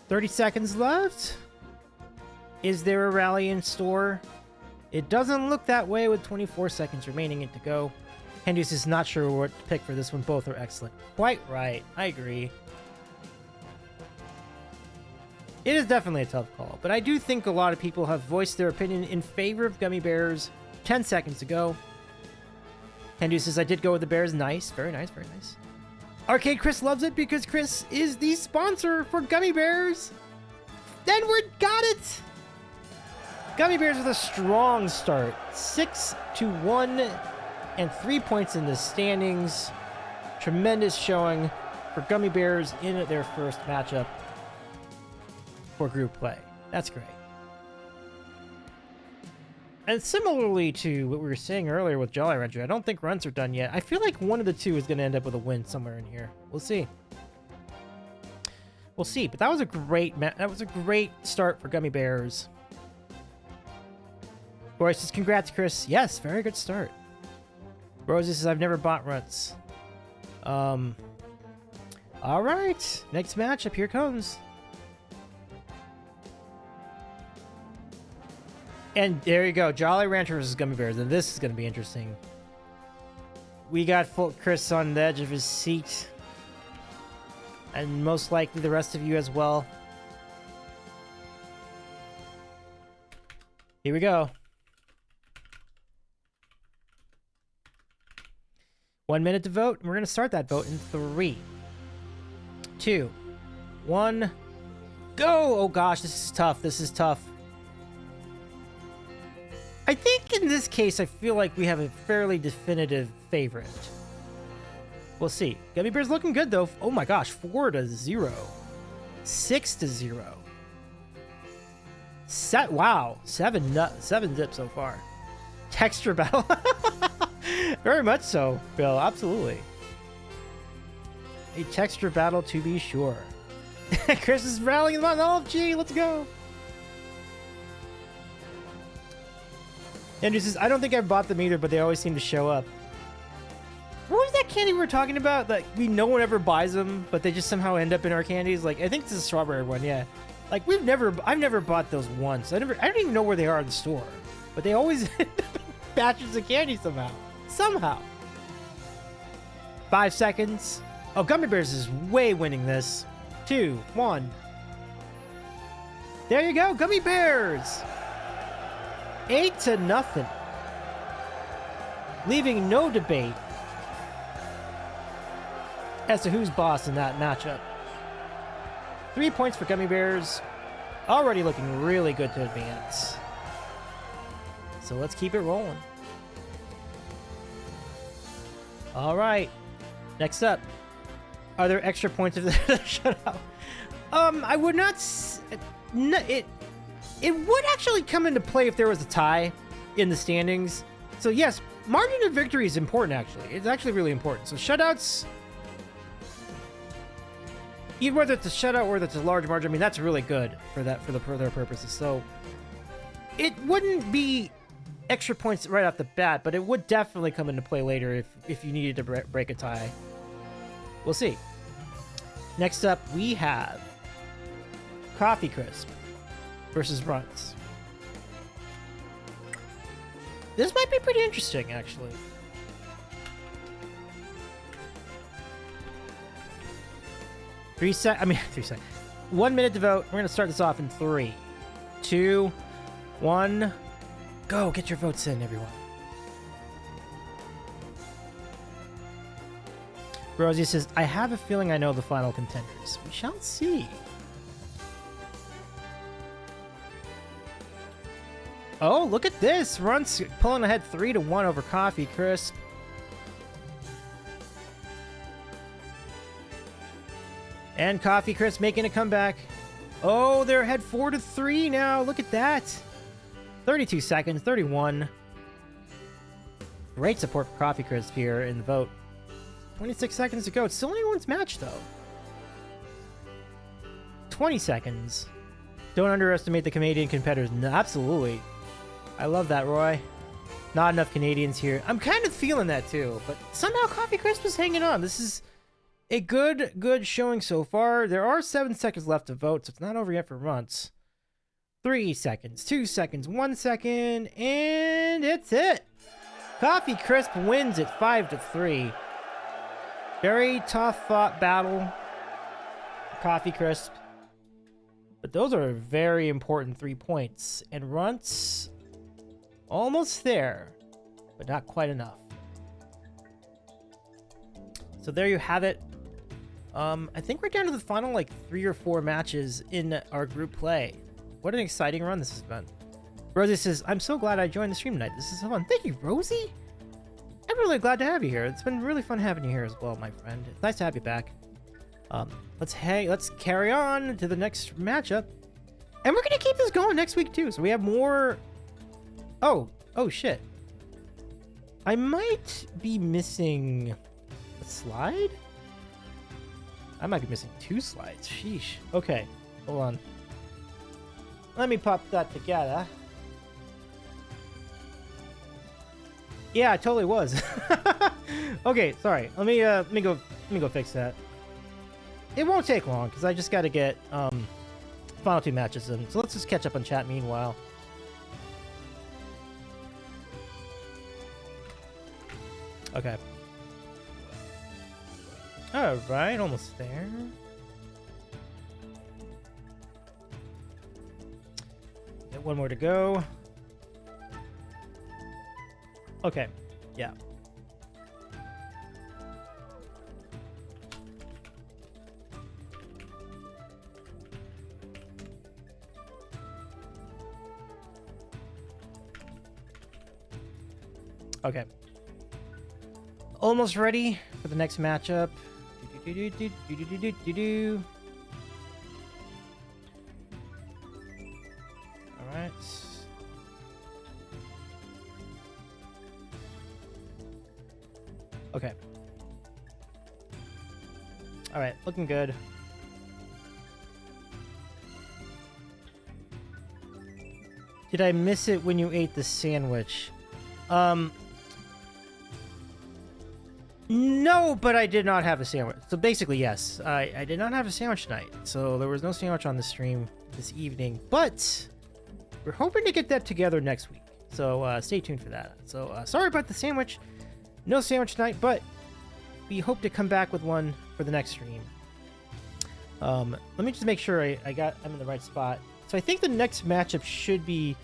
30 seconds left. Is there a rally in store? It doesn't look that way with 24 seconds remaining to go. Candice is not sure what to pick for this one. Both are excellent. Quite right. I agree. It is definitely a tough call, but I do think a lot of people have voiced their opinion in favor of gummy bears 10 seconds ago. Candice says, I did go with the bears. Nice. Very nice. Very nice. Arcade Chris loves it because Chris is the sponsor for gummy bears. Then we got it. Gummy bears with a strong start. 6-1 and 3 points in the standings. Tremendous showing for gummy bears in their first matchup for group play. That's great. And similarly to what we were saying earlier with Jolly Rancher, I don't think runs are done yet. I feel like one of the two is going to end up with a win somewhere in here. We'll see. We'll see. But that was a great start for gummy bears. Royce says, congrats, Chris. Yes, very good start. Rosie says, I've never bought runs. All right. Next matchup. Here comes. And there you go. Jolly Rancher versus Gummy Bears. And this is going to be interesting. We got Chris on the edge of his seat. And most likely the rest of you as well. Here we go. 1 minute to vote. We're going to start that vote in 3, 2, 1, go! Oh gosh, this is tough. This is tough. I think in this case, I feel like we have a fairly definitive favorite. We'll see. Gummy Bears looking good though. Oh my gosh, 4-0. 6-0. Wow, 7 zip so far. Texture battle. Very much so, Bill. Absolutely. A texture battle to be sure. Chris is rallying them on. Oh, gee, let's go. Andrew says, I don't think I've bought them either, but they always seem to show up. What was that candy we were talking about? Like, no one ever buys them, but they just somehow end up in our candies. Like, I think it's a strawberry one, yeah. Like, I've never bought those once. I don't even know where they are in the store, but they always end up in batches of candy somehow. 5 seconds. Oh, Gummy Bears is way winning this. 2, 1. There you go, Gummy Bears. 8-0. Leaving no debate as to who's boss in that matchup. 3 points for Gummy Bears. Already looking really good to advance. So let's keep it rolling. All right. Next up. Are there extra points of the shutout? I would not... It would actually come into play if there was a tie in the standings. So yes, margin of victory is important, actually. It's actually really important. So shutouts... Even whether it's a shutout or whether it's a large margin, I mean, that's really good for their purposes. So it wouldn't be extra points right off the bat, but it would definitely come into play later if you needed to break a tie. We'll see. Next up, we have Coffee Crisp versus Runs. This might be pretty interesting, actually. Three seconds. 1 minute to vote. We're going to start this off in 3, 2, 1. Go. Get your votes in, everyone. Rosie says, I have a feeling I know the final contenders. We shall see. Oh, look at this. Run's pulling ahead 3-1 over Coffee Crisp. And Coffee Crisp making a comeback. Oh, they're ahead 4-3 now. Look at that. 32 seconds, 31. Great support for Coffee Crisp here in the vote. 26 seconds to go. It's still anyone's match, though. 20 seconds. Don't underestimate the Canadian competitors. No, absolutely. I love that, Roy. Not enough Canadians here. I'm kind of feeling that, too. But somehow Coffee Crisp is hanging on. This is a good showing so far. There are 7 seconds left to vote, so it's not over yet for Runts. 3 seconds, 2 seconds, 1 second, and it's it. Coffee Crisp wins at 5-3. Very tough fought battle. Coffee Crisp. But those are very important 3 points. And Runts, almost there, but not quite enough. So there you have it. I think we're down to the final like 3 or 4 matches in our group play. What an exciting run this has been. Rosie says, I'm so glad I joined the stream tonight. This is so fun. Thank you, Rosie. I'm really glad to have you here. It's been really fun having you here as well, my friend. It's nice to have you back. Let's carry on to the next matchup. And we're going to keep this going next week too. So we have more. Oh shit. I might be missing a slide. I might be missing 2 slides. Sheesh. Okay, hold on. Let me pop that together. Yeah, it totally was. Okay, sorry. Let me go fix that. It won't take long because I just got to get final 2 matches in. So let's just catch up on chat meanwhile. Okay. All right, almost there. Got 1 more to go. Okay, yeah. Okay. Almost ready for the next matchup. All right. Okay. All right, looking good. Did I miss it when you ate the sandwich? No, but I did not have a sandwich. So basically, yes, I did not have a sandwich tonight. So there was no sandwich on the stream this evening, but we're hoping to get that together next week. So stay tuned for that. So sorry about the sandwich. No sandwich tonight, but we hope to come back with one for the next stream. Let me just make sure I'm in the right spot. So I think the next matchup should be.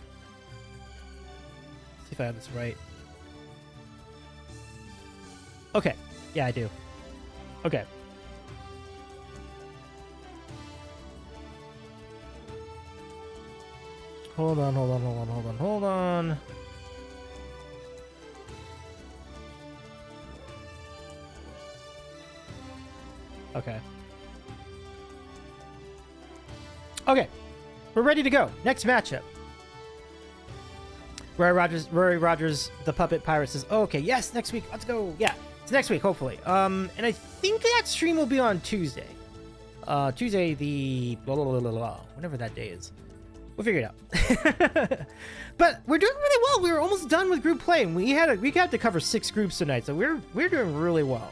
Let's see if I have this right. Okay. Yeah, I do. Okay. Hold on. Okay. Okay. We're ready to go. Next matchup. Rory Rogers, the Puppet Pirate says, oh, okay, yes, next week. Let's go. Yeah. It's next week, hopefully. And I think that stream will be on Tuesday. Tuesday, the blah, blah, blah, blah, blah, whatever that day is. We'll figure it out. But we're doing really well. We were almost done with group play, and we had to cover 6 groups tonight, so we're doing really well.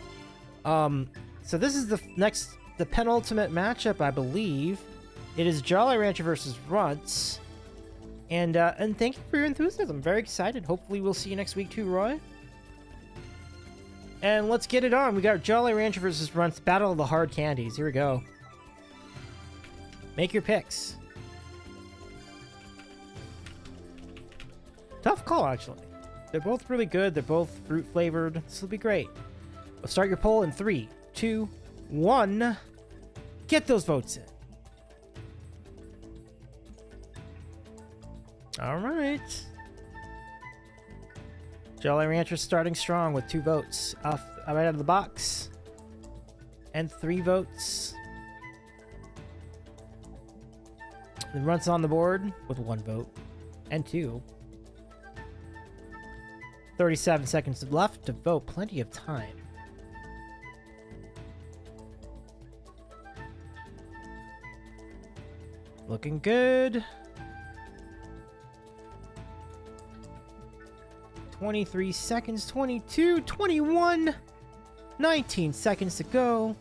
So this is the penultimate matchup, I believe. It is Jolly Rancher versus Runts. And thank you for your enthusiasm. I'm very excited. Hopefully we'll see you next week too, Roy. And let's get it on. We got Jolly Rancher versus Runts, Battle of the Hard Candies. Here we go. Make your picks. Tough call, actually. They're both really good. They're both fruit flavored. This will be great. We'll start your poll in 3, 2, 1. Get those votes in. All right. Jolly Rancher starting strong with 2 votes right out of the box. And 3 votes. Then Runts on the board with 1 vote. And 2. 37 seconds left to vote. Plenty of time. Looking good. 23 seconds, 22, 21, 19 seconds to go.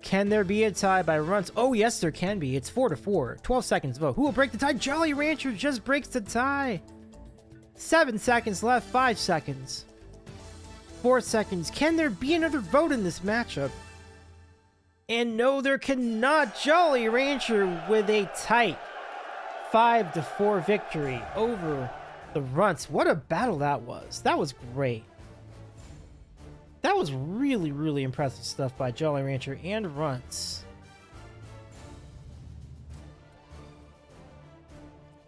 Can there be a tie by Runts? Oh, yes, there can be. It's 4-4. 12 seconds to vote. Who will break the tie? Jolly Rancher just breaks the tie. 7 seconds left, 5 seconds. 4 seconds. Can there be another vote in this matchup? And no, there cannot. Jolly Rancher with a tight 5-4 victory over the Runts. What a battle that was. That was great. That was really, really impressive stuff by Jolly Rancher and Runts.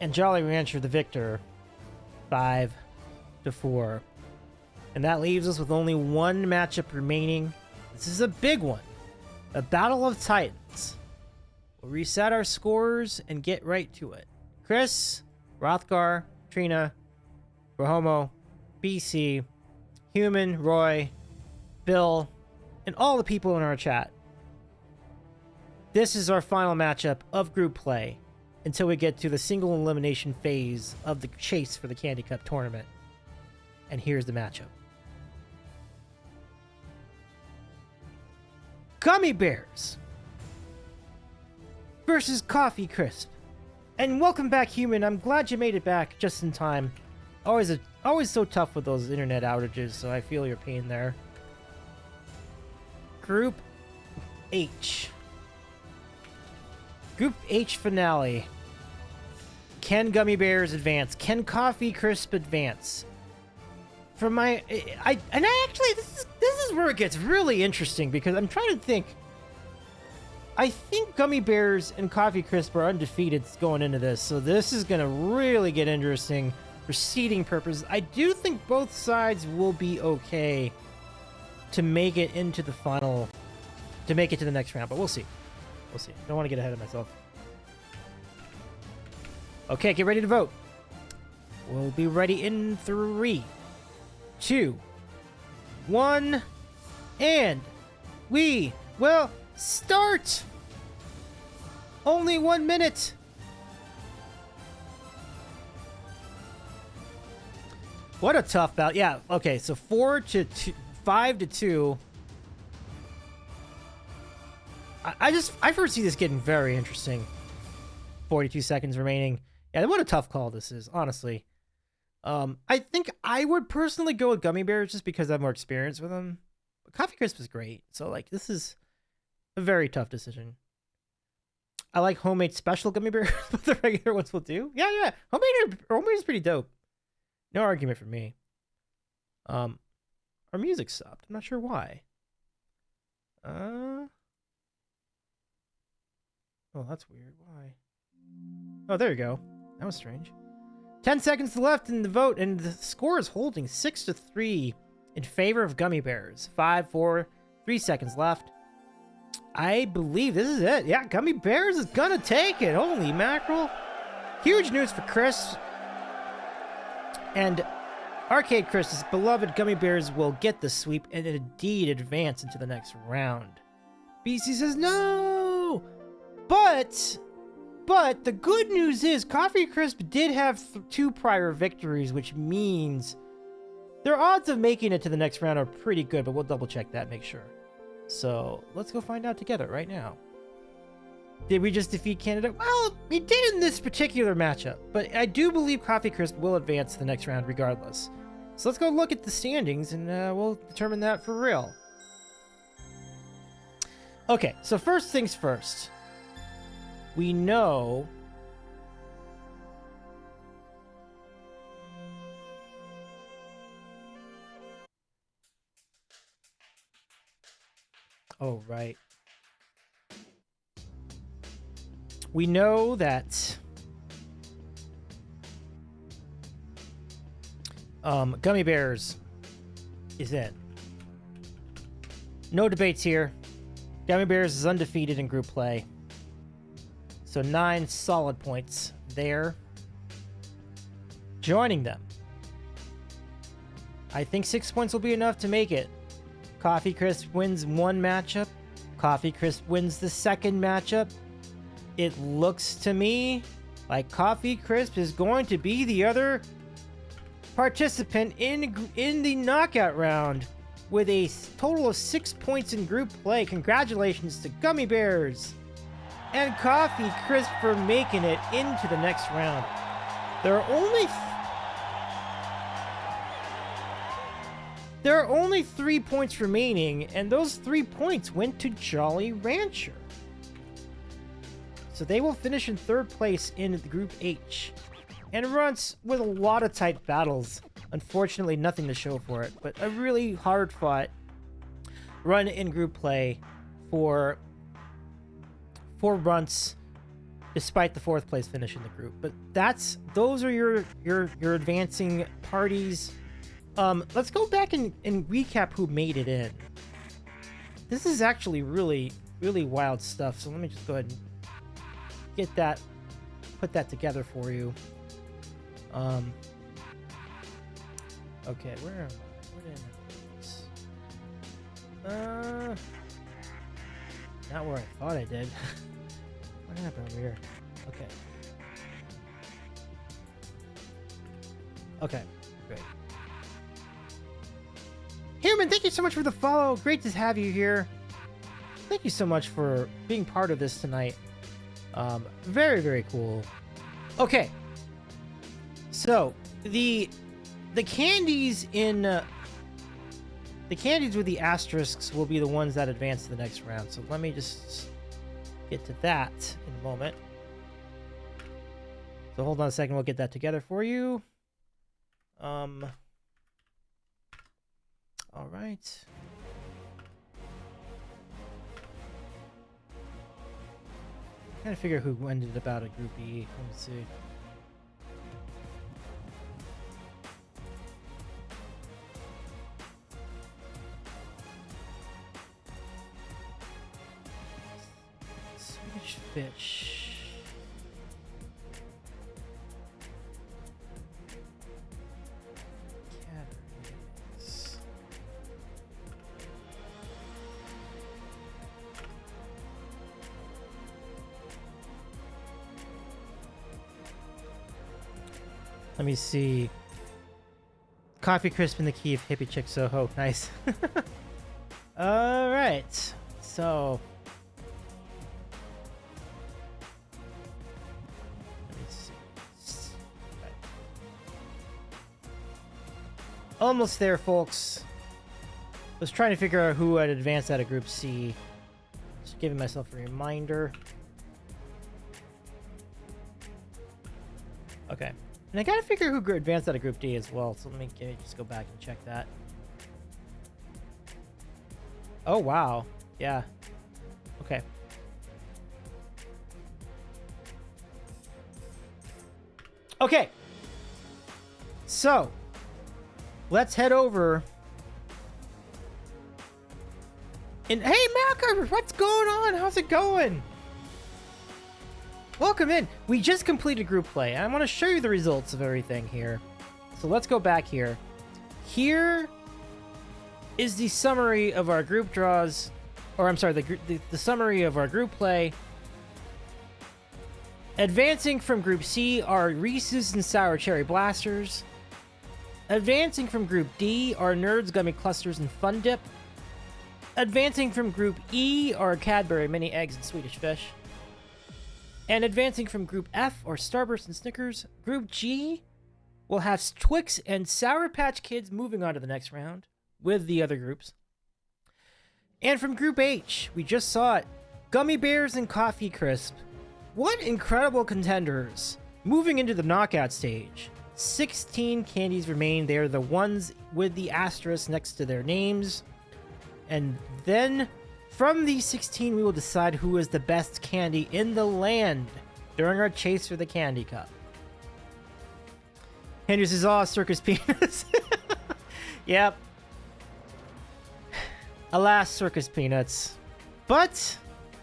And Jolly Rancher, the victor, 5-4. And that leaves us with only one matchup remaining. This is a big one. A Battle of Titans. We'll reset our scores and get right to it. Chris, Rothgar, Trina, Rahomo, BC, Human, Roy, Bill, and all the people in our chat. This is our final matchup of group play until we get to the single elimination phase of the chase for the Candy Cup tournament. And here's the matchup. Gummy Bears versus Coffee Crisp. And welcome back, Human. I'm glad you made it back just in time. Always so tough with those internet outages, so I feel your pain there. Group H. Group H finale. Can Gummy Bears advance? Can Coffee Crisp advance? For my, this is where it gets really interesting because I'm trying to think. I think Gummy Bears and Coffee Crisp are undefeated going into this, so this is going to really get interesting for seeding purposes. I do think both sides will be okay to make it into the final, to make it to the next round, but we'll see. We'll see. Don't want to get ahead of myself. Okay, get ready to vote. We'll be ready in 3, 2, 1, and we will start. Only 1 minute. What a tough bout. Yeah, okay, so 5-2. I foresee this getting very interesting. 42 seconds remaining. Yeah, what a tough call this is, honestly. I think I would personally go with Gummy Bears just because I have more experience with them. But Coffee Crisp is great, so like this is a very tough decision. I like homemade special Gummy Bears, but the regular ones will do. Yeah. Homemade is pretty dope. No argument from me. Our music stopped. I'm not sure why. Oh, that's weird. Why? Oh, there you go. That was strange. 10 seconds left in the vote, and the score is holding 6-3 in favor of Gummy Bears. 5, 4, 3 seconds left. I believe this is it. Yeah, Gummy Bears is gonna take it. Holy mackerel. Huge news for Chris. And Arcade Chris's beloved Gummy Bears will get the sweep and indeed advance into the next round. BC says no! But the good news is Coffee Crisp did have 2 prior victories, which means their odds of making it to the next round are pretty good, but we'll double check that and make sure. So let's go find out together right now. Did we just defeat Canada? Well, we did in this particular matchup, but I do believe Coffee Crisp will advance to the next round regardless. So let's go look at the standings and we'll determine that for real. Okay, so first things first. We know oh, right. We know that Gummy Bears is in. No debates here. Gummy Bears is undefeated in group play. So 9 solid points there. Joining them. I think 6 points will be enough to make it. Coffee Crisp wins 1 matchup. Coffee Crisp wins the second matchup. It looks to me like Coffee Crisp is going to be the other participant in the knockout round with a total of 6 points in group play. Congratulations to Gummy Bears and Coffee Crisp for making it into the next round. There are only There are only 3 points remaining, and those 3 points went to Jolly Rancher. So they will finish in 3rd place in Group H. And runs with a lot of tight battles. Unfortunately, nothing to show for it, but a really hard-fought run in group play for 4 runts, despite the 4th place finish in the group. But those are your advancing parties. Let's go back and recap who made it in. This is actually really, really wild stuff. So let me just go ahead and put that together for you. Okay, where am I? Where did I put this? Not where I thought I did. What happened over here? Okay, great. Human, thank you so much for the follow. Great to have you here. Thank you so much for being part of this tonight. Very, very cool. Okay. So, the candies in the candies with the asterisks will be the ones that advance to the next round. So let me just get to that in a moment. So hold on a second, we'll get that together for you. All right. Trying to figure who ended up out of Group E. Let me see. Swedish Fish. Categories. Let me see. Coffee Crisp in the key of Hippie Chick Soho. Nice. All right. So. Let me see. Right. Almost there, folks. Was trying to figure out who had advanced out of Group C. Just giving myself a reminder. Okay. And I gotta figure who advanced out of Group D as well, so let me just go back and check that. Oh, wow. Yeah. Okay. Okay. So, let's head over. And hey, Malcolm, what's going on? How's it going? Welcome in. We just completed group play. I want to show you the results of everything here. So let's go back here. Here is the summary of our group draws, or I'm sorry, the summary of our group play. Advancing from Group C are Reese's and Sour Cherry Blasters. Advancing from Group D are Nerds, Gummy Clusters, and Fun Dip. Advancing from Group E are Cadbury Mini Eggs and Swedish Fish. And advancing from Group F are Starburst and Snickers. Group G will have Twix and Sour Patch Kids moving on to the next round with the other groups. And from Group H, we just saw it, Gummy Bears and Coffee Crisp. What incredible contenders. Moving into the knockout stage. 16 candies remain. They're the ones with the asterisk next to their names. And then from these 16, we will decide who is the best candy in the land during our chase for the Candy Cup. Henry says, "Oh, circus peanuts." Yep. Alas, circus peanuts. But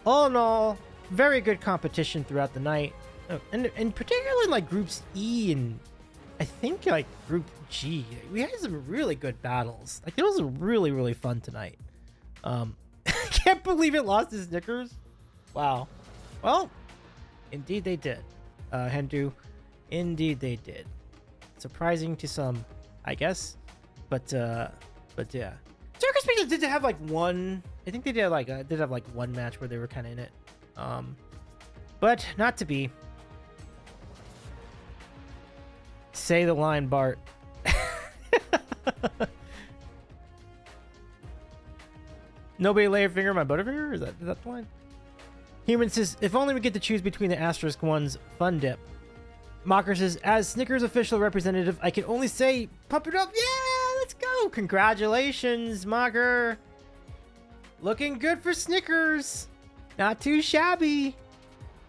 all in all, very good competition throughout the night. Oh, and particularly like groups E and I think like Group G. We had some really good battles. Like it was really, really fun tonight. I can't believe it lost to Snickers. Wow. Well, indeed they did. Hendu, indeed they did. Surprising to some, I guess. But yeah. Circus Peanuts did have like one. I think they did have like one match where they were kind of in it. But not to be. Say the line, Bart. Nobody lay a finger on my butterfinger? Is that the line? Human says, if only we get to choose between the asterisk ones. Fun dip. Mocker says, as Snickers official representative, I can only say, pump it up. Yeah, let's go. Congratulations, Mocker. Looking good for Snickers. Not too shabby.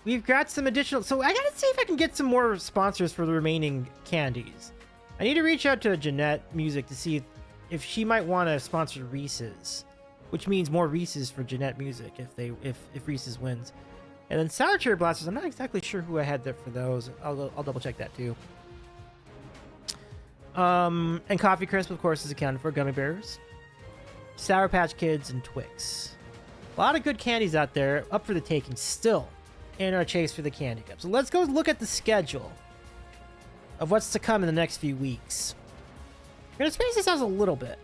We've got some additional... So I gotta see if I can get some more sponsors for the remaining candies. I need to reach out to Jeanette Music to see if she might want to sponsor Reese's. Which means more Reese's for Jeanette Music if Reese's wins. And then Sour Cherry Blasters, I'm not exactly sure who I had there for those. I'll double check that too. And Coffee Crisp, of course, is accounted for. Gummy Bears, Sour Patch Kids, and Twix. A lot of good candies out there up for the taking still in our chase for the Candy Cup. So let's go look at the schedule of what's to come in the next few weeks. We're going to space this out a little bit.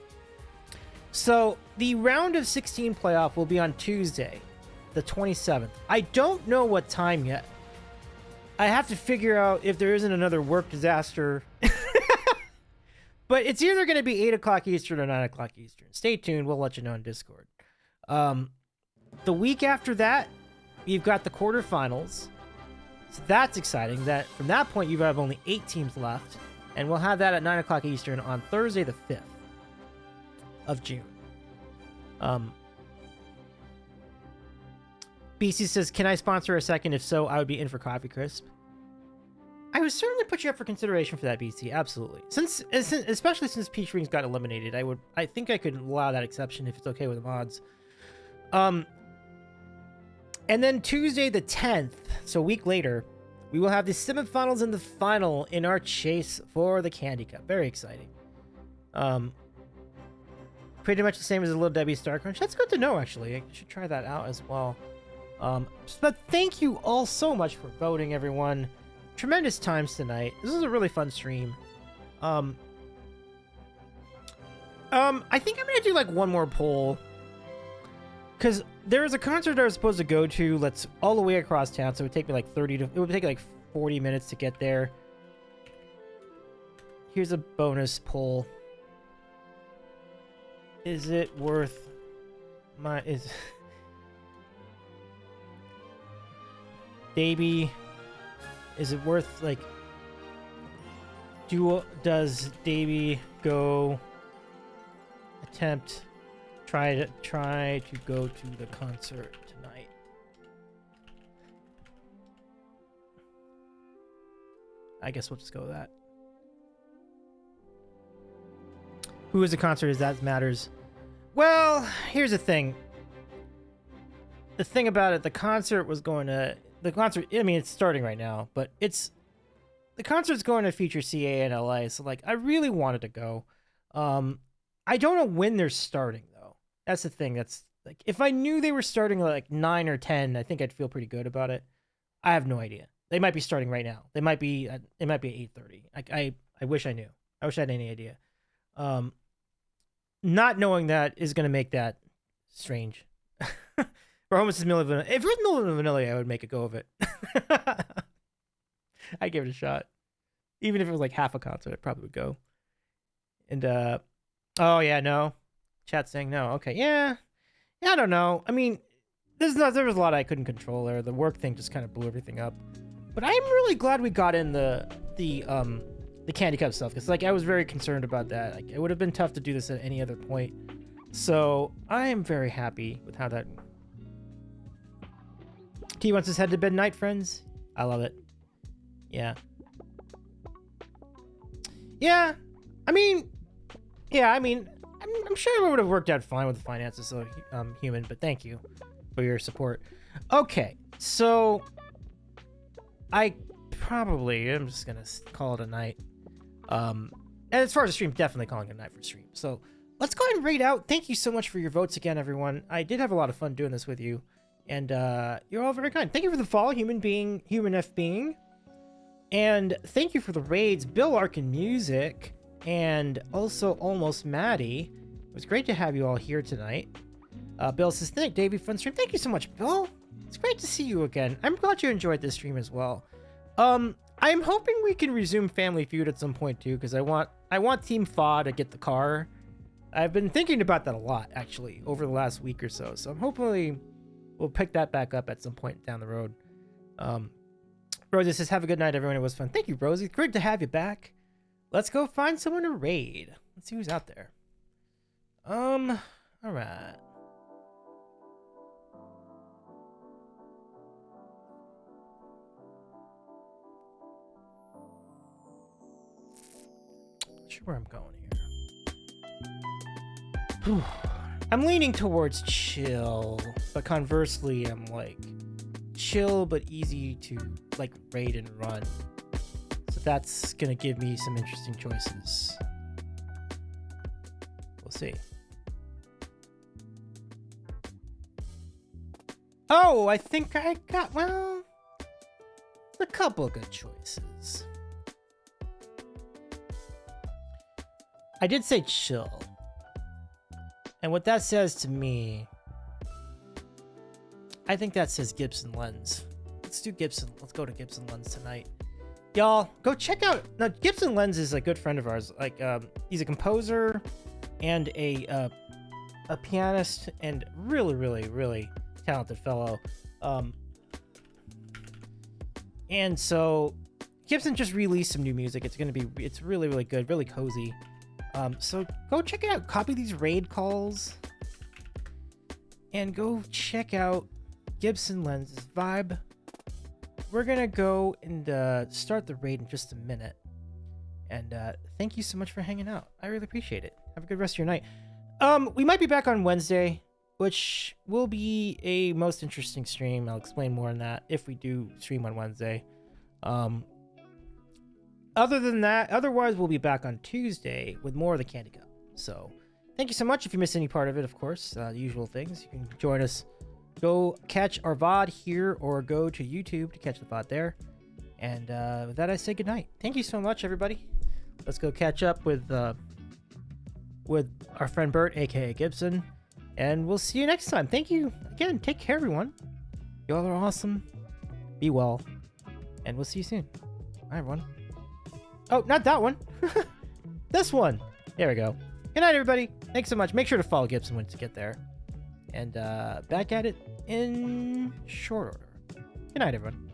So the round of 16 playoff will be on Tuesday, the 27th. I don't know what time yet. I have to figure out if there isn't another work disaster. But it's either going to be 8 o'clock Eastern or 9 o'clock Eastern. Stay tuned. We'll let you know on Discord. The week after that, you've got the quarterfinals. So that's exciting. That from that point, you have only 8 teams left. And we'll have that at 9 o'clock Eastern on Thursday, the 5th of June. BC says, can I sponsor a second? If so, I would be in for Coffee Crisp. I would certainly put you up for consideration for that, BC. Absolutely. Especially since Peach Rings got eliminated, I think I could allow that exception if it's okay with the mods. And then Tuesday the 10th, so a week later, we will have the semifinals and the final in our chase for the Candy Cup. Very exciting. Pretty much the same as the Little Debbie Star Crunch. That's good to know, actually. I should try that out as well. But thank you all so much for voting, everyone. Tremendous times tonight. This was a really fun stream. I think I'm gonna do like one more poll, because there is a concert I was supposed to go to that's all the way across town, so it would take me like 40 minutes to get there. Here's a bonus poll. Is it worth Davey, is it worth, like, does Davey go try to go to the concert tonight? I guess we'll just go with that. Who is the concert is that matters. Well, here's the thing. The thing about it, the concert, I mean, it's starting right now, but the concert's going to feature CA in LA, so like I really wanted to go. I don't know when they're starting though. That's the thing. That's like, if I knew they were starting at like 9 or 10, I think I'd feel pretty good about it. I have no idea. They might be starting right now. It might be at 8:30. I wish I knew. I wish I had any idea. Not knowing that is going to make that strange. For almost as Milli Vanilli. If it was Milli Vanilli, I would make a go of it. I'd give it a shot. Even if it was like half a concert, I probably would go. And, oh yeah, no. Chat saying no. Okay, yeah. I don't know. I mean, there was a lot I couldn't control there. The work thing just kind of blew everything up. But I'm really glad we got in the Candy Cup stuff, because like I was very concerned about that. Like, it would have been tough to do this at any other point. So I am very happy with how that. Key wants his head to bed night, friends. I love it. Yeah. I'm sure it would have worked out fine with the finances, so human. But thank you for your support. Okay, so I'm just gonna call it a night. And as far as the stream, definitely calling it a night for stream. So let's go ahead and rate out. Thank you so much for your votes again, everyone. I did have a lot of fun doing this with you, and you're all very kind. Thank you for the follow, Human F Being, and thank you for the raids, Bill Arkin Music, and also Almost Maddie. It was great to have you all here tonight. Bill says, thank Davey, fun stream. Thank you so much, Bill. It's great to see you again. I'm glad you enjoyed this stream as well. I'm hoping we can resume Family Feud at some point too, because I want Team Fa to get the car. I've been thinking about that a lot, actually, over the last week or so. So I'm hopefully we'll pick that back up at some point down the road. Rosie says, have a good night, everyone. It was fun. Thank you, Rosie. Great to have you back. Let's go find someone to raid. Let's see who's out there. All right. Not sure where I'm going here. I'm leaning towards chill, but conversely, I'm like chill but easy to like raid and run. So that's gonna give me some interesting choices. We'll see. Oh, I think I got, well, a couple good choices. I did say chill. And what that says to me, I think that says Gibson Lens. Let's do Gibson. Let's go to Gibson Lens tonight. Y'all, go check out. Now, Gibson Lens is a good friend of ours. Like, he's a composer and a pianist and really talented fellow. And so Gibson just released some new music. It's really good, really cozy. So go check it out. Copy these raid calls and go check out Gibson Lens's vibe. We're gonna go and start the raid in just a minute. And thank you so much for hanging out. I really appreciate it. Have a good rest of your night. We might be back on Wednesday, which will be a most interesting stream. I'll explain more on that if we do stream on Wednesday. Other than that, otherwise we'll be back on Tuesday with more of the Candy Cup. So thank you so much. If you missed any part of it, of course, the usual things, you can join us. Go catch our VOD here or go to YouTube to catch the VOD there. And with that, I say goodnight. Thank you so much, everybody. Let's go catch up with our friend Bert, aka Gibson. And we'll see you next time. Thank you again. Take care, everyone. Y'all are awesome. Be well. And we'll see you soon. Bye, everyone. Oh, not that one. This one. There we go. Good night, everybody. Thanks so much. Make sure to follow Gibson once you get there. And back at it in short order. Good night, everyone.